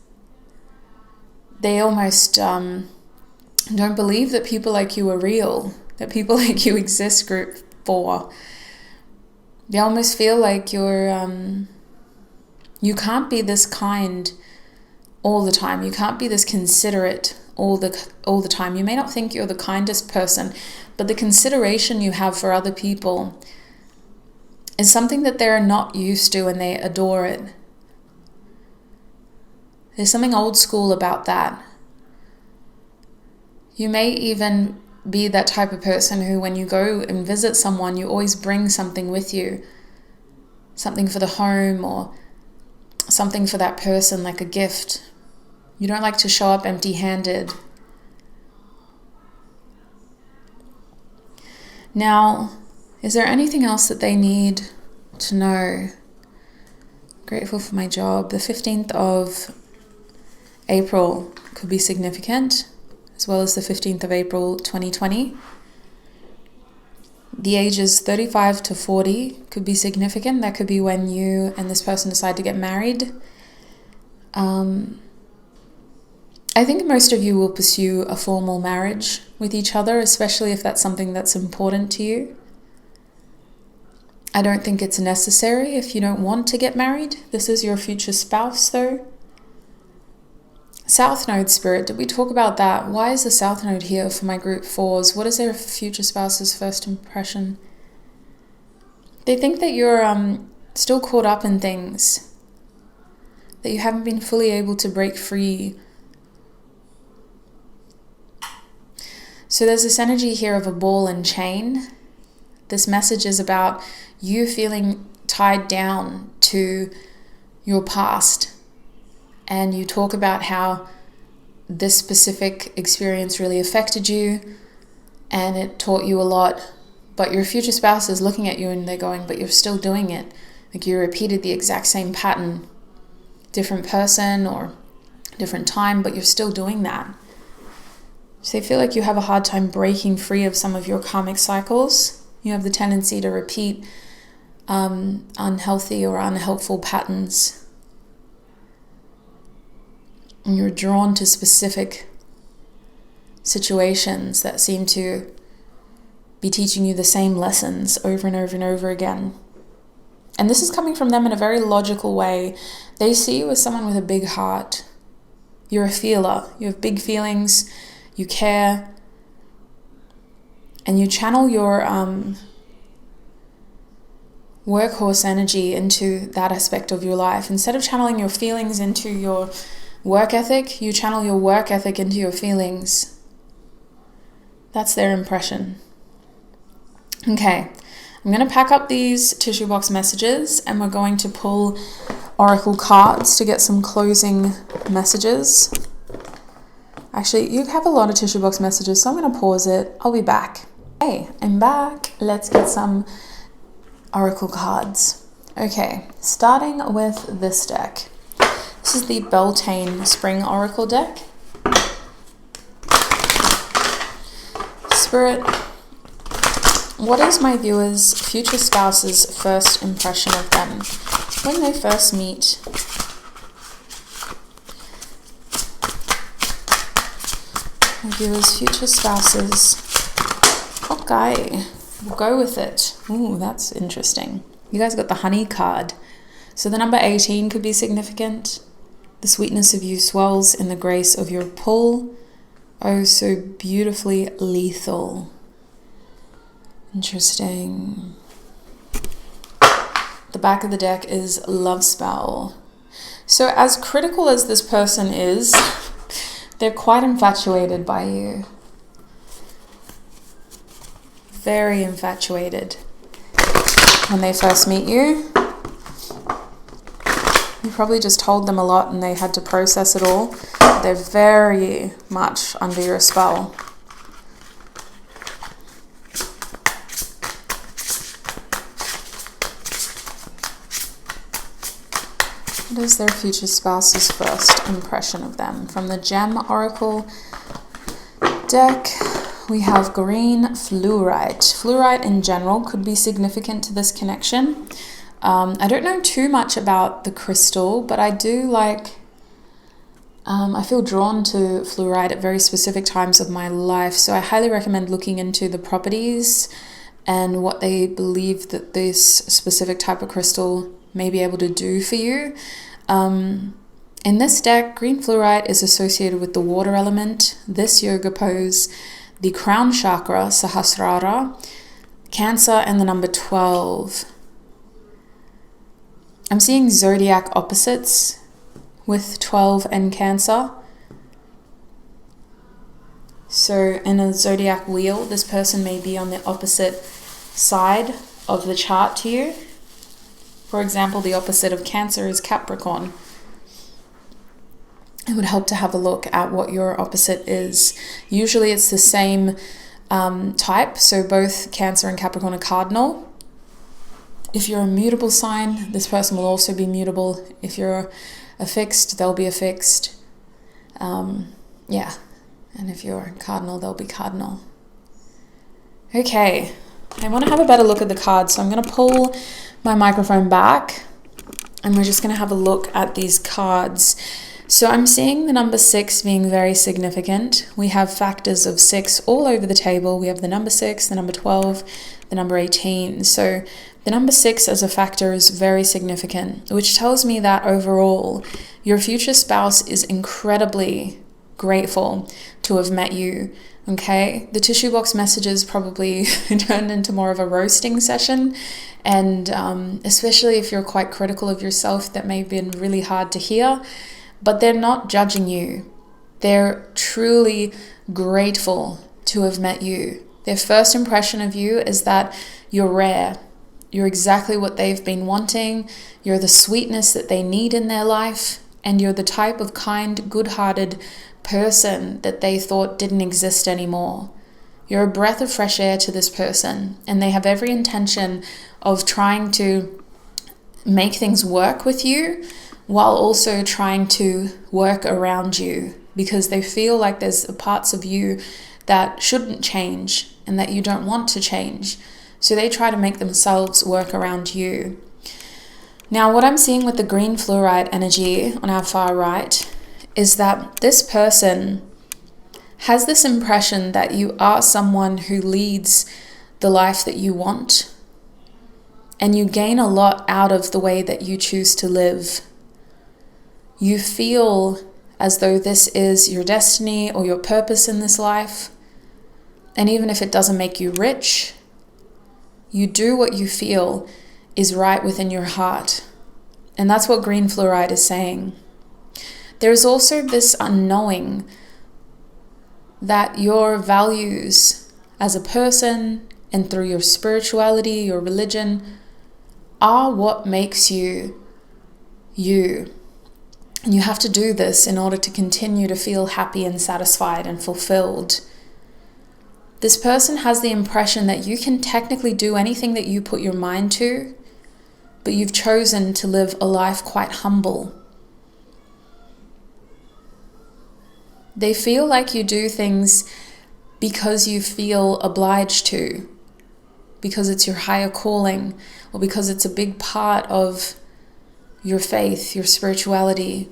Speaker 1: They almost don't believe that people like you are real, that people like you exist, group 4. They almost feel like you can't be this kind all the time. You can't be this considerate all the time. You may not think you're the kindest person, but the consideration you have for other people is something that they're not used to, and they adore it. There's something old school about that. You may even be that type of person who, when you go and visit someone, you always bring something with you. Something for the home, or something for that person, like a gift. You don't like to show up empty-handed. Now, is there anything else that they need to know? Grateful for my job. The 15th of April could be significant, as well as the 15th of April 2020. The ages 35 to 40 could be significant. That could be when you and this person decide to get married. I think most of you will pursue a formal marriage with each other, especially if that's something that's important to you. I don't think it's necessary if you don't want to get married. This is your future spouse, though. South Node spirit, did we talk about that? Why is the South Node here for my group 4s? What is their future spouse's first impression? They think that you're still caught up in things, that you haven't been fully able to break free. So there's this energy here of a ball and chain. This message is about you feeling tied down to your past. And you talk about how this specific experience really affected you and it taught you a lot. But your future spouse is looking at you and they're going, but you're still doing it. Like you repeated the exact same pattern. Different person or different time, but you're still doing that. So they feel like you have a hard time breaking free of some of your karmic cycles. You have the tendency to repeat unhealthy or unhelpful patterns. And you're drawn to specific situations that seem to be teaching you the same lessons over and over and over again. And this is coming from them in a very logical way. They see you as someone with a big heart. You're a feeler. You have big feelings. You care. And you channel your workhorse energy into that aspect of your life. Instead of channeling your feelings into your work ethic, you channel your work ethic into your feelings. That's their impression. Okay, I'm going to pack up these tissue box messages and we're going to pull oracle cards to get some closing messages. Actually, you have a lot of tissue box messages, so I'm going to pause it. I'll be back. Hey, I'm back. Let's get some oracle cards. Okay, starting with this deck. This is the Beltane Spring Oracle deck. Spirit, what is my viewers' future spouse's first impression of them when they first meet? My viewers' future spouses. Okay, we'll go with it. Ooh, that's interesting. You guys got the honey card. So the number 18 could be significant. The sweetness of you swells in the grace of your pull. Oh, so beautifully lethal. Interesting. The back of the deck is love spell. So as critical as this person is, they're quite infatuated by you. Very infatuated. When they first meet you, you probably just told them a lot and they had to process it all. They're very much under your spell. What is their future spouse's first impression of them? From the Gem Oracle deck, we have green fluorite. Fluorite in general could be significant to this connection. I don't know too much about the crystal, but I do I feel drawn to fluorite at very specific times of my life. So I highly recommend looking into the properties and what they believe that this specific type of crystal may be able to do for you. In this deck, green fluorite is associated with the water element, this yoga pose, the crown chakra, Sahasrara, Cancer, and the number 12. I'm seeing zodiac opposites with 12 and Cancer. So in a zodiac wheel, this person may be on the opposite side of the chart to you. For example, the opposite of Cancer is Capricorn. It would help to have a look at what your opposite is. Usually it's the same type, so both Cancer and Capricorn are cardinal. If you're a mutable sign, this person will also be mutable. If you're a fixed, they'll be a fixed. And if you're cardinal, they'll be cardinal. Okay, I want to have a better look at the cards, so I'm going to pull my microphone back and we're just going to have a look at these cards. So I'm seeing the number 6 being very significant. We have factors of 6 all over the table. We have the number 6, the number 12, the number 18. So the number 6 as a factor is very significant, which tells me that overall your future spouse is incredibly grateful to have met you. Okay, the tissue box messages probably turned into more of a roasting session, and especially if you're quite critical of yourself, that may have been really hard to hear. But they're not judging you. They're truly grateful to have met you. Their first impression of you is that you're rare. You're exactly what they've been wanting. You're the sweetness that they need in their life. And you're the type of kind, good-hearted person that they thought didn't exist anymore. You're a breath of fresh air to this person. And they have every intention of trying to make things work with you, while also trying to work around you, because they feel like there's parts of you that shouldn't change and that you don't want to change. So they try to make themselves work around you. Now, what I'm seeing with the green fluorite energy on our far right is that this person has this impression that you are someone who leads the life that you want, and you gain a lot out of the way that you choose to live. You feel as though this is your destiny or your purpose in this life. And even if it doesn't make you rich, you do what you feel is right within your heart. And that's what green fluorite is saying. There's also this unknowing that your values as a person and through your spirituality, your religion, are what makes you you. And you have to do this in order to continue to feel happy and satisfied and fulfilled. This person has the impression that you can technically do anything that you put your mind to, but you've chosen to live a life quite humble. They feel like you do things because you feel obliged to, because it's your higher calling, or because it's a big part of your faith, your spirituality.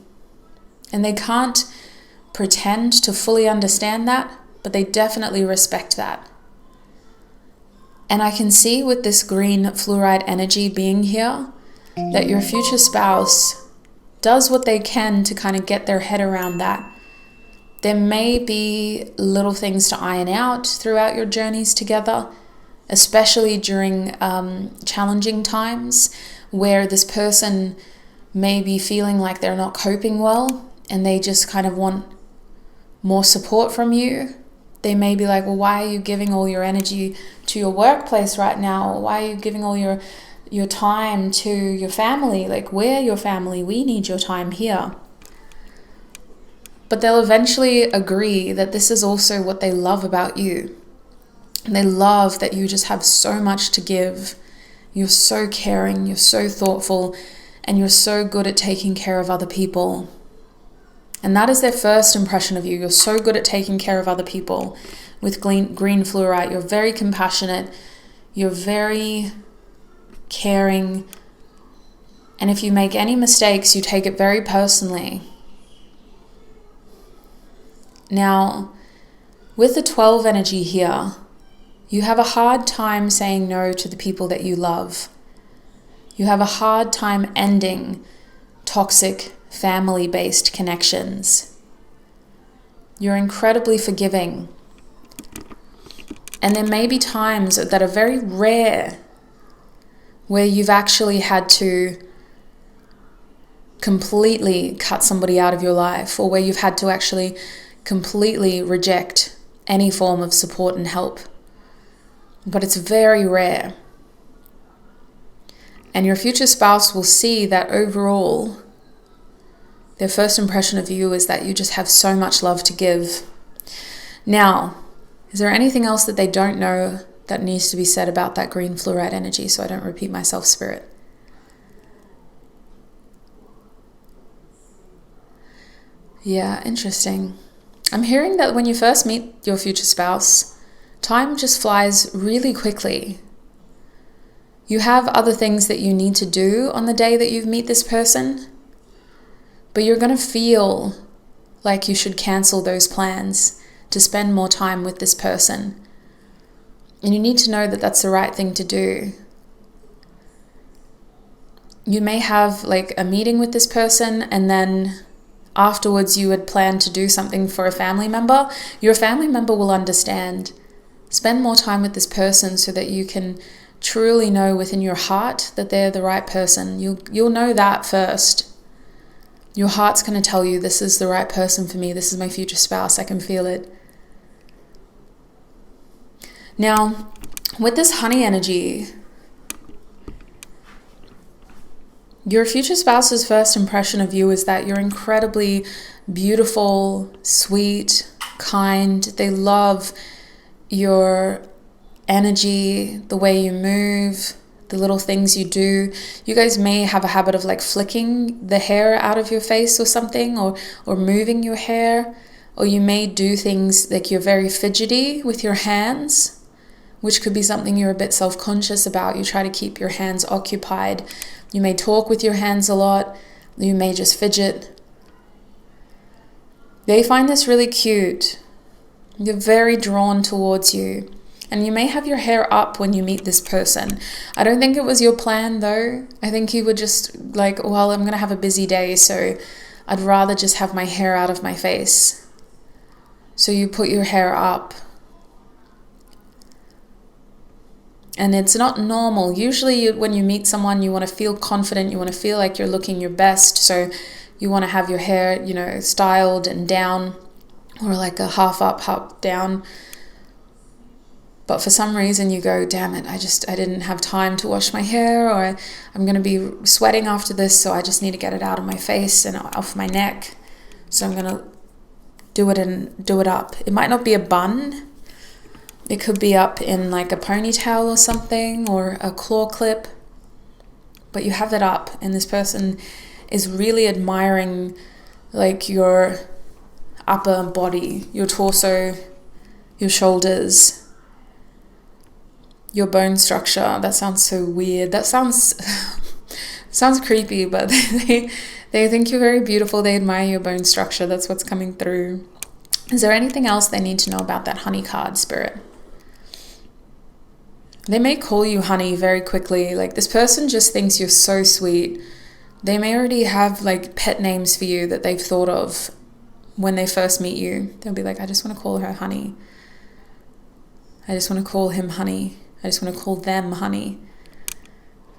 Speaker 1: And they can't pretend to fully understand that, but they definitely respect that. And I can see with this green fluorite energy being here, that your future spouse does what they can to kind of get their head around that. There may be little things to iron out throughout your journeys together, especially during challenging times where this person may be feeling like they're not coping well and they just kind of want more support from you. They may be like, well, why are you giving all your energy to your workplace right now? Why are you giving all your time to your family? Like, we're your family. We need your time here. But they'll eventually agree that this is also what they love about you. And they love that you just have so much to give. You're so caring. You're so thoughtful. and you're so good at taking care of other people. And that is their first impression of you. You're so good at taking care of other people. With green fluorite, you're very compassionate, you're very caring, and if you make any mistakes, you take it very personally. Now, with the 12 energy here, you have a hard time saying no to the people that you love. You have a hard time ending toxic family-based connections. You're incredibly forgiving. And there may be times that are very rare where you've actually had to completely cut somebody out of your life, or where you've had to actually completely reject any form of support and help. But it's very rare. And your future spouse will see that overall, their first impression of you is that you just have so much love to give. Now, is there anything else that they don't know that needs to be said about that green fluorite energy, so I don't repeat myself, Spirit? Yeah, interesting. I'm hearing that when you first meet your future spouse, time just flies really quickly. You have other things that you need to do on the day that you meet this person, but you're going to feel like you should cancel those plans to spend more time with this person. And you need to know that that's the right thing to do. You may have like a meeting with this person, and then afterwards you had planned to do something for a family member. Your family member will understand. Spend more time with this person so that you can truly know within your heart that they're the right person. You'll know that first. Your heart's going to tell you, this is the right person for me. This is my future spouse. I can feel it. Now, with this honey energy, your future spouse's first impression of you is that you're incredibly beautiful, sweet, kind. They love your energy, the way you move, the little things you do. You guys may have a habit of like flicking the hair out of your face or something, or moving your hair, or you may do things like you're very fidgety with your hands, which could be something you're a bit self-conscious about. You try to keep your hands occupied. You may talk with your hands a lot. You may just fidget. They find this really cute. They're very drawn towards you. And you may have your hair up when you meet this person. I don't think it was your plan though. I think you were just like, well, I'm going to have a busy day, so I'd rather just have my hair out of my face. So you put your hair up. And it's not normal. Usually when you meet someone, you want to feel confident. You want to feel like you're looking your best. So you want to have your hair, styled and down, or like a half up, half down. But for some reason you go, damn it, I didn't have time to wash my hair, or I'm going to be sweating after this, so I just need to get it out of my face and off my neck. So I'm going to do it up. It might not be a bun. It could be up in like a ponytail or something, or a claw clip. But you have it up, and this person is really admiring like your upper body, your torso, your shoulders, your bone structure. That sounds so weird. That sounds creepy, but they think you're very beautiful. They admire your bone structure. That's what's coming through. Is there anything else they need to know about that honey card, Spirit? They may call you honey very quickly. Like, this person just thinks you're so sweet. They may already have like pet names for you that they've thought of when they first meet you. They'll be like, I just want to call her honey. I just want to call him honey. I just want to call them honey.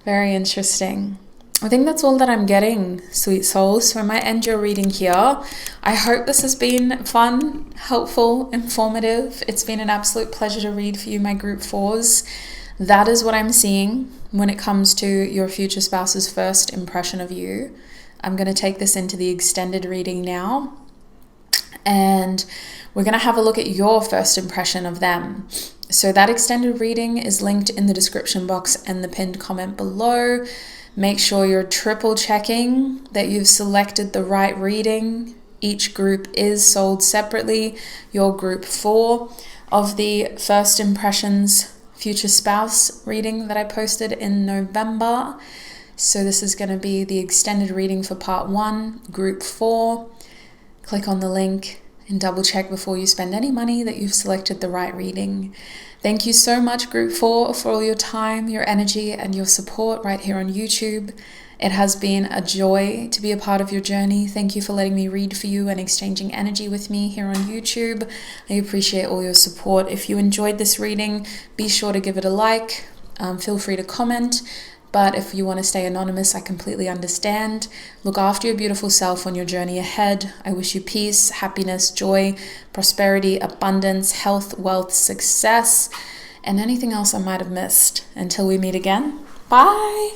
Speaker 1: Very interesting. I think that's all that I'm getting, sweet souls. So I might end your reading here. I hope this has been fun, helpful, informative. It's been an absolute pleasure to read for you, my group 4s. That is what I'm seeing when it comes to your future spouse's first impression of you. I'm going to take this into the extended reading now, and we're going to have a look at your first impression of them. So that extended reading is linked in the description box and the pinned comment below. Make sure you're triple checking that you've selected the right reading. Each group is sold separately. Your group 4 of the First Impressions Future Spouse reading that I posted in November. So this is going to be the extended reading for part 1, group 4. Click on the link and double check before you spend any money that you've selected the right reading. Thank you so much, group 4, for all your time, your energy, and your support right here on YouTube. It has been a joy to be a part of your journey. Thank you for letting me read for you and exchanging energy with me here on YouTube. I appreciate all your support. If you enjoyed this reading, be sure to give it a like. Feel free to comment. But if you want to stay anonymous, I completely understand. Look after your beautiful self on your journey ahead. I wish you peace, happiness, joy, prosperity, abundance, health, wealth, success, and anything else I might have missed. Until we meet again, bye!